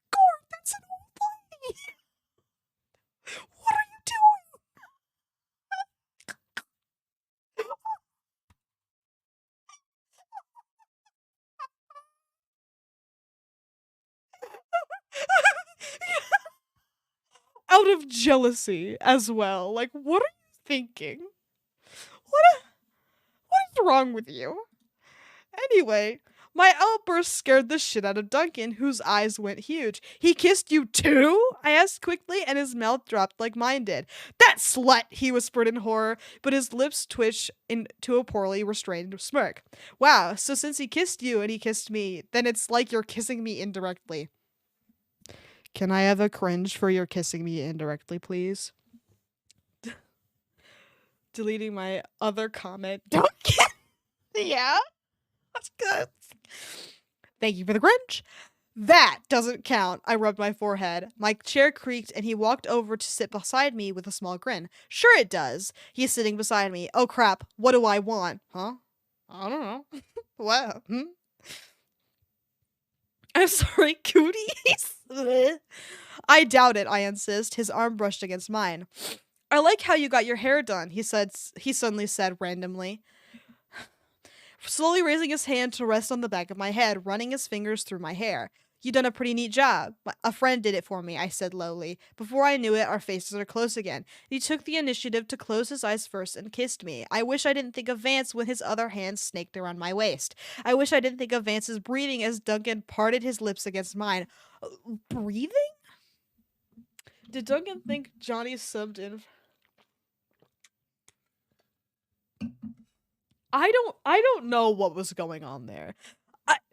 S1: Gord, that's an old lady. What are you doing? Out of jealousy as well. Like, what are you thinking? What is wrong with you? Anyway, my outburst scared the shit out of Duncan, whose eyes went huge. He kissed you too? I asked quickly, and his mouth dropped like mine did. That slut, he whispered in horror, but his lips twitched into a poorly restrained smirk. Wow, so since he kissed you and he kissed me, then it's like you're kissing me indirectly. Can I have a cringe for your kissing me indirectly, please? Deleting my other comment. Don't kiss. Yeah, that's good. Thank you for the cringe. That doesn't count. I rubbed my forehead. My chair creaked and he walked over to sit beside me with a small grin. Sure it does. He's sitting beside me. Oh crap, what do I want? Huh? I don't know. What? I'm sorry, cooties. I doubt it, I insist. His arm brushed against mine. I like how you got your hair done, he suddenly said randomly. Slowly raising his hand to rest on the back of my head, running his fingers through my hair. You done a pretty neat job. A friend did it for me, I said lowly. Before I knew it, our faces are close again. He took the initiative to close his eyes first and kissed me. I wish I didn't think of Vance when his other hand snaked around my waist. I wish I didn't think of Vance's breathing as Duncan parted his lips against mine. Breathing? Did Duncan think Johnny subbed in? I don't know what was going on there.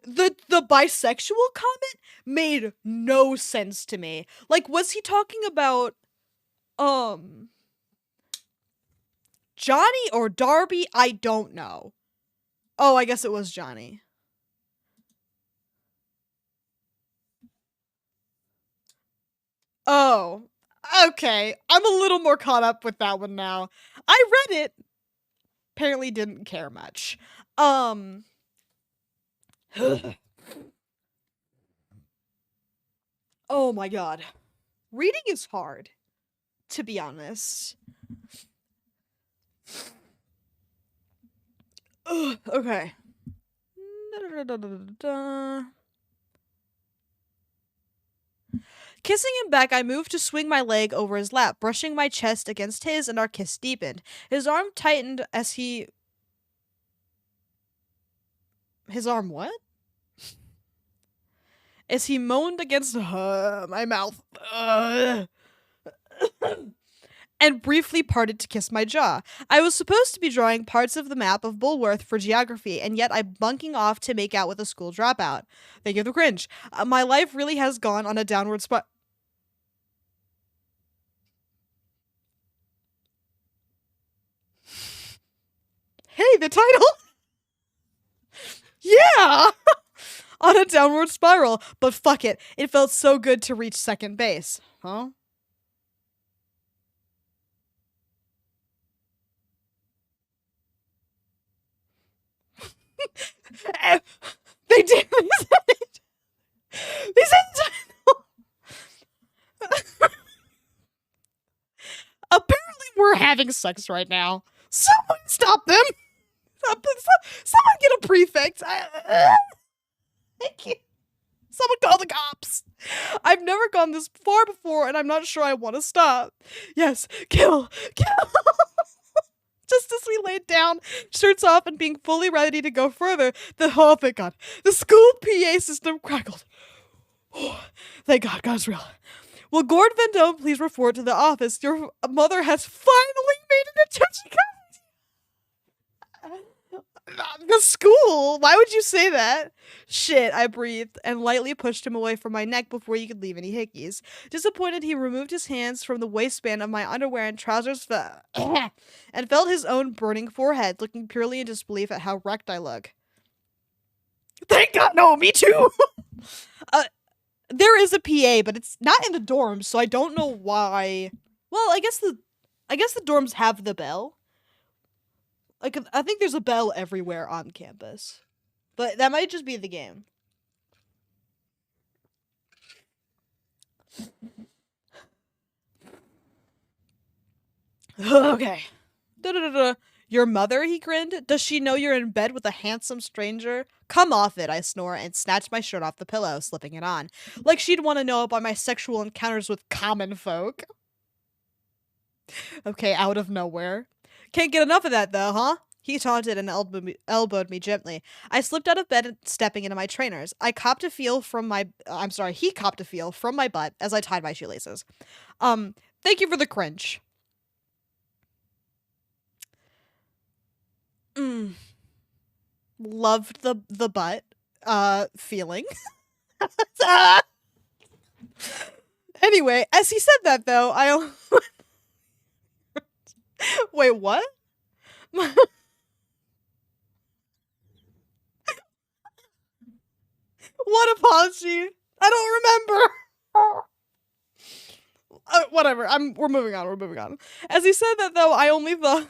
S1: The bisexual comment made no sense to me. Like, was he talking about Johnny or Darby? I don't know. Oh, I guess it was Johnny. Oh, okay. I'm a little more caught up with that one now. I read it. Apparently didn't care much. Oh my god. Reading is hard, to be honest. Okay. Kissing him back, I moved to swing my leg over his lap, brushing my chest against his, and our kiss deepened. His arm tightened as he... His arm what? As he moaned against my mouth. And briefly parted to kiss my jaw. I was supposed to be drawing parts of the map of Bulworth for geography, and yet I'm bunking off to make out with a school dropout. Thank you for the cringe. My life really has gone on a downward spiral. Hey, the title! Yeah! On a downward spiral, but fuck it. It felt so good to reach second base. Huh? They did. They said the title. Apparently we're having sex right now. Someone stop them. Someone get a prefect. Thank you. Someone call the cops. I've never gone this far before, and I'm not sure I want to stop. Yes, kill. Just as we laid down, shirts off, and being fully ready to go further, oh, thank God, the school PA system crackled. Oh, thank God, God's real. Will Gord Vendome please report to the office? Your mother has finally made an attempt to come. The school? Why would you say that? Shit, I breathed and lightly pushed him away from my neck before he could leave any hickeys. Disappointed, he removed his hands from the waistband of my underwear and trousers and felt his own burning forehead, looking purely in disbelief at how wrecked I look. Thank God, no, me too! There is a PA, but it's not in the dorms, so I don't know why. Well, I guess the dorms have the bell. Like, I think there's a bell everywhere on campus. But that might just be the game. Okay. Your mother, he grinned. Does she know you're in bed with a handsome stranger? Come off it, I snore, and snatched my shirt off the pillow, slipping it on. Like she'd want to know about my sexual encounters with common folk. Okay, out of nowhere. Can't get enough of that, though, huh? He taunted and elbowed me gently. I slipped out of bed, stepping into my trainers. He copped a feel from my butt as I tied my shoelaces. Thank you for the cringe. Loved the butt, feeling. Anyway, as he said that, though, Wait, what? What apology? I don't remember. Whatever. We're moving on. As he said that, though, I only thought.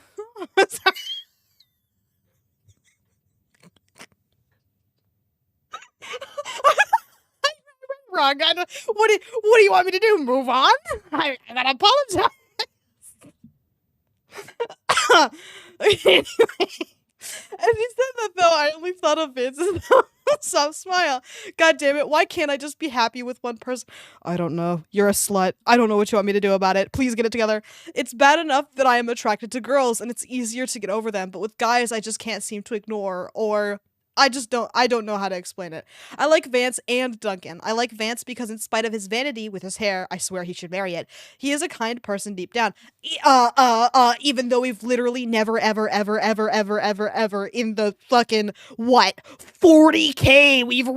S1: Wrong. What do you want me to do? Move on? I gotta apologize. Anyway, as he said that, though, I only thought of Vince's soft smile. God damn it, why can't I just be happy with one person? I don't know. You're a slut. I don't know what you want me to do about it. Please get it together. It's bad enough that I am attracted to girls, and it's easier to get over them, but with guys, I just can't seem to ignore, or... I don't know how to explain it. I like Vance and Duncan. I like Vance because in spite of his vanity with his hair, I swear he should marry it, he is a kind person deep down. Even though we've literally never, ever in the fucking, 40K we've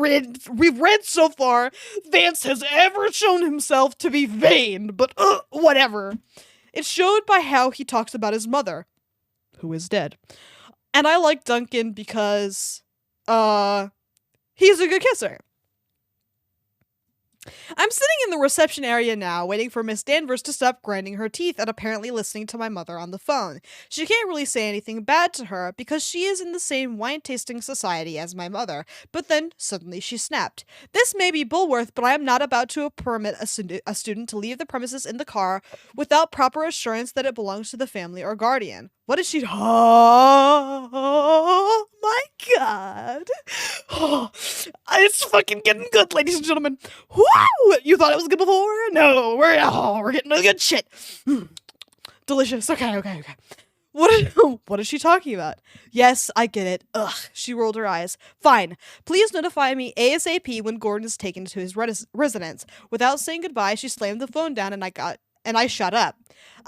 S1: read so far, Vance has ever shown himself to be vain, but, whatever. It's showed by how he talks about his mother, who is dead. And I like Duncan because... he's a good kisser. I'm sitting in the reception area now, waiting for Miss Danvers to stop grinding her teeth and apparently listening to my mother on the phone. She can't really say anything bad to her because she is in the same wine-tasting society as my mother, but then suddenly she snapped. This may be Bullworth, but I am not about to permit a student to leave the premises in the car without proper assurance that it belongs to the family or guardian. What is she? Oh my God. Oh, it's fucking getting good, ladies and gentlemen. Wow! You thought it was good before? No, we're getting the good shit. Delicious. Okay. What is she talking about? Yes, I get it. Ugh, she rolled her eyes. Fine. Please notify me ASAP when Gordon is taken to his residence. Without saying goodbye, she slammed the phone down and I shut up.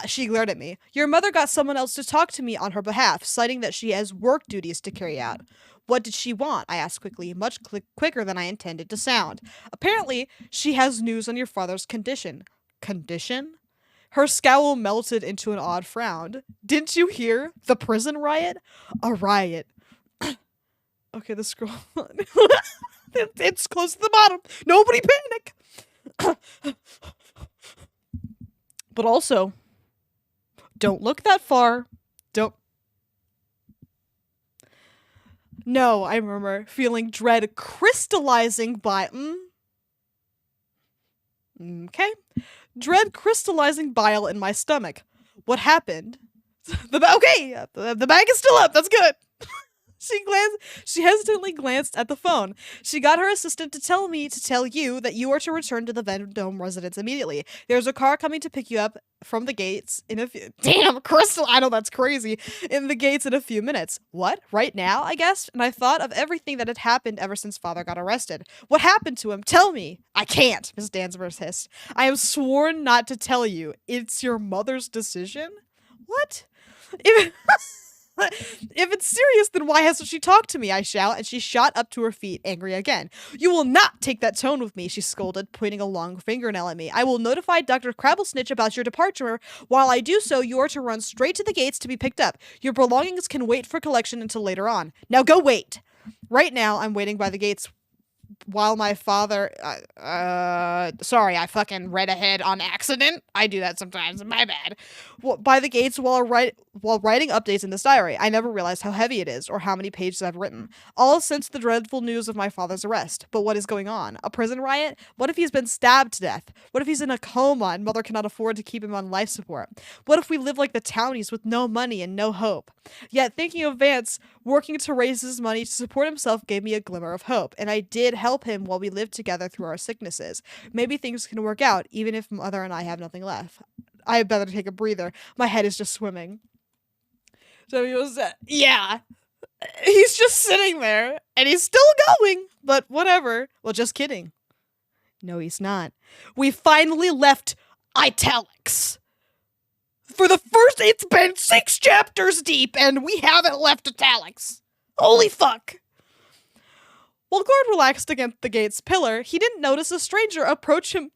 S1: She glared at me. Your mother got someone else to talk to me on her behalf, citing that she has work duties to carry out. What did she want? I asked quickly, much quicker than I intended to sound. Apparently, she has news on your father's condition. Condition? Her scowl melted into an odd frown. Didn't you hear? The prison riot? A riot. Okay, the scroll. It's close to the bottom. Nobody panic. But also, don't look that far. Don't. No, I remember feeling dread crystallizing by. Okay. Dread crystallizing bile in my stomach. What happened? The bag is still up. That's good. She hesitantly glanced at the phone. She got her assistant to tell me to tell you that you are to return to the Vendome residence immediately. There's a car coming to pick you up from the gates in a few. Damn, Crystal! I know that's crazy. In the gates in a few minutes. What? Right now? I guess. And I thought of everything that had happened ever since Father got arrested. What happened to him? Tell me. I can't. Miss Dansworth hissed. I am sworn not to tell you. It's your mother's decision. What? If if it's serious, then why hasn't she talked to me? I shout, and she shot up to her feet, angry again. You will not take that tone with me, she scolded, pointing a long fingernail at me. I will notify Dr. Crabblesnitch about your departure. While I do so, you are to run straight to the gates to be picked up. Your belongings can wait for collection until later on. Now go wait. Right now, I'm waiting by the gates while my father sorry, I fucking read ahead on accident. I do that sometimes, my bad. By the gates while writing updates in this diary. I never realized how heavy it is or how many pages I've written, all since the dreadful news of my father's arrest. But what is going on? A prison riot? What if he's been stabbed to death? What if he's in a coma and mother cannot afford to keep him on life support? What if we live like the townies with no money and no hope? Yet thinking of Vance working to raise his money to support himself gave me a glimmer of hope, and I did help him while we lived together through our sicknesses. Maybe things can work out, even if mother and I have nothing left. I had better take a breather. My head is just swimming. So he was, yeah. He's just sitting there, and he's still going, but whatever. Well, just kidding. No, he's not. We finally left italics. For the first, it's been 6 chapters deep, and we haven't left italics. Holy fuck. While Gord relaxed against the gate's pillar, he didn't notice a stranger approach him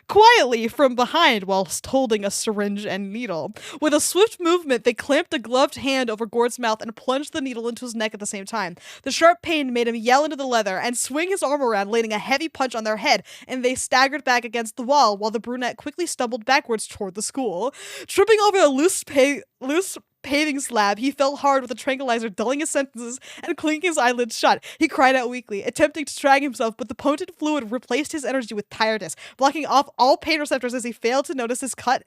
S1: quietly from behind whilst holding a syringe and needle. With a swift movement, they clamped a gloved hand over Gord's mouth and plunged the needle into his neck at the same time. The sharp pain made him yell into the leather and swing his arm around, landing a heavy punch on their head, and they staggered back against the wall while the brunette quickly stumbled backwards toward the school. Tripping over a loose paving slab, he fell hard with a tranquilizer, dulling his sentences and clinking his eyelids shut. He cried out weakly, attempting to drag himself, but the potent fluid replaced his energy with tiredness, blocking off all pain receptors as he failed to notice his cut.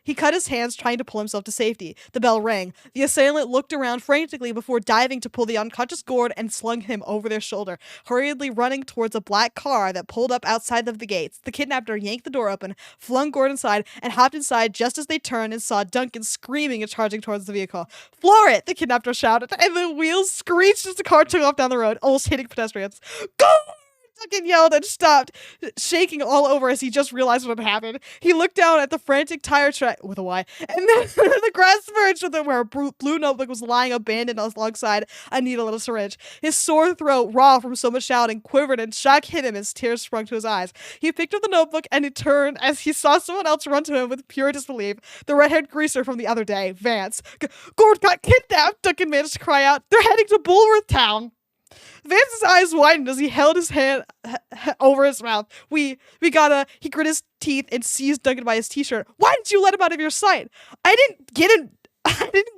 S1: He cut his hands, trying to pull himself to safety. The bell rang. The assailant looked around frantically before diving to pull the unconscious Gord and slung him over their shoulder, hurriedly running towards a black car that pulled up outside of the gates. The kidnapper yanked the door open, flung Gord inside, and hopped inside just as they turned and saw Duncan screaming and charging towards the vehicle. Floor it! The kidnapper shouted, and the wheels screeched as the car took off down the road, almost hitting pedestrians. Go! Duncan yelled and stopped, shaking all over as he just realized what had happened. He looked down at the frantic tire track with a Y, and then the grass verge with where a blue notebook was lying abandoned alongside a needle and a syringe. His sore throat, raw from so much shouting, quivered and shock hit him as tears sprung to his eyes. He picked up the notebook and he turned as he saw someone else run to him with pure disbelief. The red-haired greaser from the other day, Vance. Gord got kidnapped, Duncan managed to cry out. They're heading to Bulworth Town. Vance's eyes widened as he held his hand over his mouth. He grit his teeth and seized Duncan by his t-shirt. Why didn't you let him out of your sight? I didn't get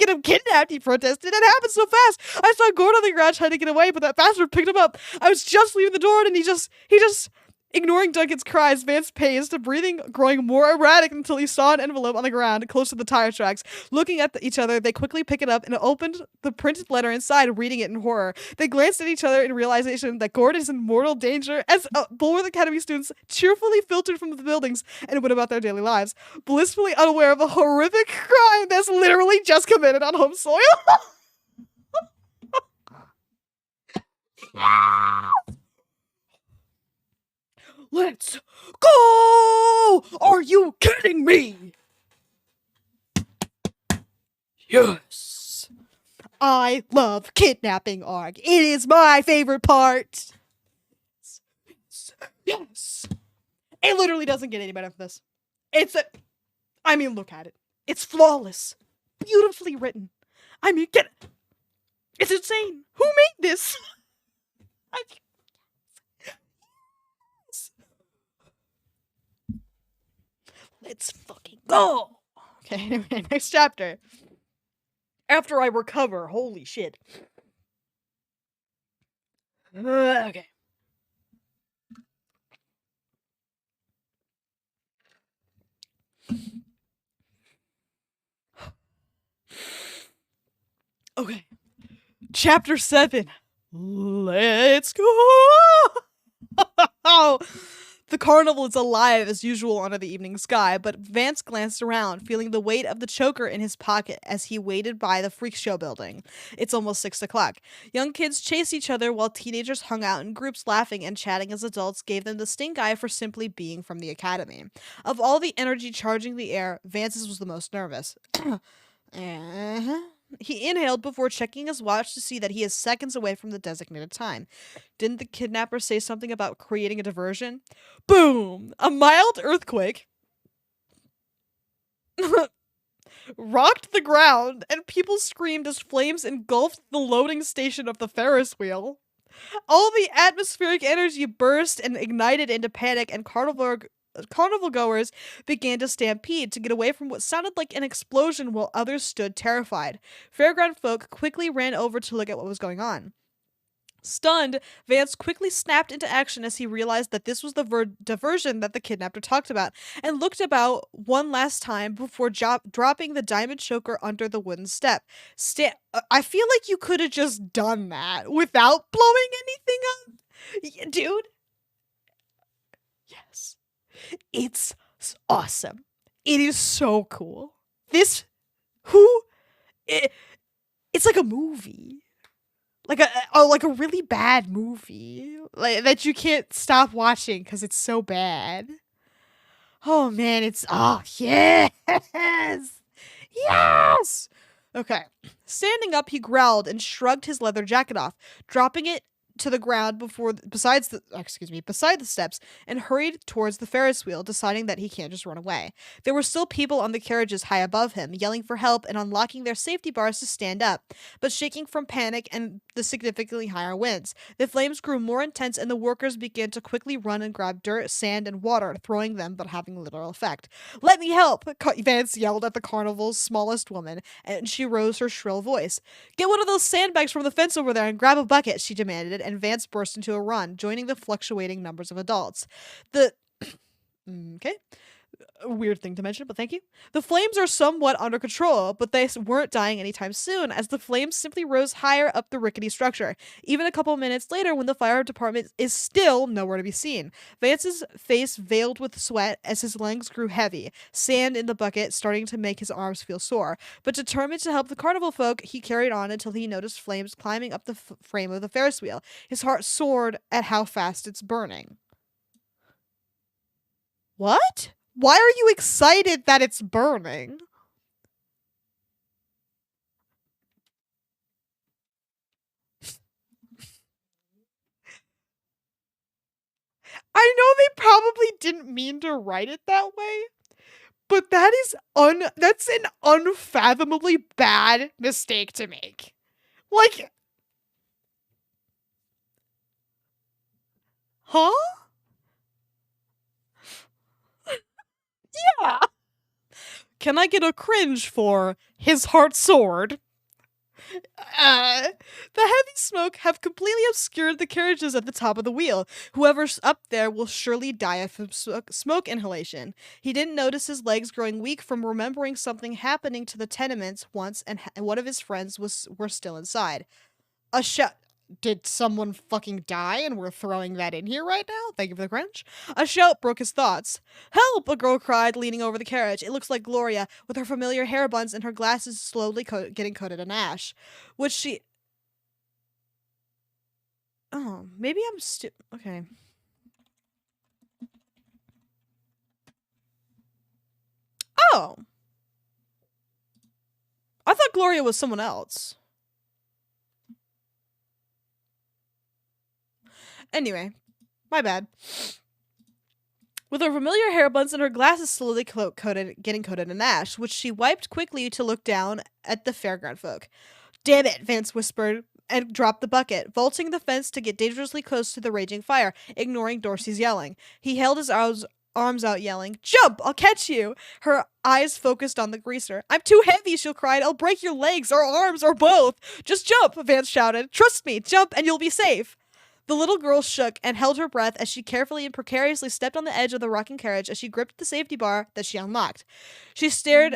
S1: him kidnapped, he protested. It happened so fast. I saw Gord on the ground trying to get away, but that bastard picked him up. I was just leaving the door and he just ignoring Duncan's cries, Vance paced, breathing growing more erratic until he saw an envelope on the ground close to the tire tracks. Looking at each other, they quickly picked it up and opened the printed letter inside, reading it in horror. They glanced at each other in realization that Gord is in mortal danger as Bulworth Academy students cheerfully filtered from the buildings and went about their daily lives, blissfully unaware of a horrific crime that's literally just committed on home soil. Let's go! Are you kidding me? Yes. I love kidnapping arc. It is my favorite part. Yes. It literally doesn't get any better than this. Look at it. It's flawless. Beautifully written. It's insane. Who made this? Let's fucking go. Okay, anyway, next chapter. After I recover, holy shit. Okay. Okay. Chapter 7. Let's go! The carnival is alive as usual under the evening sky, but Vance glanced around, feeling the weight of the choker in his pocket as he waited by the freak show building. It's almost 6 o'clock. Young kids chased each other while teenagers hung out in groups laughing and chatting as adults gave them the stink eye for simply being from the academy. Of all the energy charging the air, Vance's was the most nervous. He inhaled before checking his watch to see that he is seconds away from the designated time. Didn't the kidnapper say something about creating a diversion? Boom! A mild earthquake rocked the ground, and people screamed as flames engulfed the loading station of the Ferris wheel. All the atmospheric energy burst and ignited into panic, and carnival goers began to stampede to get away from what sounded like an explosion while others stood terrified. Fairground folk quickly ran over to look at what was going on. Stunned, Vance quickly snapped into action as he realized that this was the diversion that the kidnapper talked about, and looked about one last time before dropping the diamond choker under the wooden step. I feel like you could have just done that without blowing anything up. Dude. Yes. It's awesome. It is so cool. It's like a movie. Like a really bad movie. Like that you can't stop watching because it's so bad. Oh man, yes! Yes! Okay. Standing up, he growled and shrugged his leather jacket off, dropping it to the ground beside the steps, and hurried towards the Ferris wheel, deciding that he can't just run away. There were still people on the carriages high above him, yelling for help and unlocking their safety bars to stand up, but shaking from panic and the significantly higher winds. The flames grew more intense, and the workers began to quickly run and grab dirt, sand, and water, throwing them but having little effect. "Let me help!" Vance yelled at the carnival's smallest woman, and she rose her shrill voice. "Get one of those sandbags from the fence over there and grab a bucket," she demanded, and Vance burst into a run, joining the fluctuating numbers of adults. Okay. A weird thing to mention, but thank you. The flames are somewhat under control, but they weren't dying anytime soon, as the flames simply rose higher up the rickety structure. Even a couple minutes later, when the fire department is still nowhere to be seen. Vance's face veiled with sweat as his lungs grew heavy, sand in the bucket starting to make his arms feel sore. But determined to help the carnival folk, he carried on until he noticed flames climbing up the frame of the Ferris wheel. His heart soared at how fast it's burning. What? Why are you excited that it's burning? I know they probably didn't mean to write it that way, but that's an unfathomably bad mistake to make. Like, huh? Yeah. Can I get a cringe for his heart soared? The heavy smoke have completely obscured the carriages at the top of the wheel. Whoever's up there will surely die from smoke inhalation. He didn't notice his legs growing weak from remembering something happening to the tenements once, and one of his friends were still inside. A shout. Did someone fucking die and we're throwing that in here right now? Thank you for the crunch. A shout broke his thoughts. "Help!" a girl cried, leaning over the carriage. It looks like Gloria, with her familiar hair buns and her glasses slowly getting coated in ash. Which she... Oh, maybe I'm okay. Oh. I thought Gloria was someone else. Anyway, my bad. With her familiar hair buns and her glasses slowly getting coated in ash, which she wiped quickly to look down at the fairground folk. "Damn it," Vance whispered, and dropped the bucket, vaulting the fence to get dangerously close to the raging fire, ignoring Dorsey's yelling. He held his arms out, yelling, "Jump! I'll catch you!" Her eyes focused on the greaser. "I'm too heavy," she cried. "I'll break your legs or arms or both." "Just jump," Vance shouted. "Trust me, jump and you'll be safe." The little girl shook and held her breath as she carefully and precariously stepped on the edge of the rocking carriage as she gripped the safety bar that she unlocked. She stared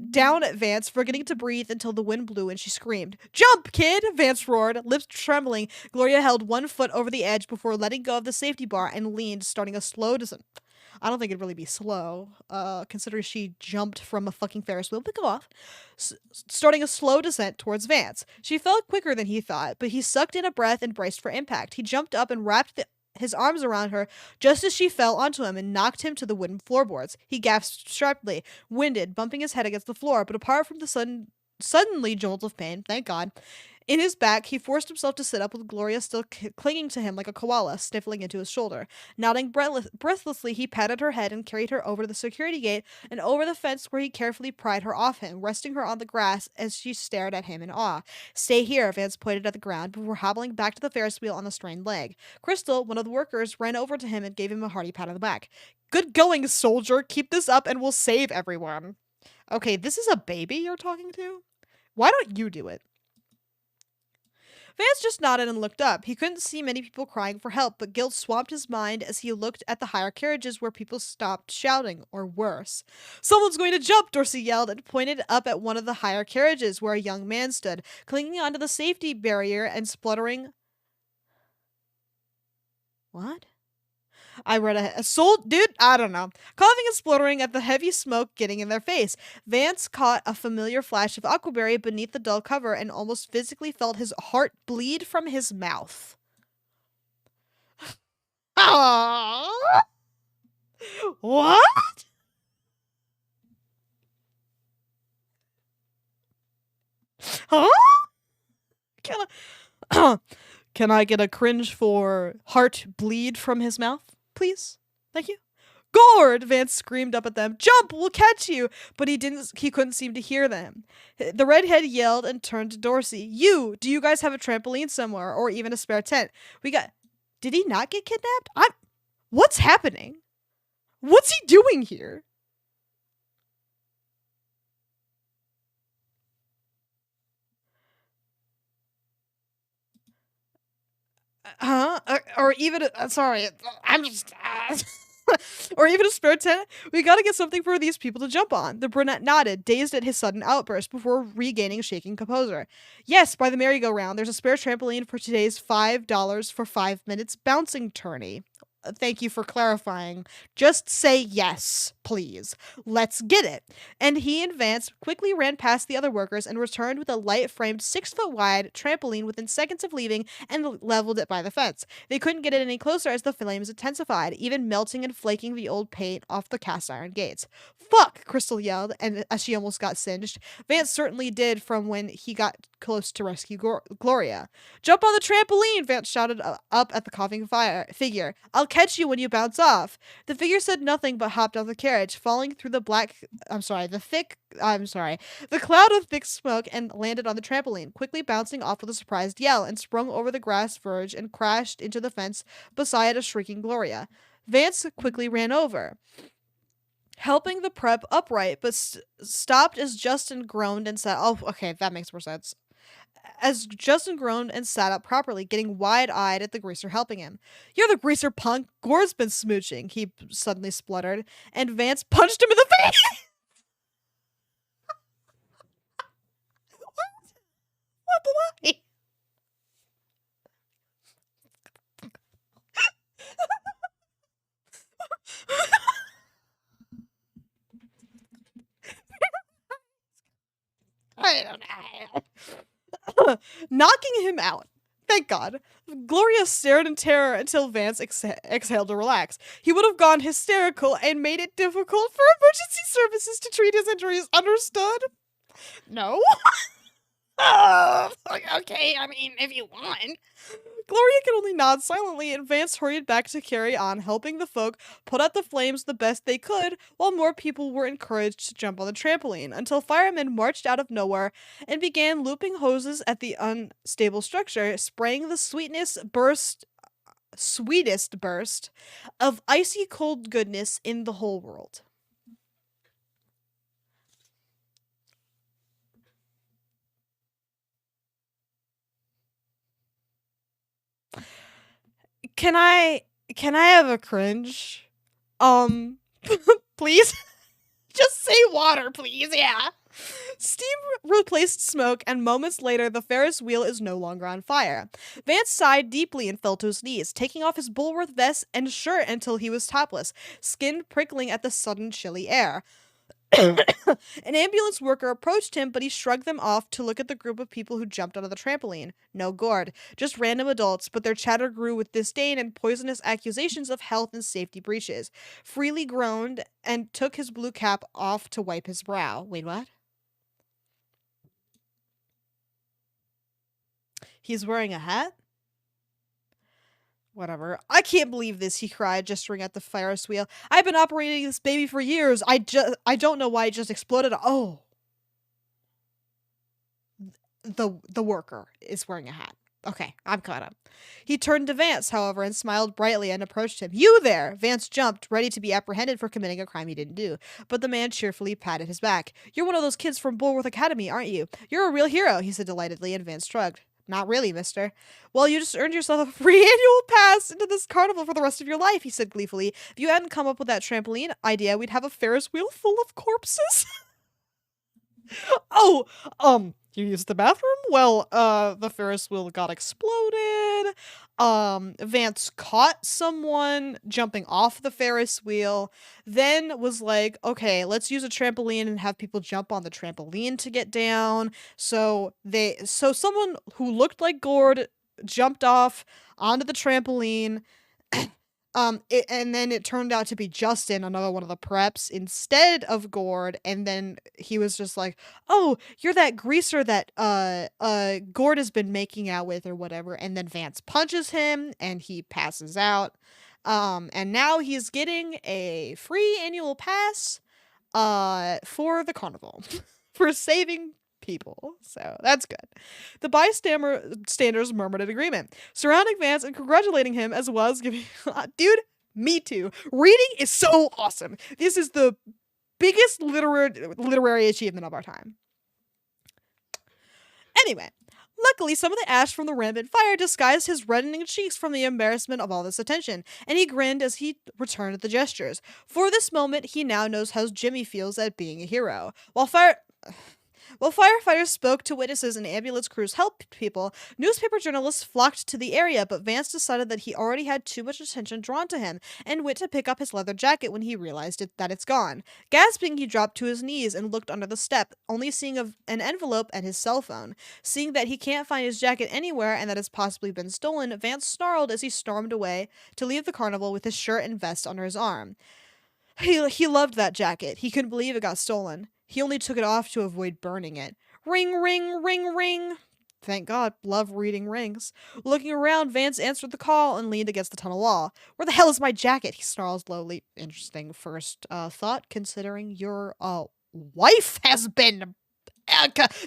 S1: down at Vance, forgetting to breathe until the wind blew and she screamed. Jump, kid! Vance roared, lips trembling. Gloria held one foot over the edge before letting go of the safety bar and leaned, starting a slow descent. I don't think it'd really be slow, considering she jumped from a fucking Ferris wheel, but go off. Starting a slow descent towards Vance. She fell quicker than he thought, but he sucked in a breath and braced for impact. He jumped up and wrapped his arms around her just as she fell onto him and knocked him to the wooden floorboards. He gasped sharply, winded, bumping his head against the floor, but apart from the suddenly jolt of pain, thank God, in his back, he forced himself to sit up with Gloria still clinging to him like a koala, sniffling into his shoulder. Nodding breathlessly, he patted her head and carried her over the security gate and over the fence where he carefully pried her off him, resting her on the grass as she stared at him in awe. Stay here, Vance pointed at the ground before hobbling back to the Ferris wheel on a strained leg. Crystal, one of the workers, ran over to him and gave him a hearty pat on the back. Good going, soldier. Keep this up and we'll save everyone. Okay, this is a baby you're talking to? Why don't you do it? Vance just nodded and looked up. He couldn't see many people crying for help, but guilt swamped his mind as he looked at the higher carriages where people stopped shouting, or worse. Someone's going to jump, Dorsey yelled and pointed up at one of the higher carriages where a young man stood, clinging onto the safety barrier and spluttering. What? I read a soul, dude, I don't know. Coughing and spluttering at the heavy smoke getting in their face. Vance caught a familiar flash of aquaberry beneath the dull cover and almost physically felt his heart bleed from his mouth. Aww. What? Huh? Can I get a cringe for heart bleed from his mouth, please? Thank you. Gord! Vance screamed up at them. Jump! We'll catch you! But he couldn't seem to hear them. The redhead yelled and turned to Dorsey. Do you guys have a trampoline somewhere or even a spare tent? Did he not get kidnapped? What's happening? What's he doing here? Huh? Or even, sorry, I'm just, or even a spare tent? We gotta get something for these people to jump on. The brunette nodded, dazed at his sudden outburst, before regaining shaking composure. Yes, by the merry-go-round, there's a spare trampoline for today's $5 for 5 minutes bouncing tourney. Thank you for clarifying. Just say yes, please. Let's get it. And he and Vance quickly ran past the other workers and returned with a light-framed 6-foot-wide trampoline within seconds of leaving and leveled it by the fence. They couldn't get it any closer as the flames intensified, even melting and flaking the old paint off the cast-iron gates. Fuck! Crystal yelled, and as she almost got singed. Vance certainly did from when he got close to rescue Gloria. Jump on the trampoline! Vance shouted up at the coughing figure. I'll catch you when you bounce off. The figure said nothing but hopped off the carriage, falling through the cloud of thick smoke and landed on the trampoline, quickly bouncing off with a surprised yell and sprung over the grass verge and crashed into the fence beside a shrieking Gloria. Vance quickly ran over, helping the prep upright, but stopped as Justin groaned and said, oh, okay, that makes more sense. As Justin groaned and sat up properly, getting wide-eyed at the greaser helping him. You're the greaser punk. Gord's been smooching, he suddenly spluttered, and Vance punched him in the face. Why? I don't know. Knocking him out. Thank God. Gloria stared in terror until Vance exhaled to relax. He would have gone hysterical and made it difficult for emergency services to treat his injuries. Understood? No? Okay, I mean, if you want. Gloria could only nod silently, and Vance hurried back to carry on, helping the folk put out the flames the best they could, while more people were encouraged to jump on the trampoline, until firemen marched out of nowhere and began looping hoses at the unstable structure, spraying the sweetest burst of icy cold goodness in the whole world. Can I have a cringe? Um, please? Just say water, please. Yeah. Steam replaced smoke, and moments later, the Ferris wheel is no longer on fire. Vance sighed deeply and fell to his knees, taking off his Bulworth vest and shirt until he was topless, skin prickling at the sudden chilly air. An ambulance worker approached him, but he shrugged them off to look at the group of people who jumped onto the trampoline. No Gord, just random adults, but their chatter grew with disdain and poisonous accusations of health and safety breaches. Freely groaned and took his blue cap off to wipe his brow. Wait, what? He's wearing a hat? Whatever. I can't believe this, he cried, gesturing at the Ferris wheel. I've been operating this baby for years. I don't know why it just exploded. Oh. The worker is wearing a hat. Okay, I'm caught up. He turned to Vance, however, and smiled brightly and approached him. You there! Vance jumped, ready to be apprehended for committing a crime he didn't do. But the man cheerfully patted his back. You're one of those kids from Bulworth Academy, aren't you? You're a real hero, he said delightedly, and Vance shrugged. Not really, mister. Well, you just earned yourself a free annual pass into this carnival for the rest of your life, he said gleefully. If you hadn't come up with that trampoline idea, we'd have a Ferris wheel full of corpses. Oh, you used the bathroom? Well, the Ferris wheel got exploded. Vance caught someone jumping off the Ferris wheel, then was like, okay, let's use a trampoline and have people jump on the trampoline to get down. So someone who looked like Gord jumped off onto the trampoline. And then it turned out to be Justin, another one of the preps, instead of Gord, and then he was just like, "Oh, you're that greaser that Gord has been making out with or whatever." And then Vance punches him and he passes out. And now he's getting a free annual pass for the carnival for saving people. So that's good. The bystanders murmured in agreement, surrounding Vance and congratulating him as well as giving dude, me too. Reading is so awesome. This is the biggest literary achievement of our time. Anyway, luckily some of the ash from the rampant fire disguised his reddening cheeks from the embarrassment of all this attention, and he grinned as he returned the gestures. For this moment, he now knows how Jimmy feels at being a hero. While firefighters spoke to witnesses and ambulance crews helped people, newspaper journalists flocked to the area, but Vance decided that he already had too much attention drawn to him and went to pick up his leather jacket when he realized that it's gone. Gasping, he dropped to his knees and looked under the step, only seeing an envelope and his cell phone. Seeing that he can't find his jacket anywhere and that it's possibly been stolen, Vance snarled as he stormed away to leave the carnival with his shirt and vest under his arm. He loved that jacket. He couldn't believe it got stolen. He only took it off to avoid burning it. Ring, ring, ring, ring. Thank God, love reading rings. Looking around, Vance answered the call and leaned against the tunnel wall. Where the hell is my jacket? He snarls lowly. Interesting first thought, considering your wife has been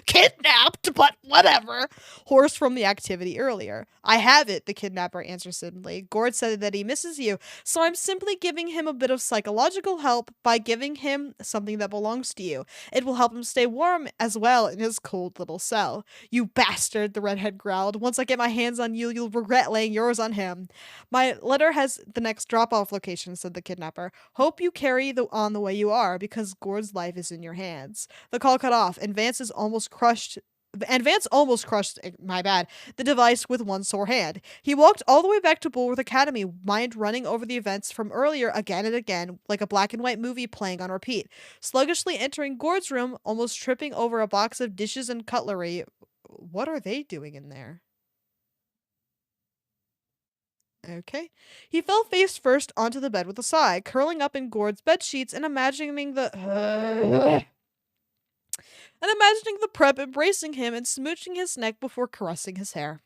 S1: kidnapped, but whatever. Horse from the activity earlier. I have it, the kidnapper answered suddenly. Gord said that he misses you, so I'm simply giving him a bit of psychological help by giving him something that belongs to you. It will help him stay warm as well in his cold little cell. You bastard, the redhead growled. Once I get my hands on you, you'll regret laying yours on him. My letter has the next drop-off location, said the kidnapper. Hope you carry on the way you are, because Gord's life is in your hands. The call cut off, and Vance almost crushed, the device with one sore hand. He walked all the way back to Bulworth Academy, mind running over the events from earlier again and again, like a black and white movie playing on repeat. Sluggishly entering Gord's room, almost tripping over a box of dishes and cutlery. What are they doing in there? Okay. He fell face first onto the bed with a sigh, curling up in Gord's bed sheets and imagining the prep embracing him and smooching his neck before caressing his hair.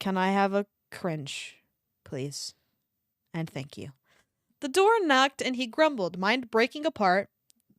S1: Can I have a cringe, please? And thank you. The door knocked and he grumbled, mind breaking apart.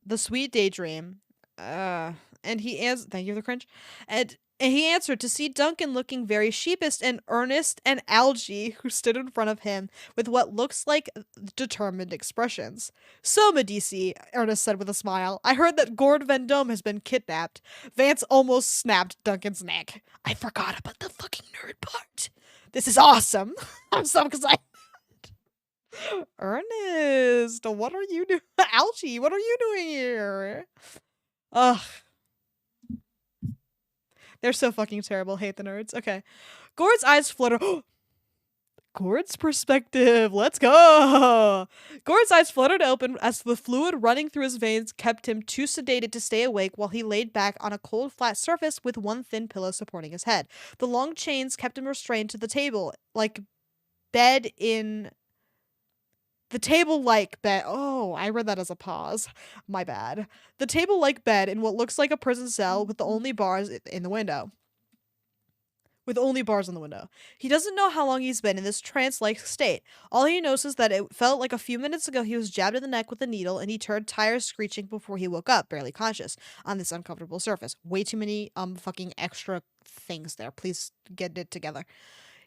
S1: The sweet daydream. And he answered, thank you for the cringe. And he answered to see Duncan looking very sheepish and earnest, and Algie, who stood in front of him with what looks like determined expressions. So, Medici, Ernest said with a smile, I heard that Gord Vendome has been kidnapped. Vance almost snapped Duncan's neck. I forgot about the fucking nerd part. This is awesome. I'm so excited. Ernest, what are you doing? Ouchie, what are you doing here? Ugh. They're so fucking terrible. Hate the nerds. Okay. Gord's eyes flutter. Gord's perspective. Let's go. Gord's eyes fluttered open as the fluid running through his veins kept him too sedated to stay awake while he laid back on a cold, flat surface with one thin pillow supporting his head. The long chains kept him restrained to the table, like bed in. The table like bed. Oh, I read that as a pause. My bad. The table like bed in what looks like a prison cell with the only bars in the window. With only bars on the window. He doesn't know how long he's been in this trance-like state. All he knows is that it felt like a few minutes ago he was jabbed in the neck with a needle and he turned tires screeching before he woke up, barely conscious, on this uncomfortable surface. Way too many fucking extra things there. Please get it together.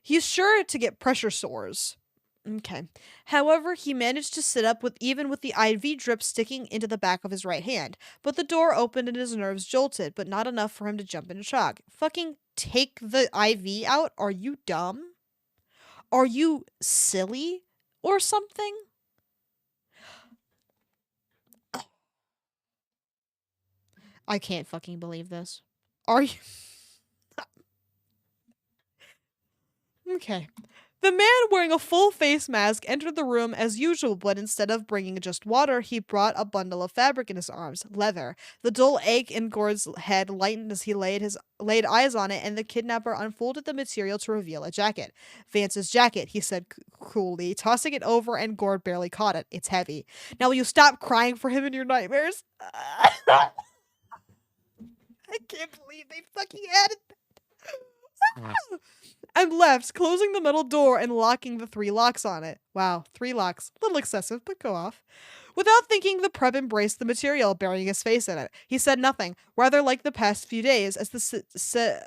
S1: He's sure to get pressure sores. Okay. However, he managed to sit up with even with the IV drip sticking into the back of his right hand. But the door opened and his nerves jolted, but not enough for him to jump into shock. Fucking take the IV out? Are you dumb? Are you silly or something? I can't fucking believe this. Are you? Okay. The man wearing a full face mask entered the room as usual, but instead of bringing just water, he brought a bundle of fabric in his arms, leather. The dull ache in Gord's head lightened as he laid eyes on it, and the kidnapper unfolded the material to reveal a jacket. Vance's jacket, he said coolly, tossing it over, and Gord barely caught it. It's heavy. Now will you stop crying for him in your nightmares? I can't believe they fucking added that. And left, closing the metal door and locking the 3 locks on it. Wow, 3 locks. Little excessive, but go off. Without thinking, the prep embraced the material, burying his face in it. He said nothing, rather like the past few days, as the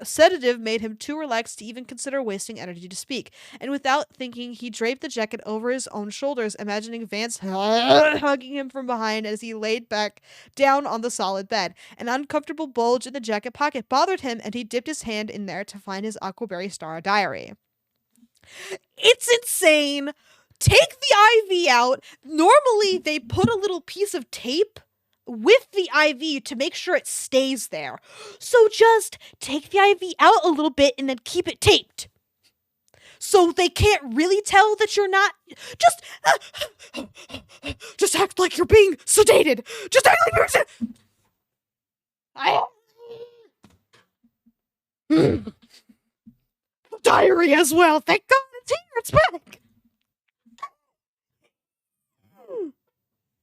S1: sedative made him too relaxed to even consider wasting energy to speak. And without thinking, he draped the jacket over his own shoulders, imagining Vance hugging him from behind as he laid back down on the solid bed. An uncomfortable bulge in the jacket pocket bothered him, and he dipped his hand in there to find his Aquaberry Star diary. It's insane! Take the IV out. Normally, they put a little piece of tape with the IV to make sure it stays there. So just take the IV out a little bit and then keep it taped. So they can't really tell that you're not. Just act like you're being sedated. Just act like you're diary as well. Thank God it's here. It's back.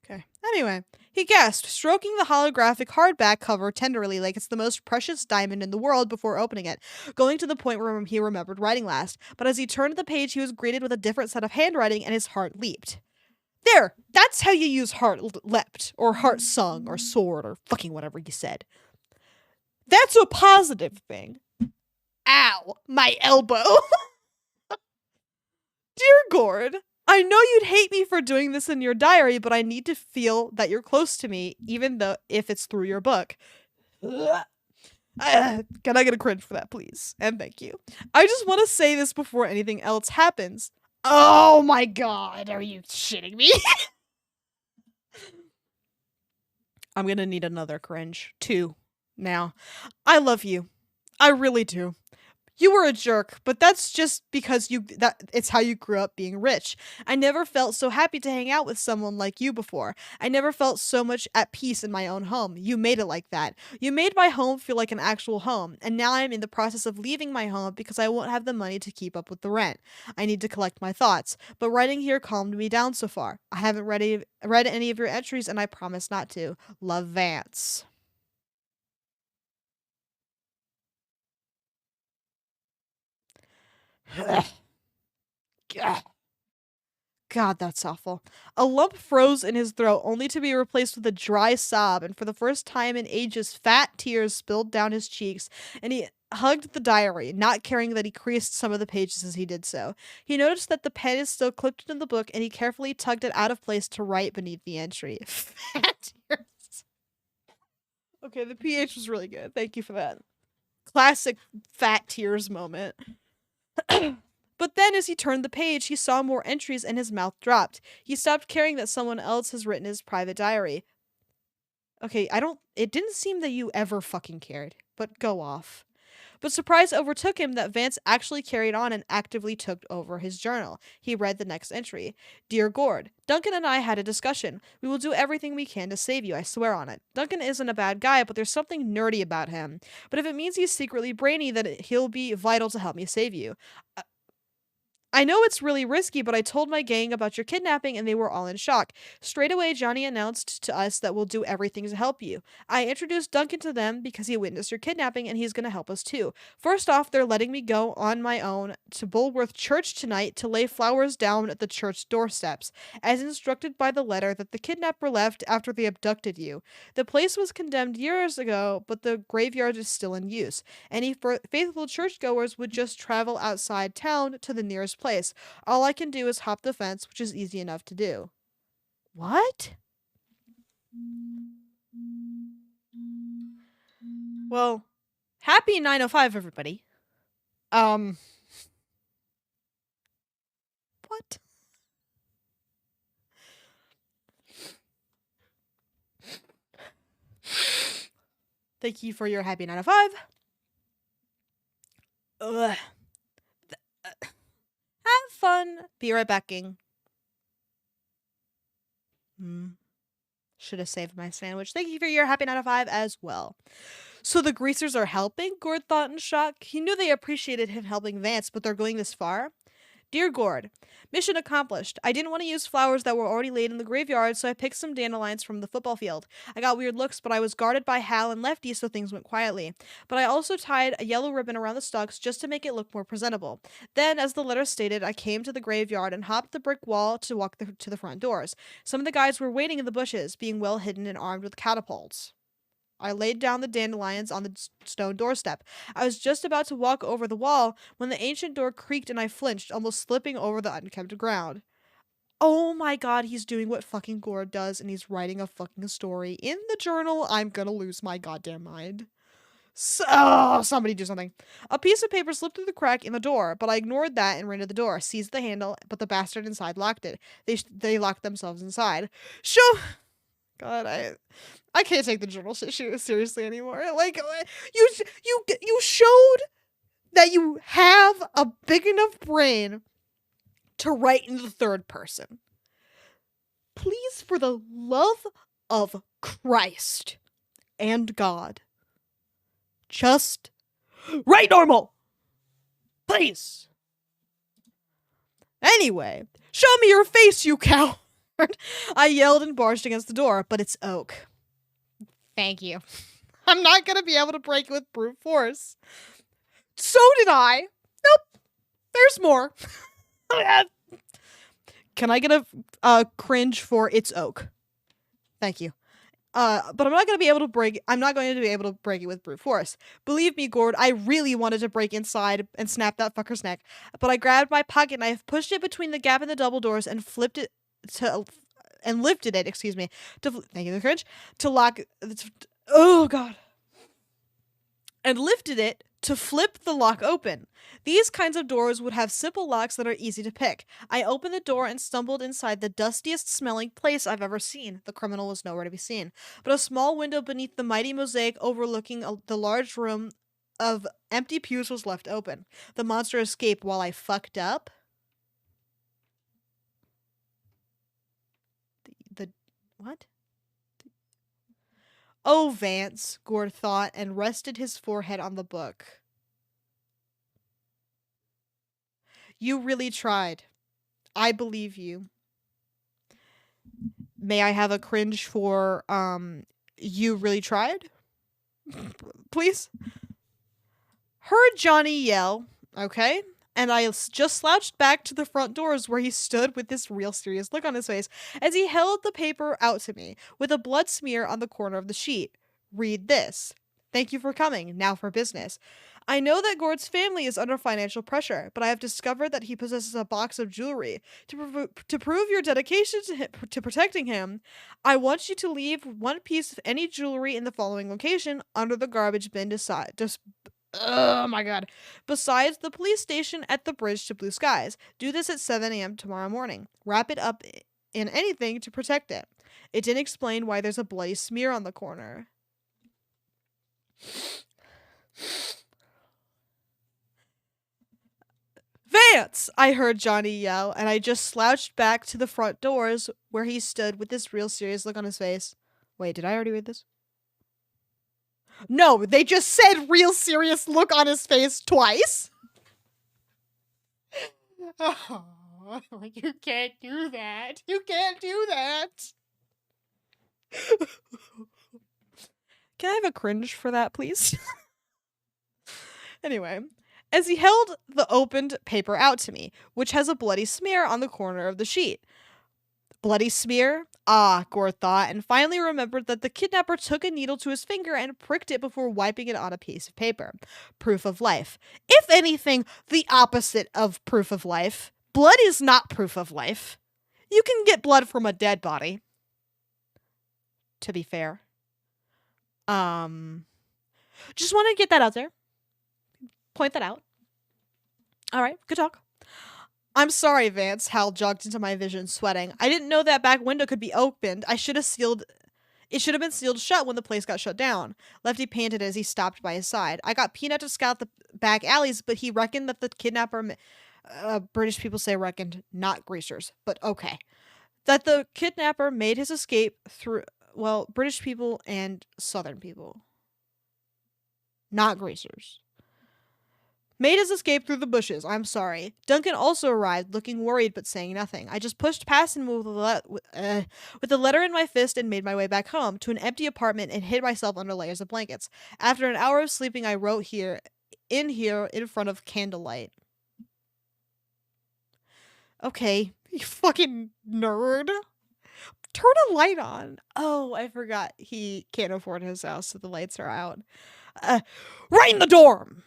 S1: Okay. Anyway, he gasped, stroking the holographic hardback cover tenderly like it's the most precious diamond in the world before opening it, going to the point where he remembered writing last. But as he turned the page, he was greeted with a different set of handwriting, and his heart leaped. There! That's how you use heart leapt, or heart sung, or soared, or fucking whatever you said. That's a positive thing. Ow! My elbow! Dear Gord, I know you'd hate me for doing this in your diary, but I need to feel that you're close to me, even though if it's through your book. Can I get a cringe for that, please? And thank you. I just want to say this before anything else happens. Oh my God, are you shitting me? I'm gonna need another cringe. 2. Now. I love you. I really do. You were a jerk, but that's just because it's how you grew up being rich. I never felt so happy to hang out with someone like you before. I never felt so much at peace in my own home. You made it like that. You made my home feel like an actual home, and now I'm in the process of leaving my home because I won't have the money to keep up with the rent. I need to collect my thoughts, but writing here calmed me down so far. I haven't read any of your entries, and I promise not to. Love, Vance. God, that's awful. A lump froze in his throat, only to be replaced with a dry sob, and for the first time in ages, fat tears spilled down his cheeks, and he hugged the diary, not caring that he creased some of the pages as he did so. He noticed that the pen is still clipped into the book, and he carefully tugged it out of place to write beneath the entry. Fat tears. Okay, the PH was really good. Thank you for that. Classic fat tears moment. But then as he turned the page, he saw more entries and his mouth dropped. He stopped caring that someone else has written his private diary. Okay, it didn't seem that you ever fucking cared, but go off. But surprise overtook him that Vance actually carried on and actively took over his journal. He read the next entry. Dear Gord, Duncan and I had a discussion. We will do everything we can to save you, I swear on it. Duncan isn't a bad guy, but there's something nerdy about him. But if it means he's secretly brainy, then he'll be vital to help me save you. I know it's really risky, but I told my gang about your kidnapping and they were all in shock. Straight away, Johnny announced to us that we'll do everything to help you. I introduced Duncan to them because he witnessed your kidnapping and he's going to help us too. First off, they're letting me go on my own to Bulworth Church tonight to lay flowers down at the church doorsteps, as instructed by the letter that the kidnapper left after they abducted you. The place was condemned years ago, but the graveyard is still in use. Any faithful churchgoers would just travel outside town to the nearest place. All I can do is hop the fence, which is easy enough to do. What? Well, happy 9:05, everybody. What? Thank you for your happy 9:05. Ugh. Have fun. Be right backing. Should have saved my sandwich. Thank you for your happy 9:05 as well. So the greasers are helping? Gord thought in shock. He knew they appreciated him helping Vance, but they're going this far? Dear Gord, mission accomplished. I didn't want to use flowers that were already laid in the graveyard, so I picked some dandelions from the football field. I got weird looks, but I was guarded by Hal and Lefty, so things went quietly. But I also tied a yellow ribbon around the stalks just to make it look more presentable. Then, as the letter stated, I came to the graveyard and hopped the brick wall to walk to the front doors. Some of the guys were waiting in the bushes, being well hidden and armed with catapults. I laid down the dandelions on the stone doorstep. I was just about to walk over the wall when the ancient door creaked and I flinched, almost slipping over the unkempt ground. Oh my god, he's doing what fucking Gord does and he's writing a fucking story in the journal. I'm gonna lose my goddamn mind. So, somebody do something. A piece of paper slipped through the crack in the door, but I ignored that and ran to the door, seized the handle, but the bastard inside locked it. They locked themselves inside. God, I can't take the journal shit seriously anymore. Like, you showed that you have a big enough brain to write in the third person. Please, for the love of Christ and God, just write normal. Please. Anyway, show me your face, you cow. I yelled and barged against the door, but it's oak. Thank you. I'm not going to be able to break it with brute force. So did I. Nope. There's more. Can I get a cringe for it's oak? Thank you. But I'm not going to be able to break it with brute force. Believe me, Gord, I really wanted to break inside and snap that fucker's neck. But I grabbed my pocket knife, pushed it between the gap in the double doors, and lifted it, thank you, the cringe, to lock, oh god, and lifted it to flip the lock open. These kinds of doors would have simple locks that are easy to pick. I opened the door and stumbled inside the dustiest smelling place I've ever seen. The criminal was nowhere to be seen, but a small window beneath the mighty mosaic overlooking the large room of empty pews was left open. The monster escaped while I fucked up. What? Oh, Vance, Gord thought, and rested his forehead on the book. You really tried. I believe you. May I have a cringe for, you really tried? Please? Heard Johnny yell, okay? And I just slouched back to the front doors where he stood with this real serious look on his face as he held the paper out to me with a blood smear on the corner of the sheet. Read this. Thank you for coming. Now for business. I know that Gord's family is under financial pressure, but I have discovered that he possesses a box of jewelry. To prove your dedication to protecting him, I want you to leave one piece of any jewelry in the following location under the garbage bin Oh my god. Besides the police station at the bridge to blue skies. Do this at 7 a.m. tomorrow morning. Wrap it up in anything to protect it. It didn't explain why there's a bloody smear on the corner. Vance! I heard Johnny yell, and I just slouched back to the front doors where he stood with this real serious look on his face. Wait, did I already read this? No, they just said real serious look on his face twice. Oh, you can't do that. You can't do that. Can I have a cringe for that, please? Anyway, as he held the opened paper out to me, which has a bloody smear on the corner of the sheet. Bloody smear? Ah, Gord thought, and finally remembered that the kidnapper took a needle to his finger and pricked it before wiping it on a piece of paper. Proof of life. If anything, the opposite of proof of life. Blood is not proof of life. You can get blood from a dead body. To be fair. Just want to get that out there. Point that out. All right, good talk. I'm sorry, Vance. Hal jogged into my vision, sweating. I didn't know that back window could be opened. It should have been sealed shut when the place got shut down. Lefty panted as he stopped by his side. I got Peanut to scout the back alleys, but he reckoned that the kidnapper... British people say reckoned, not greasers. But okay. That the kidnapper made his escape through... Well, British people and Southern people. Not greasers. Made his escape through the bushes. I'm sorry. Duncan also arrived, looking worried but saying nothing. I just pushed past him with the letter in my fist and made my way back home to an empty apartment and hid myself under layers of blankets. After an hour of sleeping, I wrote here in front of candlelight. Okay, you fucking nerd. Turn a light on. Oh, I forgot he can't afford his house, so the lights are out. Right in the dorm!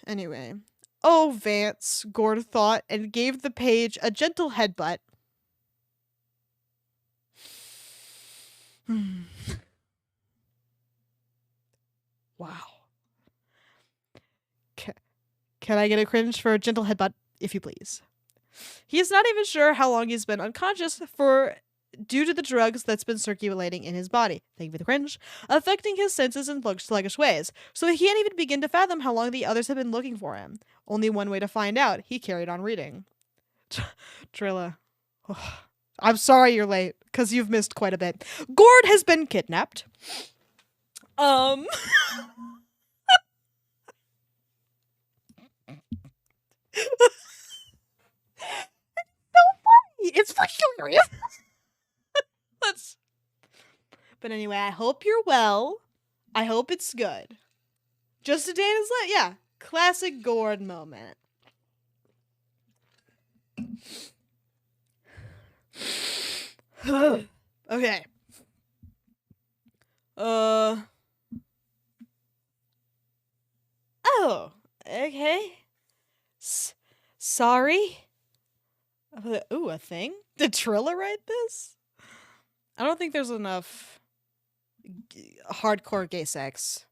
S1: Anyway. Oh, Vance, Gord thought, and gave the page a gentle headbutt. Wow. Can I get a cringe for a gentle headbutt, if you please? He is not even sure how long he's been unconscious due to the drugs that's been circulating in his body. Thank you for the cringe. Affecting his senses in sluggish ways. So he can't even begin to fathom how long the others have been looking for him. Only one way to find out. He carried on reading. Trilla. Oh, I'm sorry you're late, because you've missed quite a bit. Gord has been kidnapped. It's fucking hilarious. But anyway, I hope you're well. I hope it's good. Just a day in his life. Yeah. Classic Gord moment. Okay. Oh. Okay. Sorry. Ooh, a thing? Did Trilla write this? I don't think there's enough hardcore gay sex.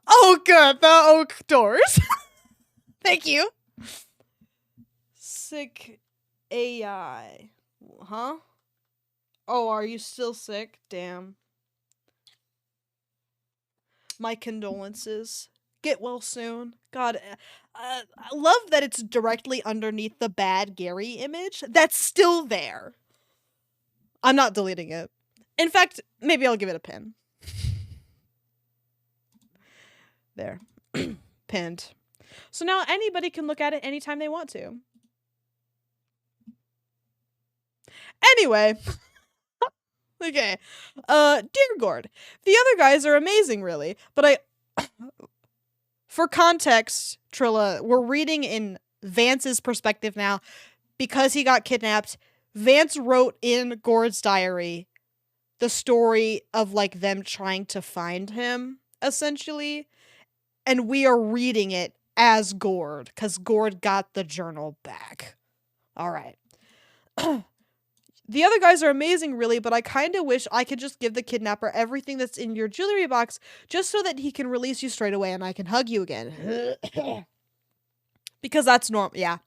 S1: Oh, good. The oak doors. Thank you. Sick AI. Huh? Oh, are you still sick? Damn. My condolences. Get well soon. God, I love that it's directly underneath the bad Gary image. That's still there. I'm not deleting it. In fact, maybe I'll give it a pin. There. Pinned. So now anybody can look at it anytime they want to. Anyway. Okay. Dear Gord, the other guys are amazing, really, but for context, Trilla, we're reading in Vance's perspective now. Because he got kidnapped, Vance wrote in Gord's diary the story of, like, them trying to find him, essentially. And we are reading it as Gord, because Gord got the journal back. All right. The other guys are amazing, really, but I kind of wish I could just give the kidnapper everything that's in your jewelry box just so that he can release you straight away and I can hug you again. Because that's normal. Yeah.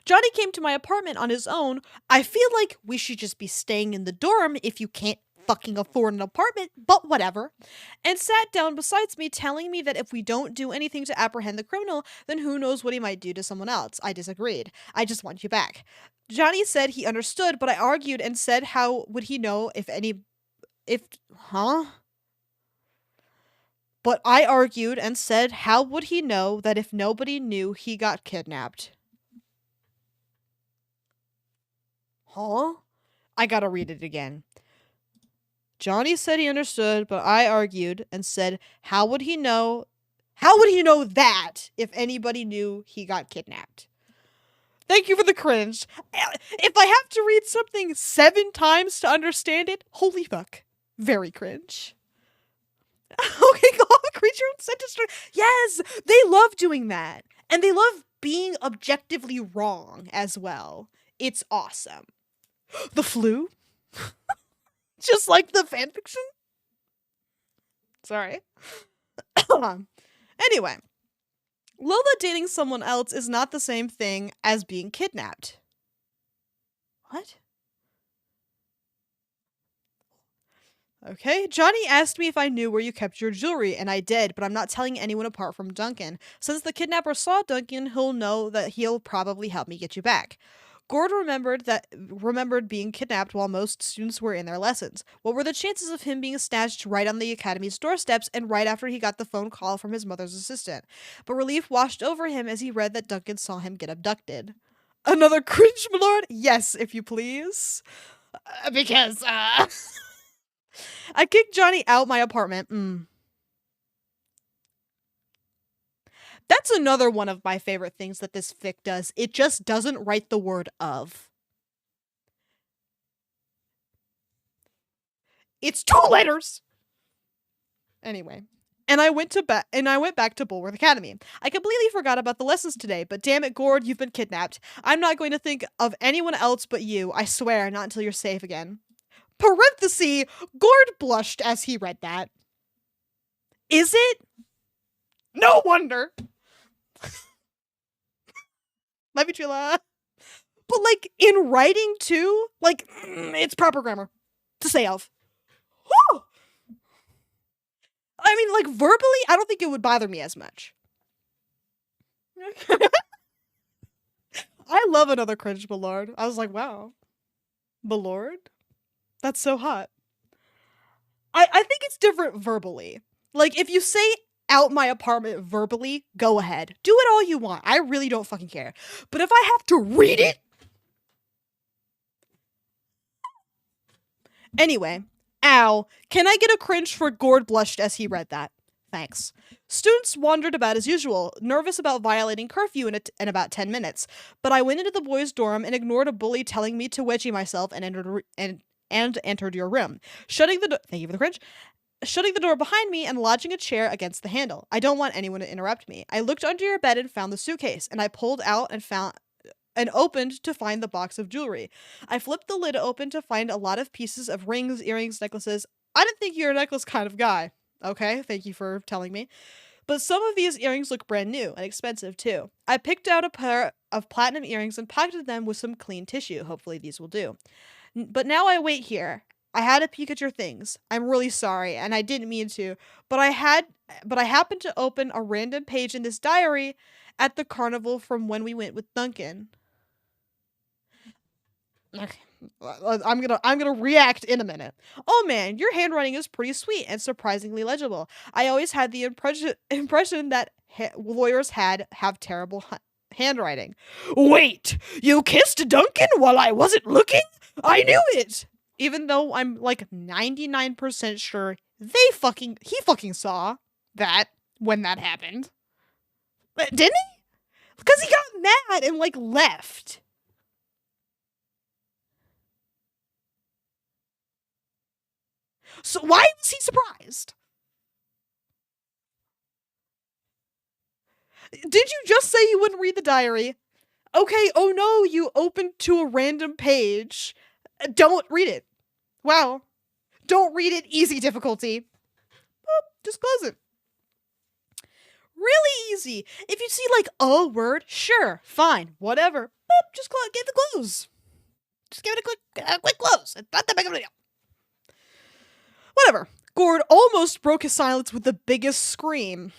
S1: Johnny came to my apartment on his own. I feel like we should just be staying in the dorm if you can't fucking afford an apartment, but whatever. And sat down beside me, telling me that if we don't do anything to apprehend the criminal, then who knows what he might do to someone else. I disagreed. I just want you back. Johnny said he understood, but I argued and said how would he know huh? But I argued and said how would he know that if nobody knew he got kidnapped? Huh? I gotta read it again. Johnny said he understood, but I argued and said, how would he know? How would he know that if anybody knew he got kidnapped? Thank you for the cringe. If I have to read something 7 times to understand it, holy fuck. Very cringe. Okay, go on, create your own sentence. Yes, they love doing that. And they love being objectively wrong as well. It's awesome. The flu? Just like the fanfiction? Sorry. Anyway. Lola dating someone else is not the same thing as being kidnapped. What? Okay, Johnny asked me if I knew where you kept your jewelry, and I did, but I'm not telling anyone apart from Duncan. Since the kidnapper saw Duncan, he'll know that he'll probably help me get you back. Gord remembered being kidnapped while most students were in their lessons. What were the chances of him being snatched right on the academy's doorsteps and right after he got the phone call from his mother's assistant? But relief washed over him as he read that Duncan saw him get abducted. Another cringe, my lord? Yes, if you please. Because I kicked Johnny out my apartment. That's another one of my favorite things that this fic does. It just doesn't write the word of. It's 2 letters. Anyway, and I went back to Bulworth Academy. I completely forgot about the lessons today, but damn it, Gord, you've been kidnapped. I'm not going to think of anyone else but you. I swear, not until you're safe again. Parenthesis, Gord blushed as he read that. Is it? No wonder. Love you, Trilla. But, like, in writing, too, like, it's proper grammar to say of. Whew! I mean, like, verbally, I don't think it would bother me as much. I love another cringe Ballard. I was like, wow. Ballard? That's so hot. I think it's different verbally. Like, if you say out my apartment verbally, go ahead. Do it all you want. I really don't fucking care. But if I have to read it... Anyway, ow. Can I get a cringe for Gord blushed as he read that? Thanks. Students wandered about as usual, nervous about violating curfew in about 10 minutes. But I went into the boys' dorm and ignored a bully telling me to wedgie myself and entered your room. Shutting the door... Thank you for the cringe. Shutting the door behind me and lodging a chair against the handle. I don't want anyone to interrupt me. I looked under your bed and found the suitcase, and I pulled out and opened to find the box of jewelry. I flipped the lid open to find a lot of pieces of rings, earrings, necklaces. I didn't think you're a necklace kind of guy. Okay, thank you for telling me. But some of these earrings look brand new and expensive too. I picked out a pair of platinum earrings and pocketed them with some clean tissue. Hopefully these will do. But now I wait here. I had a peek at your things. I'm really sorry, and I didn't mean to, but I happened to open a random page in this diary at the carnival from when we went with Duncan. Okay. I'm gonna react in a minute. Oh man, your handwriting is pretty sweet and surprisingly legible. I always had the impression that lawyers have terrible handwriting. Wait, you kissed Duncan while I wasn't looking? I knew it! Even though I'm like 99% sure he fucking saw that when that happened. Didn't he? Because he got mad and like left. So why was he surprised? Did you just say you wouldn't read the diary? Okay, oh no, you opened to a random page. Don't read it. Wow. Don't read it. Easy difficulty. Boop, just close it. Really easy. If you see like a word, sure, fine, whatever. Boop, just give the close. Just give it a quick close. It's not that big of a deal. Whatever. Gord almost broke his silence with the biggest scream.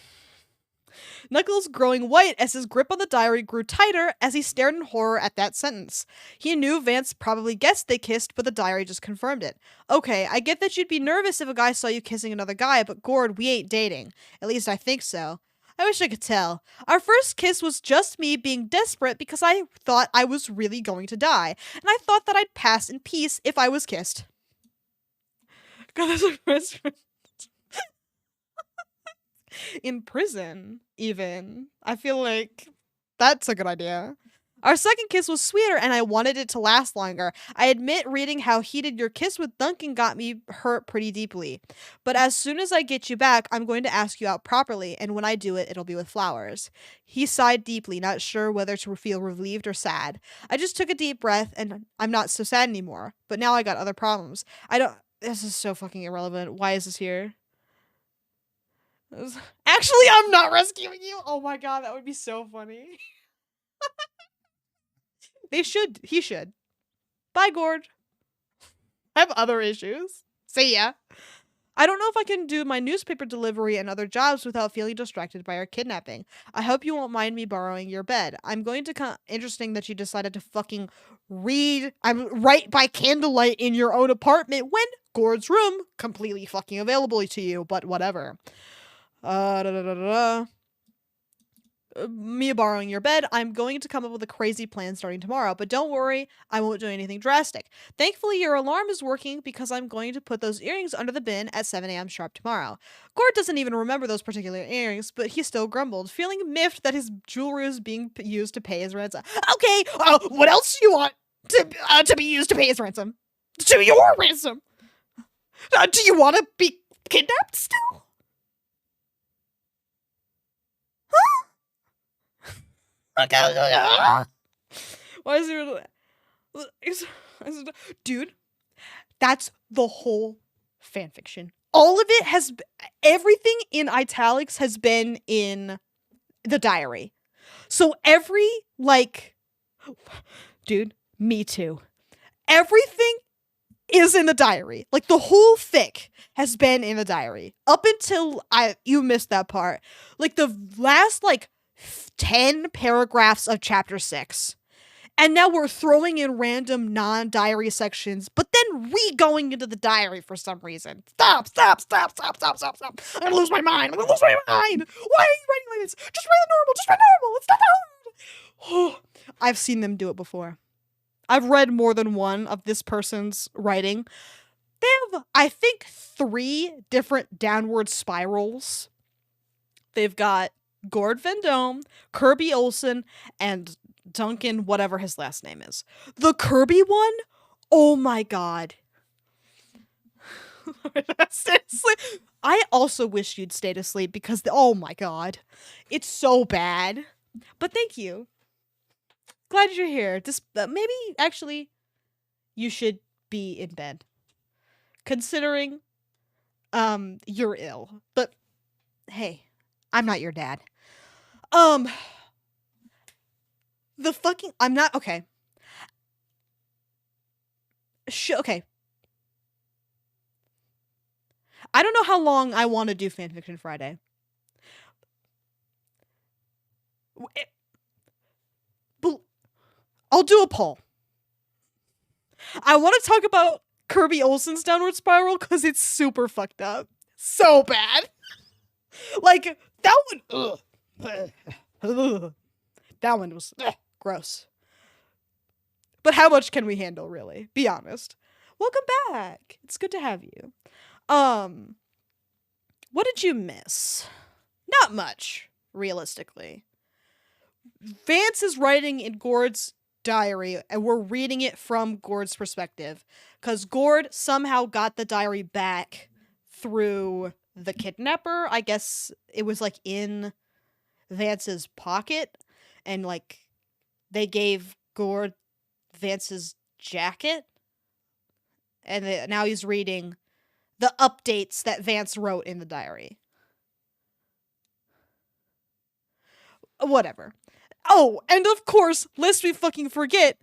S1: Knuckles growing white as his grip on the diary grew tighter as he stared in horror at that sentence. He knew Vance probably guessed they kissed, but the diary just confirmed it. Okay, I get that you'd be nervous if a guy saw you kissing another guy, but Gord, we ain't dating. At least I think so. I wish I could tell. Our first kiss was just me being desperate because I thought I was really going to die, and I thought that I'd pass in peace if I was kissed. God, that's a first in prison, even. I feel like that's a good idea. Our second kiss was sweeter and I wanted it to last longer. I admit reading how heated your kiss with Duncan got me hurt pretty deeply. But as soon as I get you back, I'm going to ask you out properly, and when I do it, it'll be with flowers. He sighed deeply, not sure whether to feel relieved or sad. I just took a deep breath and I'm not so sad anymore. But now I got other problems. This is so fucking irrelevant. Why is this here? Actually, I'm not rescuing you. Oh my god, that would be so funny. He should. Bye, Gord. I have other issues. See ya. I don't know if I can do my newspaper delivery and other jobs without feeling distracted by our kidnapping. I hope you won't mind me borrowing your bed. I'm going to interesting that you decided to fucking read. I'm right by candlelight in your own apartment when Gord's room completely fucking available to you, but whatever. Me borrowing your bed. I'm going to come up with a crazy plan starting tomorrow, but don't worry, I won't do anything drastic. Thankfully, your alarm is working because I'm going to put those earrings under the bin at 7 a.m. sharp tomorrow. Gord doesn't even remember those particular earrings, but he still grumbled, feeling miffed that his jewelry was being used to pay his ransom. Okay, what else do you want to be used to pay his ransom? To your ransom? Do you want to be kidnapped still? Why is there... Dude, that's the whole fanfiction. All of it has... Everything in italics has been in the diary. So every, Dude, me too. Everything is in the diary. Like, the whole fic has been in the diary. Up until you missed that part. Like, the last, 10 paragraphs of chapter 6. And now we're throwing in random non-diary sections, but then going into the diary for some reason. Stop. I'm gonna lose my mind. Why are you writing like this? Just write normal. It's not hard. I've seen them do it before. I've read more than one of this person's writing. They have, I think, 3 different downward spirals. They've got Gord Vendome, Kirby Olsen, and Duncan, whatever his last name is. The Kirby one? Oh my god. Seriously. I also wish you'd stayed asleep because, oh my god. It's so bad. But thank you. Glad you're here. Maybe, actually, you should be in bed. Considering, you're ill. But, hey, I'm not your dad. I'm not, okay. Okay. I don't know how long I want to do Fanfiction Friday. I'll do a poll. I want to talk about Kirby Olsen's downward spiral because it's super fucked up. So bad. That one, that one was gross. But how much can we handle, really? Be honest. Welcome back. It's good to have you. What did you miss? Not much, realistically. Vance is writing in Gord's diary, and we're reading it from Gord's perspective. Because Gord somehow got the diary back through the kidnapper. I guess it was, in Vance's pocket. And, they gave Gord Vance's jacket. And now he's reading the updates that Vance wrote in the diary. Whatever. Oh, and of course, lest we fucking forget,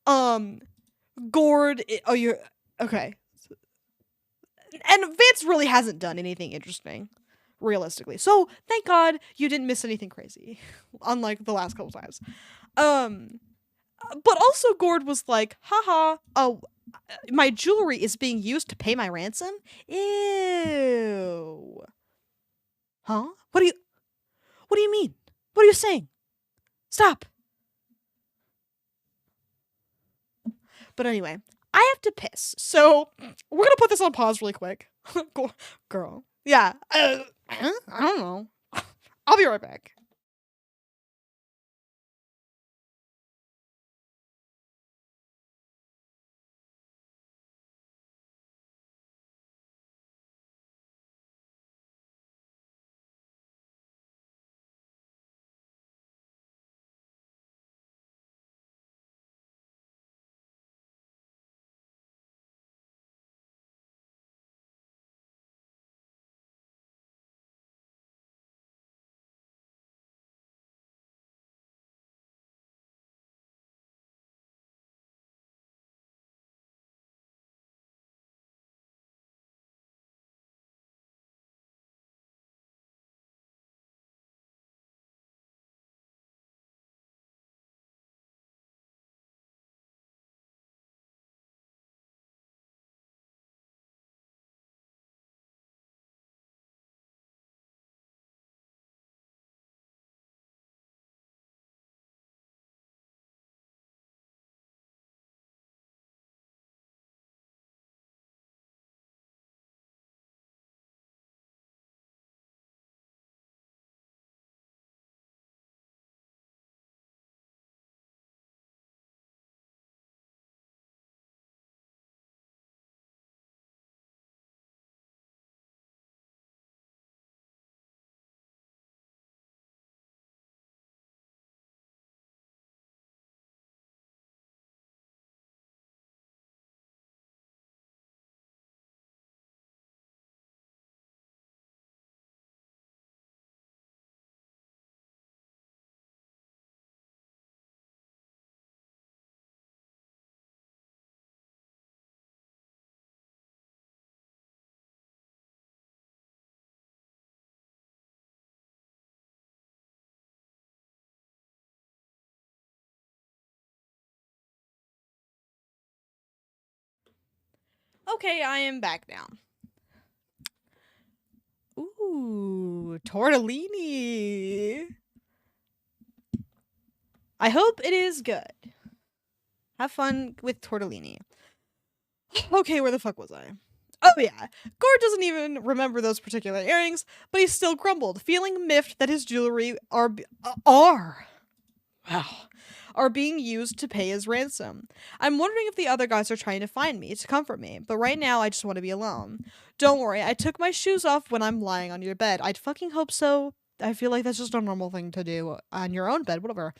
S1: Gord. Oh, you're okay. And Vance really hasn't done anything interesting, realistically. So thank God you didn't miss anything crazy, unlike the last couple times. But also Gord was like, haha, oh, my jewelry is being used to pay my ransom? Ew. Huh? What do you mean? What are you saying? Stop. But anyway, I have to piss. So we're gonna put this on pause really quick. Girl. Yeah. I don't know. I'll be right back. Okay, I am back now. Ooh, tortellini. I hope it is good. Have fun with tortellini. Okay, where the fuck was I? Oh yeah, Gord doesn't even remember those particular earrings, but he still grumbled, feeling miffed that his jewelry are wow, are being used to pay his ransom. I'm wondering if the other guys are trying to find me to comfort me, but right now I just want to be alone. Don't worry, I took my shoes off when I'm lying on your bed. I'd fucking hope so. I feel like that's just a normal thing to do on your own bed, whatever.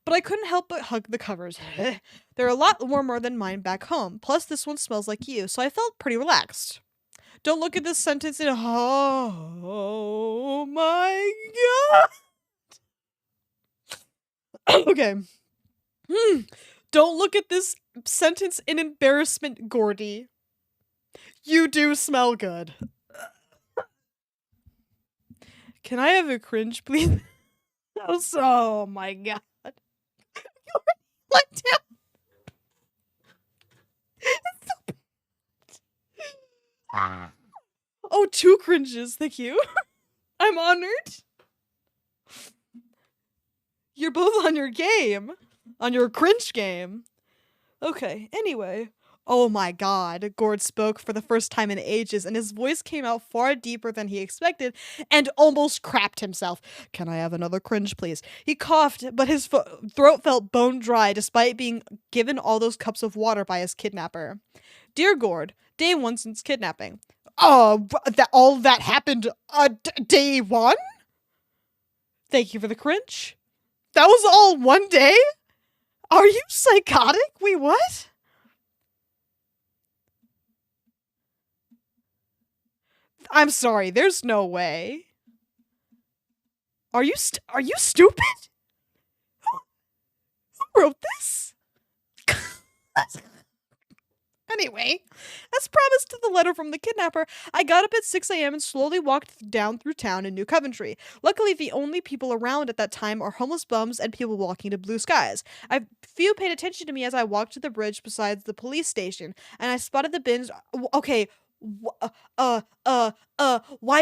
S1: But I couldn't help but hug the covers. They're a lot warmer than mine back home. Plus, this one smells like you, so I felt pretty relaxed. Don't look at this sentence in. Oh my god. Okay. Don't look at this sentence in embarrassment, Gordy. You do smell good. Can I have a cringe, please? Oh my god. Like down. Oh, two cringes, thank you. I'm honored. You're both on your game. On your cringe game. Okay, anyway. Oh my god, Gord spoke for the first time in ages, and his voice came out far deeper than he expected, and almost crapped himself. Can I have another cringe, please? He coughed, but his throat felt bone dry despite being given all those cups of water by his kidnapper. Dear Gord, day one since kidnapping. That all that happened, day one? Thank you for the cringe. That was all one day? Are you psychotic? Wait, what? I'm sorry, there's no way. Are you stupid? Who wrote this? Anyway, as promised to the letter from the kidnapper, I got up at 6 a.m. and slowly walked down through town in New Coventry. Luckily, the only people around at that time are homeless bums and people walking to blue skies. Few paid attention to me as I walked to the bridge beside the police station, and I spotted the bins. Okay, why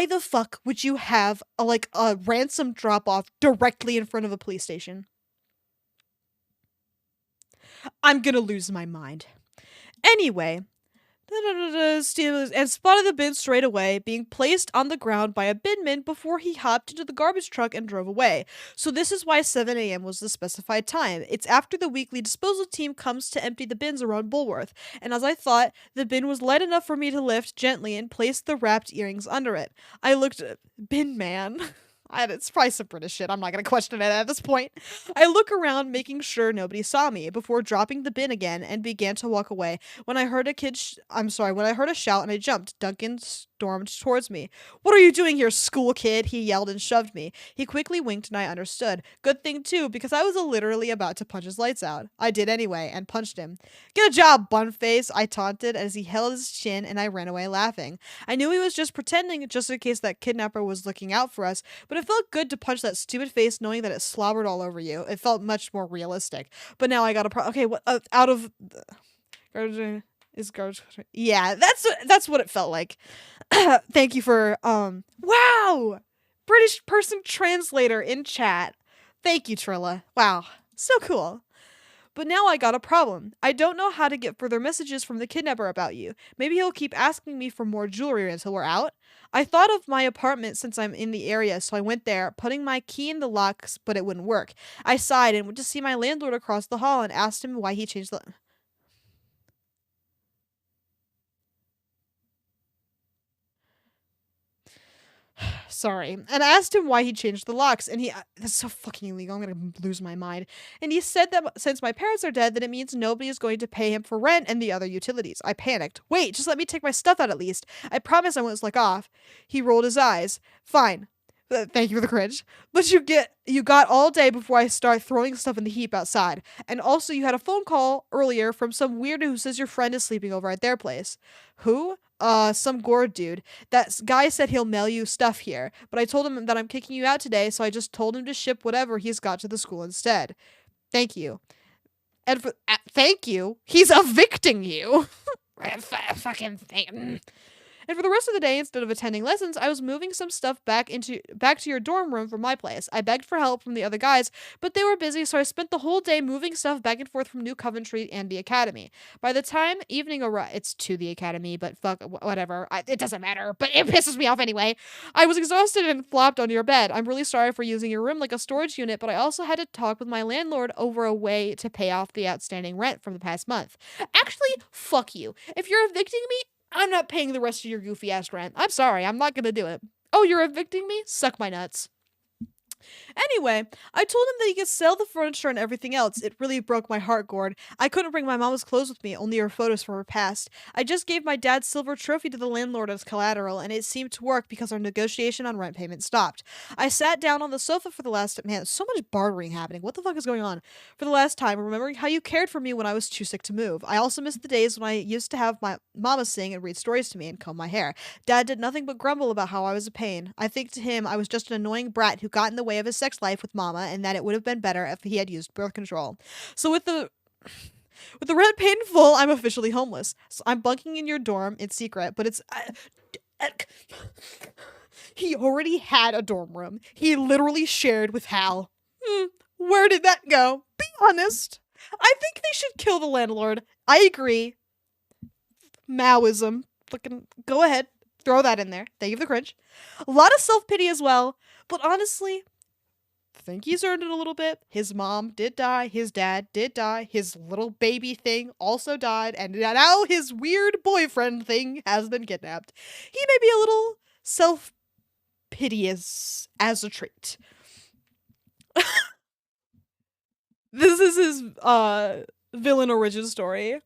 S1: the fuck would you have a ransom drop off directly in front of a police station? I'm gonna lose my mind. Anyway, and spotted the bin straight away, being placed on the ground by a binman before he hopped into the garbage truck and drove away. So this is why 7 a.m. was the specified time. It's after the weekly disposal team comes to empty the bins around Bulworth, and as I thought, the bin was light enough for me to lift gently and place the wrapped earrings under it. I looked at bin man. It's probably some British shit. I'm not going to question it at this point. I look around, making sure nobody saw me, before dropping the bin again and began to walk away. When I heard when I heard a shout and I jumped, Duncan stormed towards me. "What are you doing here, school kid?" he yelled and shoved me. He quickly winked and I understood. Good thing too, because I was literally about to punch his lights out. I did anyway and punched him. "Get a job, bunface," I taunted as he held his chin and I ran away laughing. I knew he was just pretending, just in case that kidnapper was looking out for us, but it felt good to punch that stupid face knowing that it slobbered all over you. It felt much more realistic. But now I got okay, what out of is garbage? Yeah, that's what it felt like. Thank you for wow! British person translator in chat. Thank you, Trilla. Wow. So cool. But now I got a problem. I don't know how to get further messages from the kidnapper about you. Maybe he'll keep asking me for more jewelry until we're out. I thought of my apartment since I'm in the area, so I went there, putting my key in the locks, but it wouldn't work. I sighed and went to see my landlord across the hall and asked him why he changed the... Sorry. And I asked him why he changed the locks, and that's so fucking illegal. I'm gonna lose my mind. And he said that since my parents are dead, that it means nobody is going to pay him for rent and the other utilities. I panicked. "Wait, just let me take my stuff out at least. I promise I won't slick off." He rolled his eyes. "Fine. Thank you for the cringe. But you got all day before I start throwing stuff in the heap outside. And also you had a phone call earlier from some weirdo who says your friend is sleeping over at their place." "Who?" Some Gord dude. That guy said he'll mail you stuff here, but I told him that I'm kicking you out today, so I just told him to ship whatever he's got to the school instead. Thank you." And thank you? He's evicting you. Fucking thing. And for the rest of the day, instead of attending lessons, I was moving some stuff back to your dorm room from my place. I begged for help from the other guys, but they were busy, so I spent the whole day moving stuff back and forth from New Coventry and the academy. By the time evening arrived, it's to the academy, but fuck, whatever. It doesn't matter, but it pisses me off anyway. I was exhausted and flopped on your bed. I'm really sorry for using your room like a storage unit, but I also had to talk with my landlord over a way to pay off the outstanding rent from the past month. Actually, fuck you. If you're evicting me, I'm not paying the rest of your goofy ass rent. I'm sorry, I'm not gonna do it. Oh, you're evicting me? Suck my nuts. Anyway, I told him that he could sell the furniture and everything else. It really broke my heart, Gord. I couldn't bring my mama's clothes with me, only her photos from her past. I just gave my dad's silver trophy to the landlord as collateral, and it seemed to work because our negotiation on rent payment stopped. I sat down on the sofa for the last... Man, so much bartering happening. What the fuck is going on? For the last time, remembering how you cared for me when I was too sick to move. I also missed the days when I used to have my mama sing and read stories to me and comb my hair. Dad did nothing but grumble about how I was a pain. I think to him, I was just an annoying brat who got in the way of his sex life with mama, and that it would have been better if he had used birth control. So with the rent paid in full, I'm officially homeless. So I'm bunking in your dorm in secret, but it's he already had a dorm room. He literally shared with Hal. Where did that go? Be honest. I think they should kill the landlord. I agree. Maoism. Fucking go ahead. Throw that in there. Thank you for the cringe. A lot of self-pity as well. But honestly, I think he's earned it a little bit. His mom did die. His dad did die. His little baby thing also died. And now his weird boyfriend thing has been kidnapped. He may be a little self-piteous as a treat. This is his villain origin story.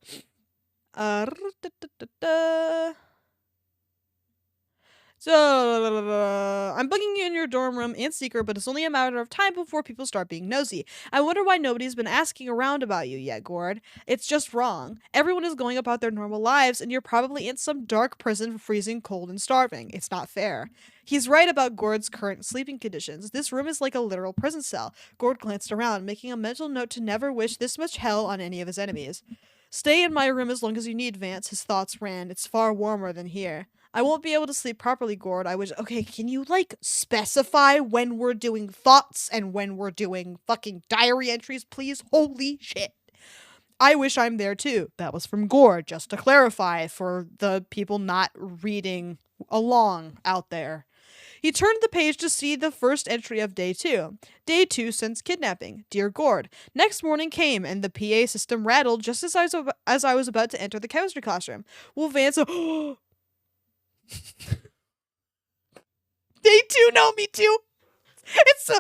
S1: So, I'm bugging you in your dorm room and secret, but it's only a matter of time before people start being nosy. I wonder why nobody's been asking around about you yet, Gord. It's just wrong. Everyone is going about their normal lives, and you're probably in some dark prison freezing cold and starving. It's not fair. He's right about Gord's current sleeping conditions. This room is like a literal prison cell. Gord glanced around, making a mental note to never wish this much hell on any of his enemies. Stay in my room as long as you need, Vance, his thoughts ran. It's far warmer than here. I won't be able to sleep properly, Gord. Okay, can you, like, specify when we're doing thoughts and when we're doing fucking diary entries, please? Holy shit. I wish I'm there too. That was from Gord, just to clarify for the people not reading along out there. He turned the page to see the first entry of day 2. Day 2 since kidnapping. Dear Gord. Next morning came, and the PA system rattled just as I was about to enter the chemistry classroom. Will Vance... Day 2, no, me too. It's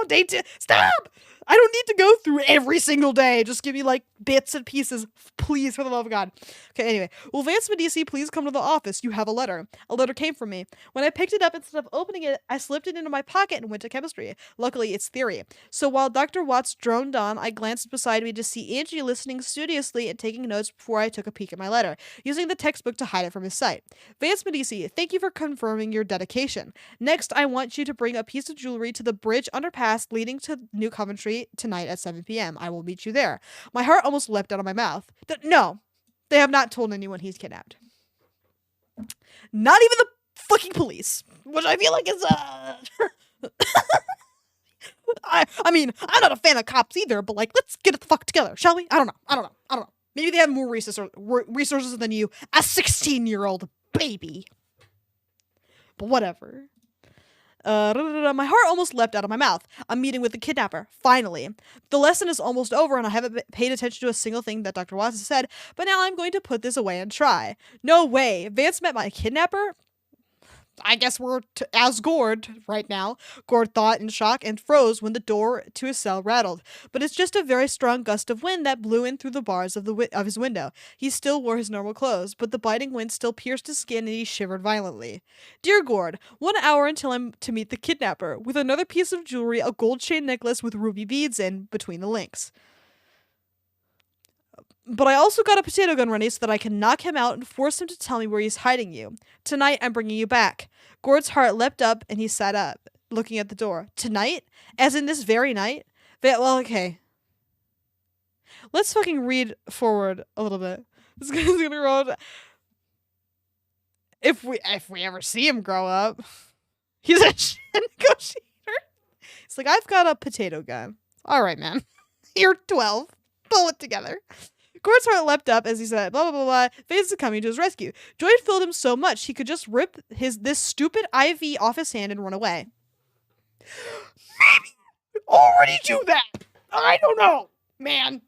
S1: day 2. Stop! I don't need to go through every single day. Just give me, like, bits and pieces. Please, for the love of God. Okay, anyway. Will Vance Medici please come to the office? You have a letter. A letter came from me. When I picked it up, instead of opening it, I slipped it into my pocket and went to chemistry. Luckily, it's theory. So while Dr. Watts droned on, I glanced beside me to see Angie listening studiously and taking notes before I took a peek at my letter, using the textbook to hide it from his sight. Vance Medici, thank you for confirming your dedication. Next, I want you to bring a piece of jewelry to the bridge underpass leading to New Coventry tonight at 7 p.m. I will meet you there. My heart almost leapt out of my mouth. No, they have not told anyone he's kidnapped. Not even the fucking police, which I feel like is I mean, I'm not a fan of cops either, but like, let's get it the fuck together, shall we? I don't know. Maybe they have more resources than you, a 16-year-old baby. But whatever. My heart almost leapt out of my mouth. A meeting with the kidnapper. Finally. The lesson is almost over and I haven't paid attention to a single thing that Dr. Watson said, but now I'm going to put this away and try. No way. Vance met my kidnapper? I guess we're as Gord right now. Gord thought in shock and froze when the door to his cell rattled. But it's just a very strong gust of wind that blew in through the bars of his window. He still wore his normal clothes, but the biting wind still pierced his skin and he shivered violently. Dear Gord, 1 hour until I'm to meet the kidnapper, with another piece of jewelry, a gold chain necklace with ruby beads in between the links. But I also got a potato gun ready so that I can knock him out and force him to tell me where he's hiding you. Tonight, I'm bringing you back. Gord's heart leapt up and he sat up, looking at the door. Tonight? As in this very night? Well, okay. Let's fucking read forward a little bit. This guy's gonna grow up. If we ever see him grow up, he's a shit negotiator. It's like, I've got a potato gun. All right, man. You're 12. Pull it together. Gord's heart leapt up as he said, blah, blah, blah, blah. Vance is coming to his rescue. Joy filled him so much he could just rip this stupid IV off his hand and run away. Maybe already do that. I don't know, man.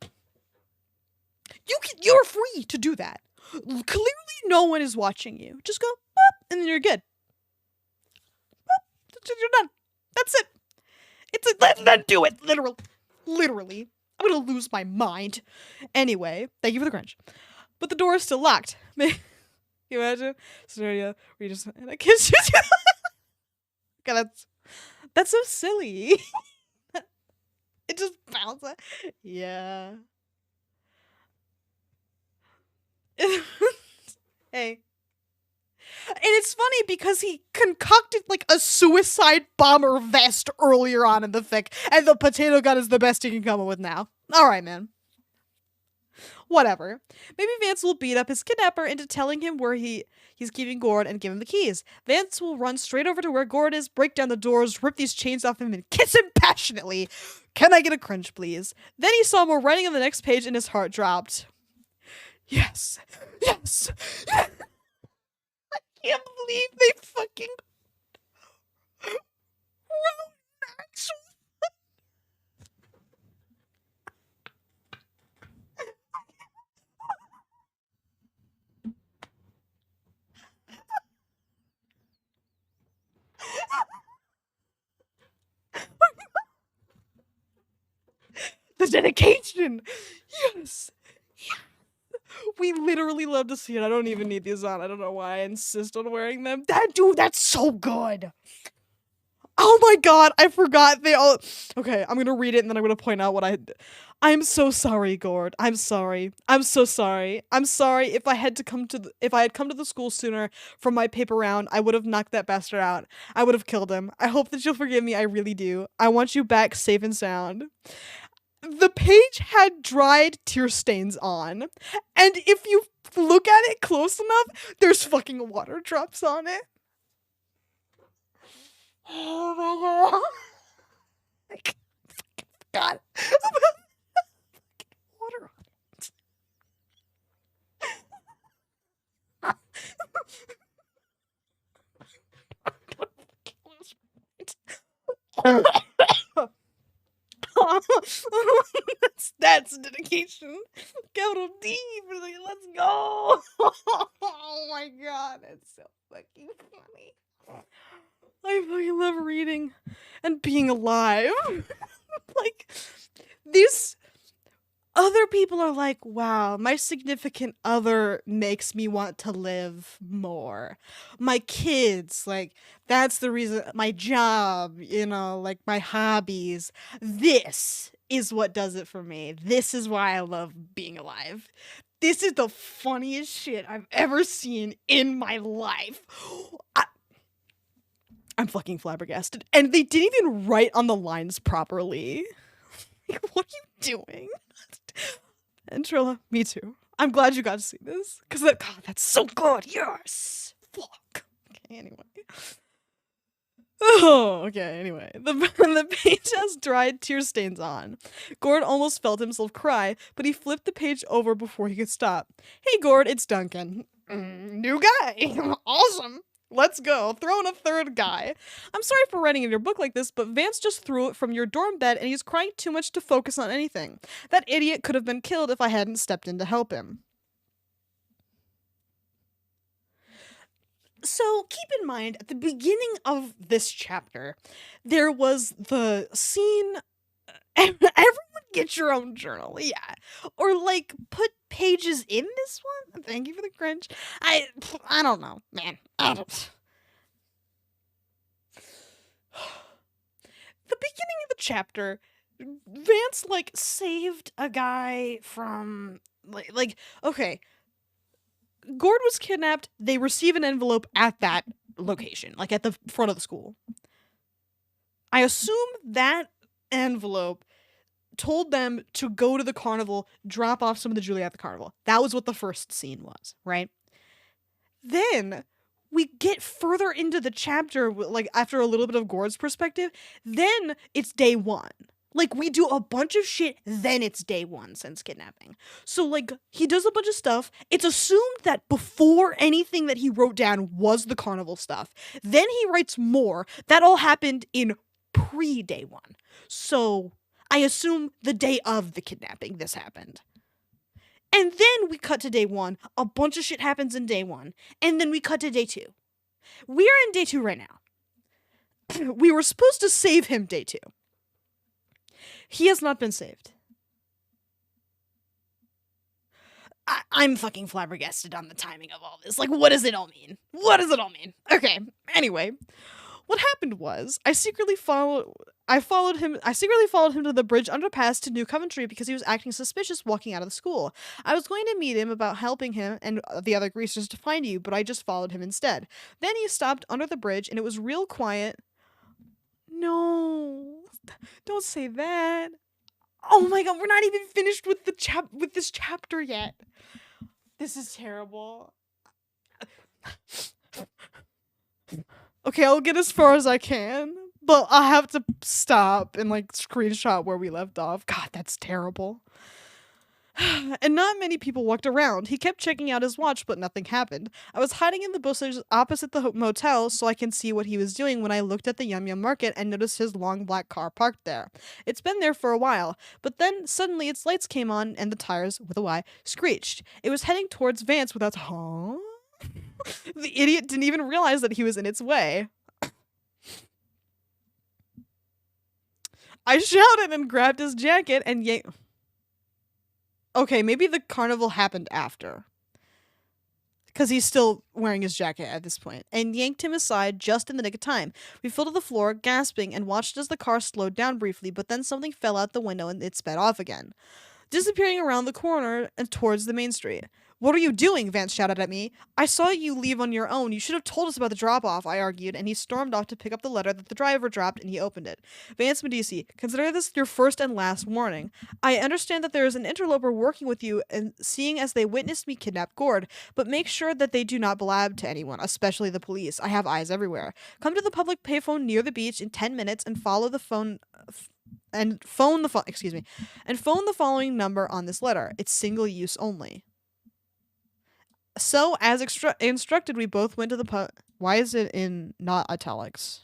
S1: You're free to do that. Clearly no one is watching you. Just go, boop, and then you're good. Boop, you're done. That's it. Then do it. Literally. I'm gonna lose my mind. Anyway, thank you for the crunch. But the door is still locked. Can you imagine a scenario where you just and I kiss you? God, that's so silly. It just bounces. Yeah. Hey. And it's funny because he concocted like a suicide bomber vest earlier on in the fic, and the potato gun is the best he can come up with now. Alright, man. Whatever. Maybe Vance will beat up his kidnapper into telling him where he's keeping Gord and give him the keys. Vance will run straight over to where Gord is, break down the doors, rip these chains off him, and kiss him passionately. Can I get a cringe, please? Then he saw more writing on the next page and his heart dropped. Yes. Yes. Yes. I can't believe they fucking wrote an actual the dedication. Yes. We we literally love to see it. I don't even need these on. I don't know why I insist on wearing them. That's so good. Oh my god, I forgot they all. Okay, I'm gonna read it and then I'm gonna point out what I'm so sorry, Gord. I'm sorry. I'm so sorry. I'm sorry if I had come to the school sooner for my paper round, I would have knocked that bastard out. I would have killed him. I hope that you'll forgive me. I really do. I want you back safe and sound. The page had dried tear stains on, and if you look at it close enough, there's fucking water drops on it. Oh my god. God. Water on it. That's dedication. Capital D. Let's go. Oh my god, that's so fucking funny. I fucking love reading and being alive. Like, these other people are like, wow, my significant other makes me want to live more. My kids, like, that's the reason. My job, like my hobbies. This is what does it for me. This is why I love being alive. This is the funniest shit I've ever seen in my life. I'm fucking flabbergasted. And they didn't even write on the lines properly. Like, what are you doing? And Trilla, me too. I'm glad you got to see this. Because that's so good. Yes. Fuck. Okay, anyway. Oh, okay, anyway. The page has dried tear stains on. Gord almost felt himself cry, but he flipped the page over before he could stop. Hey, Gord, it's Duncan. New guy. Awesome. Let's go. Throw in a third guy. I'm sorry for writing in your book like this, but Vance just threw it from your dorm bed and he's crying too much to focus on anything. That idiot could have been killed if I hadn't stepped in to help him. So keep in mind, at the beginning of this chapter, there was the scene. Everyone get your own journal, yeah. Or like put pages in this one. Thank you for the cringe. I don't know, man. I don't. The beginning of the chapter, Vance like saved a guy from like okay. Gord was kidnapped. They receive an envelope at that location, like at the front of the school. I assume that envelope told them to go to the carnival, drop off some of the jewelry at the carnival. That was what the first scene was, right? Then we get further into the chapter, like after a little bit of Gord's perspective, then it's day one. Like, we do a bunch of shit, then it's day one since kidnapping. So, like, he does a bunch of stuff. It's assumed that before anything that he wrote down was the carnival stuff. Then he writes more. That all happened in pre-day one. So, I assume the day of the kidnapping this happened. And then we cut to day one. A bunch of shit happens in day one. And then we cut to day two. We are in day two right now. We were supposed to save him day two. He has not been saved. I'm fucking flabbergasted on the timing of all this. Like, what does it all mean? What does it all mean? Okay, anyway. What happened was, I secretly followed him to the bridge underpass to New Coventry because he was acting suspicious walking out of the school. I was going to meet him about helping him and the other greasers to find you, but I just followed him instead. Then he stopped under the bridge and it was real quiet. No, don't say that. Oh my god, we're not even finished with this chapter yet. This is terrible. Okay, I'll get as far as I can, but I have to stop and like screenshot where we left off. God, that's terrible. And not many people walked around. He kept checking out his watch, but nothing happened. I was hiding in the bushes opposite the motel so I can see what he was doing when I looked at the Yum Yum Market and noticed his long black car parked there. It's been there for a while, but then suddenly its lights came on and the tires, with a Y, screeched. It was heading towards Vance without The idiot didn't even realize that he was in its way. I shouted and grabbed his jacket and yanked. Okay, maybe the carnival happened after. because he's still wearing his jacket at this point, and yanked him aside just in the nick of time. We fell to the floor, gasping, and watched as the car slowed down briefly, but then something fell out the window and it sped off again, disappearing around the corner and towards the main street. "What are you doing?" Vance shouted at me. "I saw you leave on your own. You should have told us about the drop-off," I argued, and he stormed off to pick up the letter that the driver dropped, and he opened it. "Vance Medici, consider this your first and last warning. I understand that there is an interloper working with you and seeing as they witnessed me kidnap Gord, but make sure that they do not blab to anyone, especially the police. I have eyes everywhere. Come to the public payphone near the beach in 10 minutes and follow the phone... and phone the phone the following number on this letter. It's single use only." So, as instructed, we both went to the Why is it in not italics?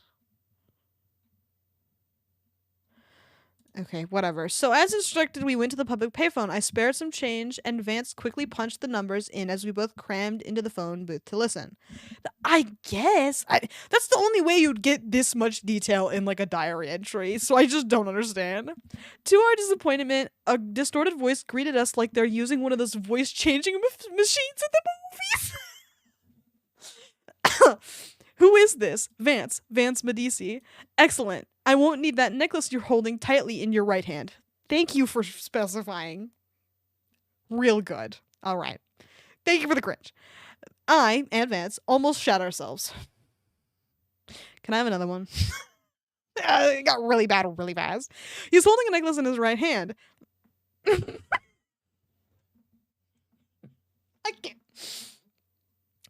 S1: Okay, whatever. So, as instructed, we went to the public payphone. I spared some change, and Vance quickly punched the numbers in as we both crammed into the phone booth to listen. I guess. That's the only way you'd get this much detail in, like, a diary entry, so I just don't understand. To our disappointment, a distorted voice greeted us like they're using one of those voice-changing machines at the movies. "Who is this?" "Vance. Vance Medici." "Excellent. I won't need that necklace you're holding tightly in your right hand." "Thank you for specifying." Real good. All right. Thank you for the cringe. I and Vance almost shat ourselves. Can I have another one? It got really bad really fast. He's holding a necklace in his right hand. I can't.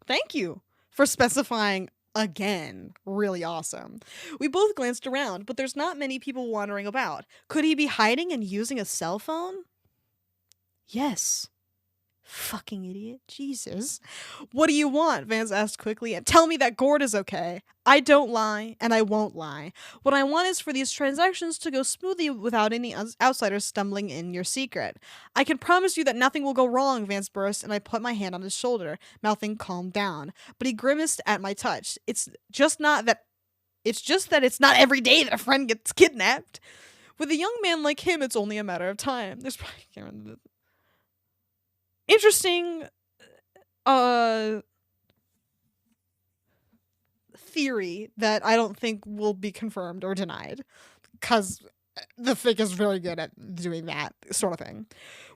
S1: Thank you for specifying again. Really awesome. We both glanced around, but there's not many people wandering about. Could he be hiding and using a cell phone? Yes. Fucking idiot. Jesus. "What do you want?" Vance asked quickly. "And tell me that Gord is okay." "I don't lie, and I won't lie. What I want is for these transactions to go smoothly without any outsiders stumbling in your secret." "I can promise you that nothing will go wrong," Vance burst, and I put my hand on his shoulder, mouthing "calm down." But he grimaced at my touch. It's just that it's not every day that a friend gets kidnapped. With a young man like him, it's only a matter of time. There's probably interesting theory that I don't think will be confirmed or denied, because the fic is very good at doing that sort of thing.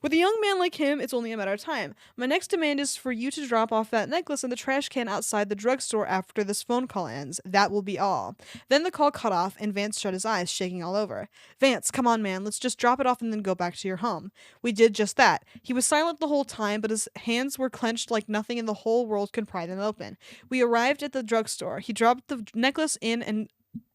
S1: With a young man like him, it's only a matter of time. My next demand is for you to drop off that necklace in the trash can outside the drugstore after this phone call ends. That will be all. Then the call cut off, and Vance shut his eyes, shaking all over. "Vance, come on, man. Let's just drop it off and then go back to your home." We did just that. He was silent the whole time, but his hands were clenched like nothing in the whole world could pry them open. We arrived at the drugstore. He dropped the necklace in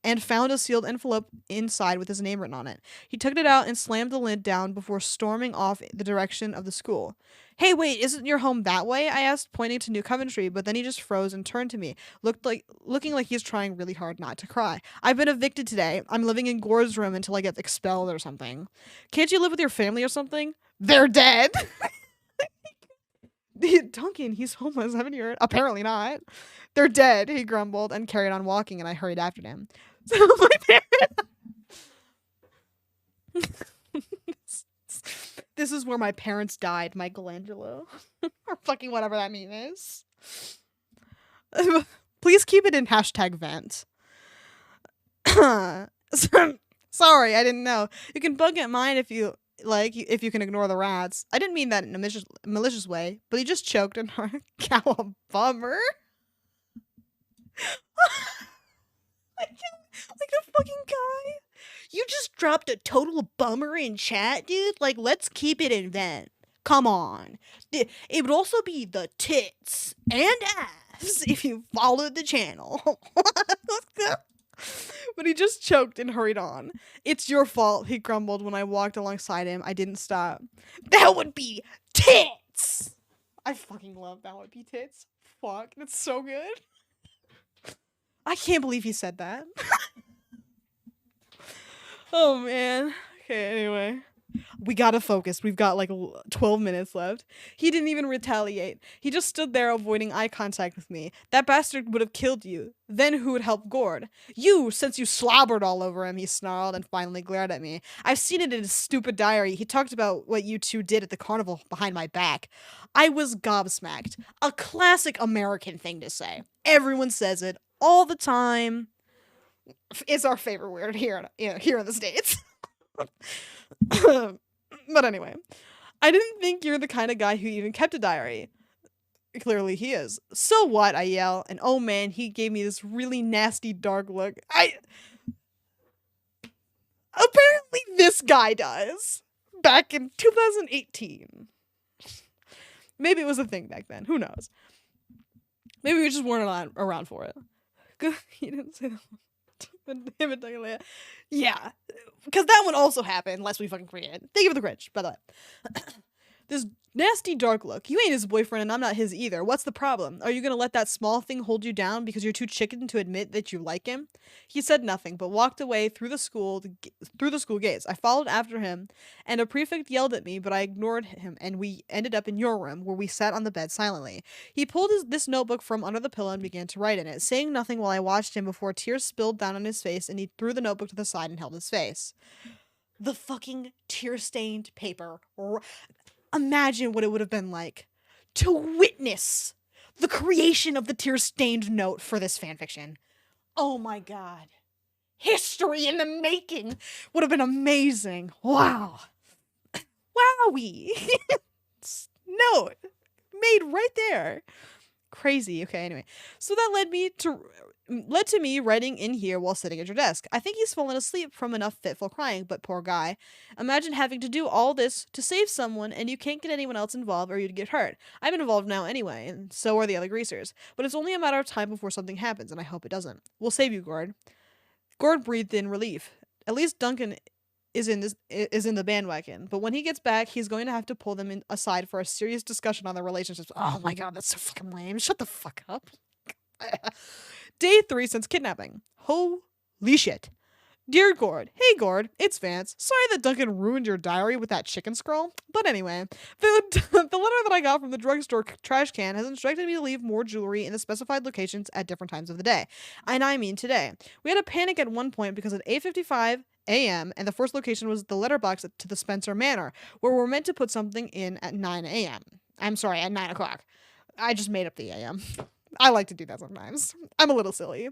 S1: and found a sealed envelope inside with his name written on it. He took it out and slammed the lid down before storming off the direction of the school. "Hey, wait, isn't your home that way?" I asked, pointing to New Coventry, but then he just froze and turned to me, looking like he's trying really hard not to cry. "I've been evicted today. I'm living in Gord's room until I get expelled or something." "Can't you live with your family or something?" "They're dead." "Duncan, he's homeless, haven't you heard?" "Apparently not." "They're dead," he grumbled and carried on walking, and I hurried after him. So my parents. This is where my parents died, Michelangelo. Or fucking whatever that meme is. Please keep it in #vent. Sorry, I didn't know. You can bug at mine if you can ignore the rats. I didn't mean that in a malicious way, but he just choked and cow a bummer. Like a fucking guy. "You just dropped a total bummer in chat, dude. Like, let's keep it in vent. Come on. It would also be the tits and ass if you followed the channel." But he just choked and hurried on. "It's your fault," he grumbled when I walked alongside him. I didn't stop. "That would be tits." I fucking love "that would be tits." Fuck, that's so good. I can't believe he said that. Oh man. Okay, anyway. We gotta focus. We've got like 12 minutes left. He didn't even retaliate. He just stood there avoiding eye contact with me. That bastard would have killed you. Then who would help Gord? You, since you slobbered all over him, he snarled and finally glared at me. I've seen it in his stupid diary. He talked about what you two did at the carnival behind my back. I was gobsmacked. A classic American thing to say. Everyone says it all the time. It's our favorite word here in the States. But anyway, I didn't think you're the kind of guy who even kept a diary. Clearly he is. So what? I yell, and oh man, he gave me this really nasty dark look. Apparently this guy does. Back in 2018. Maybe it was a thing back then. Who knows? Maybe we just weren't around for it. He didn't say that. Him and Leia. Yeah. Because that one also happened, lest we fucking forget. Thank you for the cringe, by the way. This nasty dark look. You ain't his boyfriend and I'm not his either. What's the problem? Are you gonna let that small thing hold you down because you're too chicken to admit that you like him? He said nothing, but walked away through the school gates. I followed after him, and a prefect yelled at me, but I ignored him, and we ended up in your room, where we sat on the bed silently. He pulled this notebook from under the pillow and began to write in it, saying nothing while I watched him before tears spilled down on his face, and he threw the notebook to the side and held his face. The fucking tear-stained paper. Imagine what it would have been like to witness the creation of the tear-stained note for this fanfiction. Oh my god. History in the making would have been amazing. Wow. Wowie. Note made right there. Crazy. Okay, anyway. So that led to me writing in here while sitting at your desk. I think he's fallen asleep from enough fitful crying, but poor guy. Imagine having to do all this to save someone and you can't get anyone else involved or you'd get hurt. I'm involved now anyway, and so are the other greasers. But it's only a matter of time before something happens, and I hope it doesn't. We'll save you, Gord. Gord breathed in relief. At least Duncan is in the bandwagon, but when he gets back, he's going to have to pull them aside for a serious discussion on their relationships. Oh my god, that's so fucking lame. Shut the fuck up. Day 3 since kidnapping. Holy shit. Dear Gord. Hey Gord, it's Vance. Sorry that Duncan ruined your diary with that chicken scroll. But anyway, the letter that I got from the drugstore trash can has instructed me to leave more jewelry in the specified locations at different times of the day. And I mean today. We had a panic at one point because at 8:55 a.m. and the first location was the letterbox to the Spencer Manor, where we're meant to put something in at 9 a.m. I'm sorry, at 9 o'clock. I just made up the a.m. I like to do that sometimes. I'm a little silly.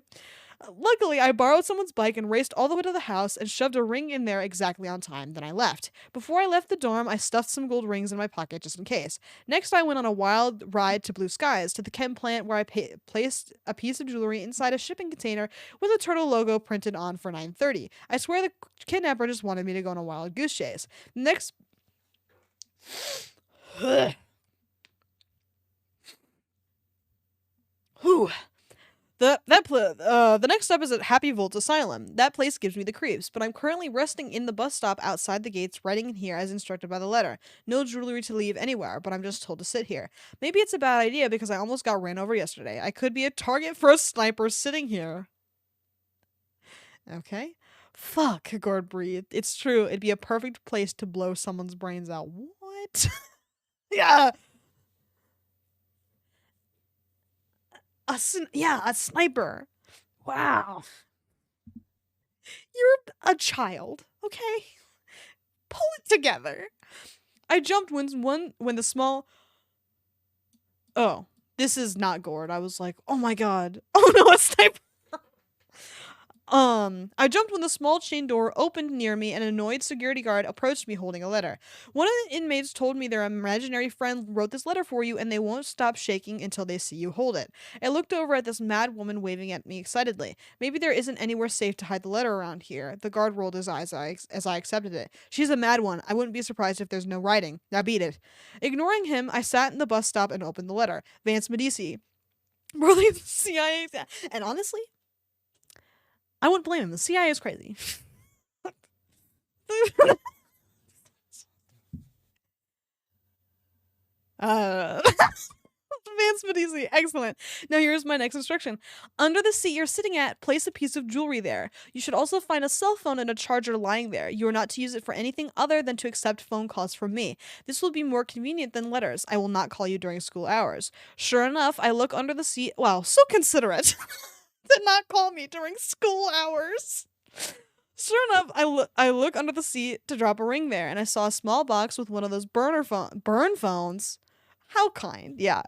S1: Luckily, I borrowed someone's bike and raced all the way to the house and shoved a ring in there exactly on time. Then I left. Before I left the dorm, I stuffed some gold rings in my pocket just in case. Next, I went on a wild ride to Blue Skies, to the chem plant where I placed a piece of jewelry inside a shipping container with a turtle logo printed on for 9:30. I swear the kidnapper just wanted me to go on a wild goose chase. Next... Whew. The next stop is at Happy Volt Asylum. That place gives me the creeps, but I'm currently resting in the bus stop outside the gates, writing in here as instructed by the letter. No jewelry to leave anywhere, but I'm just told to sit here. Maybe it's a bad idea because I almost got ran over yesterday. I could be a target for a sniper sitting here. Okay. Fuck, Gord breathed. It's true, it'd be a perfect place to blow someone's brains out. What? Yeah. A sniper. Wow. You're a child, okay? Pull it together. I jumped when the small... Oh, this is not Gord. I was like, oh my god. Oh no, a sniper. I jumped when the small chain door opened near me and an annoyed security guard approached me holding a letter. One of the inmates told me their imaginary friend wrote this letter for you and they won't stop shaking until they see you hold it. I looked over at this mad woman waving at me excitedly. Maybe there isn't anywhere safe to hide the letter around here. The guard rolled his eyes as I accepted it. She's a mad one. I wouldn't be surprised if there's no writing. Now beat it. Ignoring him, I sat in the bus stop and opened the letter. Vance Medici. Really, the CIA. And honestly, I wouldn't blame him. The CIA is crazy. Advanced Medici. Excellent. Now here's my next instruction. Under the seat you're sitting at, place a piece of jewelry there. You should also find a cell phone and a charger lying there. You are not to use it for anything other than to accept phone calls from me. This will be more convenient than letters. I will not call you during school hours. Sure enough, I look under the seat. Wow, so considerate. To not call me during school hours. Sure enough, I look under the seat to drop a ring there, and I saw a small box with one of those burn phones. How kind, yeah.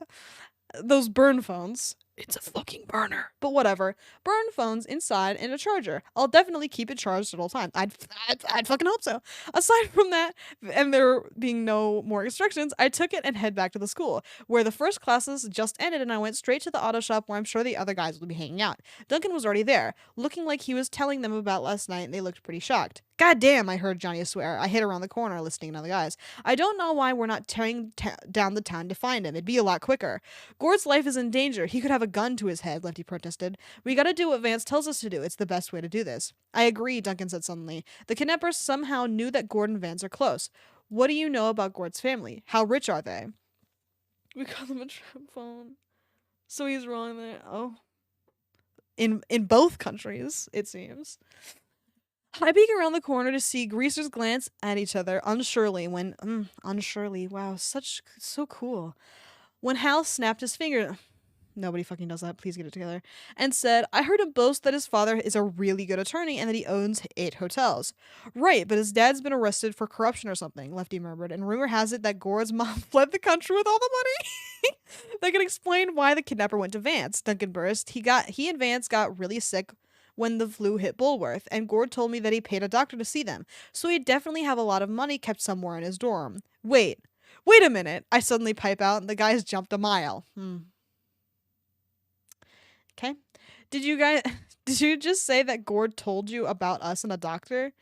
S1: Those burn phones. It's a fucking burner. But whatever. Burn phones inside and a charger. I'll definitely keep it charged at all times. I'd fucking hope so. Aside from that, and there being no more instructions, I took it and head back to the school, where the first classes just ended, and I went straight to the auto shop where I'm sure the other guys would be hanging out. Duncan was already there, looking like he was telling them about last night, and they looked pretty shocked. God damn, I heard Johnny swear. I hid around the corner listening to the guys. I don't know why we're not tearing down the town to find him. It'd be a lot quicker. Gord's life is in danger. He could have a gun to his head, Lefty protested. We gotta do what Vance tells us to do. It's the best way to do this. I agree, Duncan said suddenly. The kidnappers somehow knew that Gord and Vance are close. What do you know about Gord's family? How rich are they? We call them a trap phone. So he's wrong there. Oh. In both countries, it seems. I peek around the corner to see greasers glance at each other unsurely when unsurely. Wow, so cool. When Hal snapped his finger, nobody fucking does that, please get it together, and said, I heard him boast that his father is a really good attorney and that he owns 8 hotels. Right, but his dad's been arrested for corruption or something, Lefty murmured, and rumor has it that Gord's mom fled the country with all the money. That could explain why the kidnapper went to Vance, Duncan burst. He and Vance got really sick when the flu hit Bulworth, and Gord told me that he paid a doctor to see them, so he'd definitely have a lot of money kept somewhere in his dorm. Wait a minute, I suddenly pipe out, and the guys jumped a mile. Okay. Did you just say that Gord told you about us and a doctor?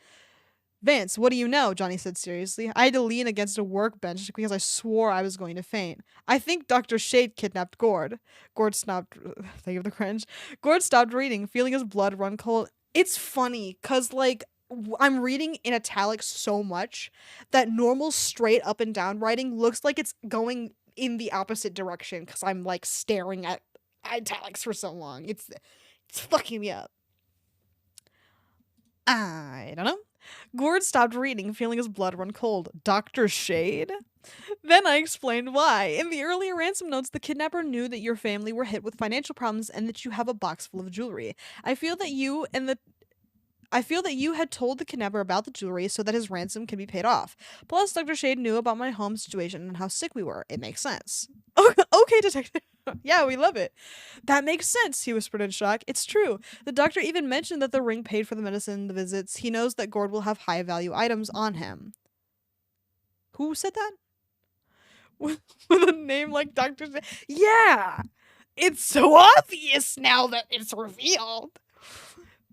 S1: Vance, what do you know? Johnny said seriously. I had to lean against a workbench because I swore I was going to faint. I think Dr. Shade kidnapped Gord. Gord stopped. Think of the cringe. Gord stopped reading, feeling his blood run cold. It's funny, because, like, I'm reading in italics so much that normal straight up and down writing looks like it's going in the opposite direction because I'm, like, staring at italics for so long. It's fucking me up. I don't know. Gord stopped reading, feeling his blood run cold. Dr. Shade? Then I explained why. In the earlier ransom notes, the kidnapper knew that your family were hit with financial problems and that you have a box full of jewelry. I feel that you had told the kidnapper about the jewelry so that his ransom can be paid off. Plus, Dr. Shade knew about my home situation and how sick we were. It makes sense. Okay, detective. Yeah, we love it. That makes sense, he whispered in shock. It's true. The doctor even mentioned that the ring paid for the medicine, the visits. He knows that Gord will have high-value items on him. Who said that? With a name like Dr. Shade? Yeah! It's so obvious now that it's revealed.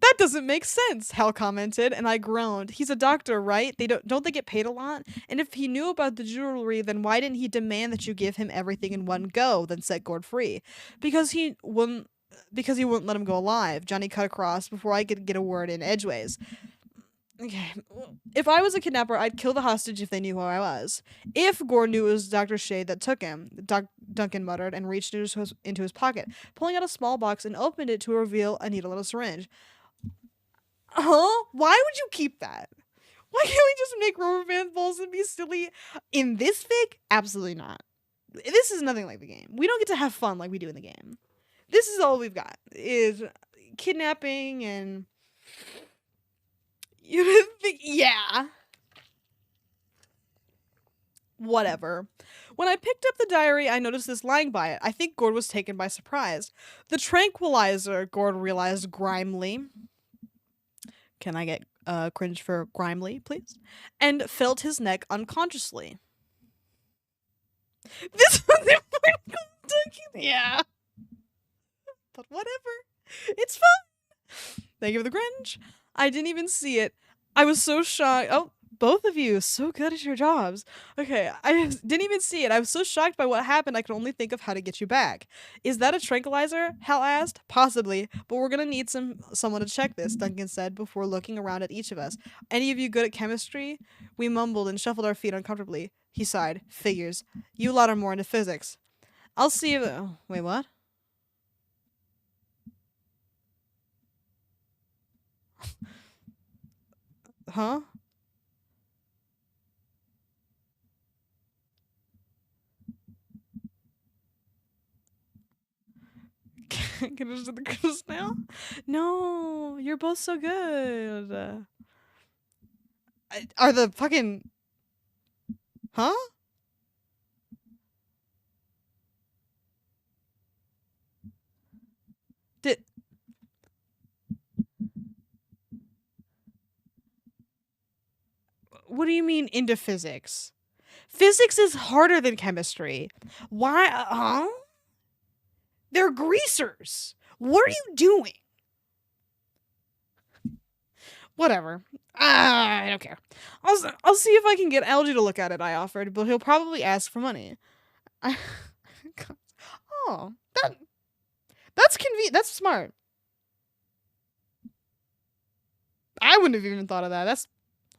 S1: That doesn't make sense, Hal commented, and I groaned. He's a doctor, right? Don't they get paid a lot? And if he knew about the jewelry, then why didn't he demand that you give him everything in one go, then set Gord free? Because he wouldn't let him go alive, Johnny cut across before I could get a word in edgeways. Okay. If I was a kidnapper, I'd kill the hostage if they knew who I was. If Gord knew it was Dr. Shade that took him, Duncan muttered and reached into his pocket, pulling out a small box and opened it to reveal a needle and a syringe. Huh? Why would you keep that? Why can't we just make rubber band balls and be silly? In this fic? Absolutely not. This is nothing like the game. We don't get to have fun like we do in the game. This is all we've got, is kidnapping and... You think, yeah. Whatever. When I picked up the diary, I noticed this lying by it. I think Gord was taken by surprise. The tranquilizer, Gord realized grimly. Can I get cringe for grimly, please? And felt his neck unconsciously. This was important. Yeah. But whatever. It's fun. Thank you for the cringe. I didn't even see it. I was so shocked. Oh, both of you, so good at your jobs. Okay, I didn't even see it. I was so shocked by what happened, I could only think of how to get you back. Is that a tranquilizer? Hal asked. Possibly, but we're gonna need someone to check this, Duncan said before looking around at each of us. Any of you good at chemistry? We mumbled and shuffled our feet uncomfortably. He sighed. Figures. You lot are more into physics. I'll see you. Wait, what? Huh? Can I just do the Christmas now? No, you're both so good. Are the fucking huh? Did what do you mean into physics? Physics is harder than chemistry. Why? Huh? They're greasers. What are you doing? Whatever. I don't care. I'll see if I can get Algie to look at it. I offered, but he'll probably ask for money. I, oh, that's convenient. That's smart. I wouldn't have even thought of that. That's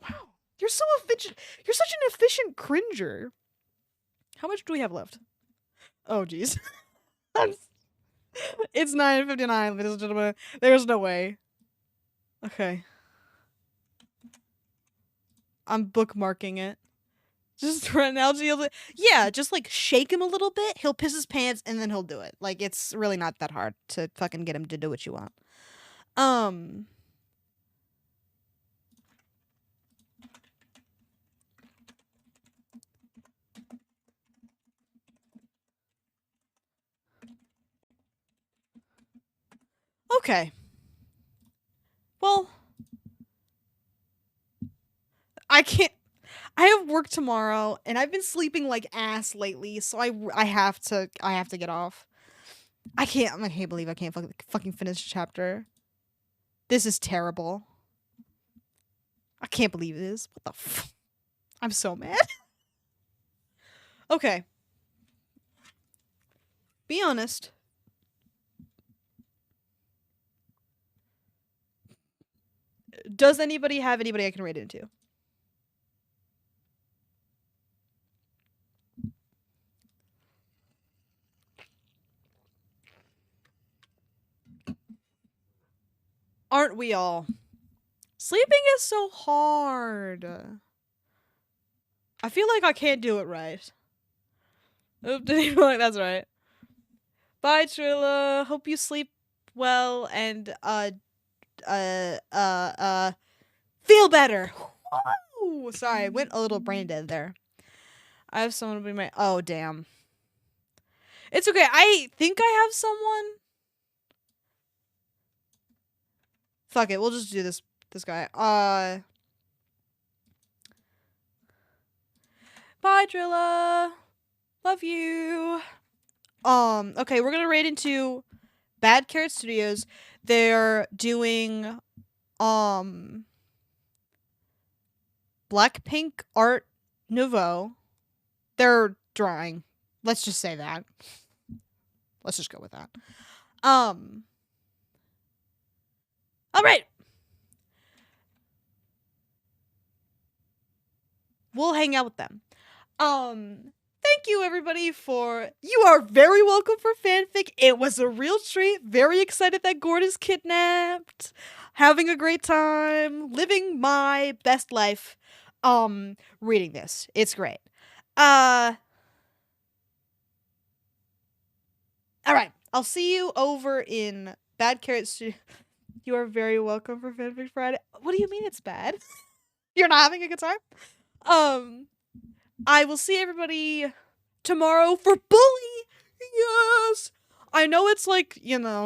S1: wow. You're so efficient. You're such an efficient cringer. How much do we have left? Oh, jeez. It's 9:59, ladies and gentlemen. There's no way. Okay. I'm bookmarking it. Just for analogy, yeah, just like shake him a little bit. He'll piss his pants and then he'll do it. Like it's really not that hard to fucking get him to do what you want. Okay. Well, I can't. I have work tomorrow, and I've been sleeping like ass lately, so I have to get off. I can't believe I can't fucking finish the chapter. This is terrible. I can't believe this. What the f? I'm so mad. Okay. Be honest. Does anybody have anybody I can read into? Aren't we all? Sleeping is so hard. I feel like I can't do it right. That's right. Bye, Trilla. Hope you sleep well and feel better. Woo! Sorry, I went a little brain dead there. I have someone to be my. Oh damn. It's okay. I think I have someone. Fuck it. We'll just do this guy. Bye, Drilla. Love you. Okay, we're gonna raid into Bad Carrot Studios. They're doing Blackpink Art Nouveau. They're drawing. Let's just say that. Let's just go with that. All right. We'll hang out with them. Thank you everybody you are very welcome for fanfic. It was a real treat. Very excited that Gord is kidnapped. Having a great time. Living my best life. Reading this. It's great. Alright. I'll see you over in Bad Carrot Studio. You are very welcome for Fanfic Friday. What do you mean it's bad? You're not having a good time? I will see everybody tomorrow for Bully. Yes. I know it's like,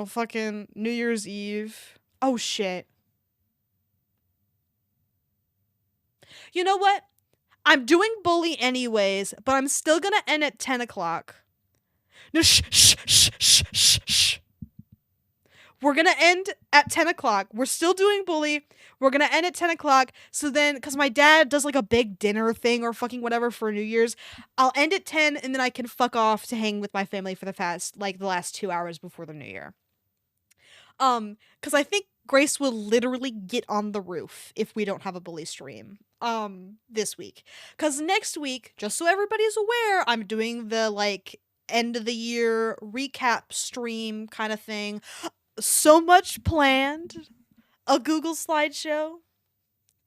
S1: fucking New Year's Eve. Oh shit. You know what? I'm doing Bully anyways, but I'm still gonna end at 10 o'clock. No, shh. We're gonna end at 10 o'clock. We're still doing Bully. We're gonna end at 10 o'clock. So then, because my dad does like a big dinner thing or fucking whatever for New Year's, I'll end at 10 and then I can fuck off to hang with my family for the last 2 hours before the New Year. Because I think Grace will literally get on the roof if we don't have a Bully stream, this week. Because next week, just so everybody's aware, I'm doing the, end of the year recap stream kind of thing. So much planned. A Google slideshow.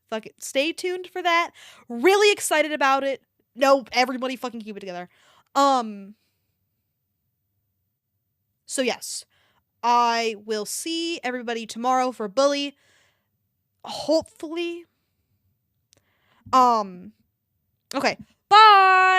S1: Fuck it. Stay tuned for that. Really excited about it. No, everybody fucking keep it together. So yes. I will see everybody tomorrow for Bully. Hopefully. Okay. Bye!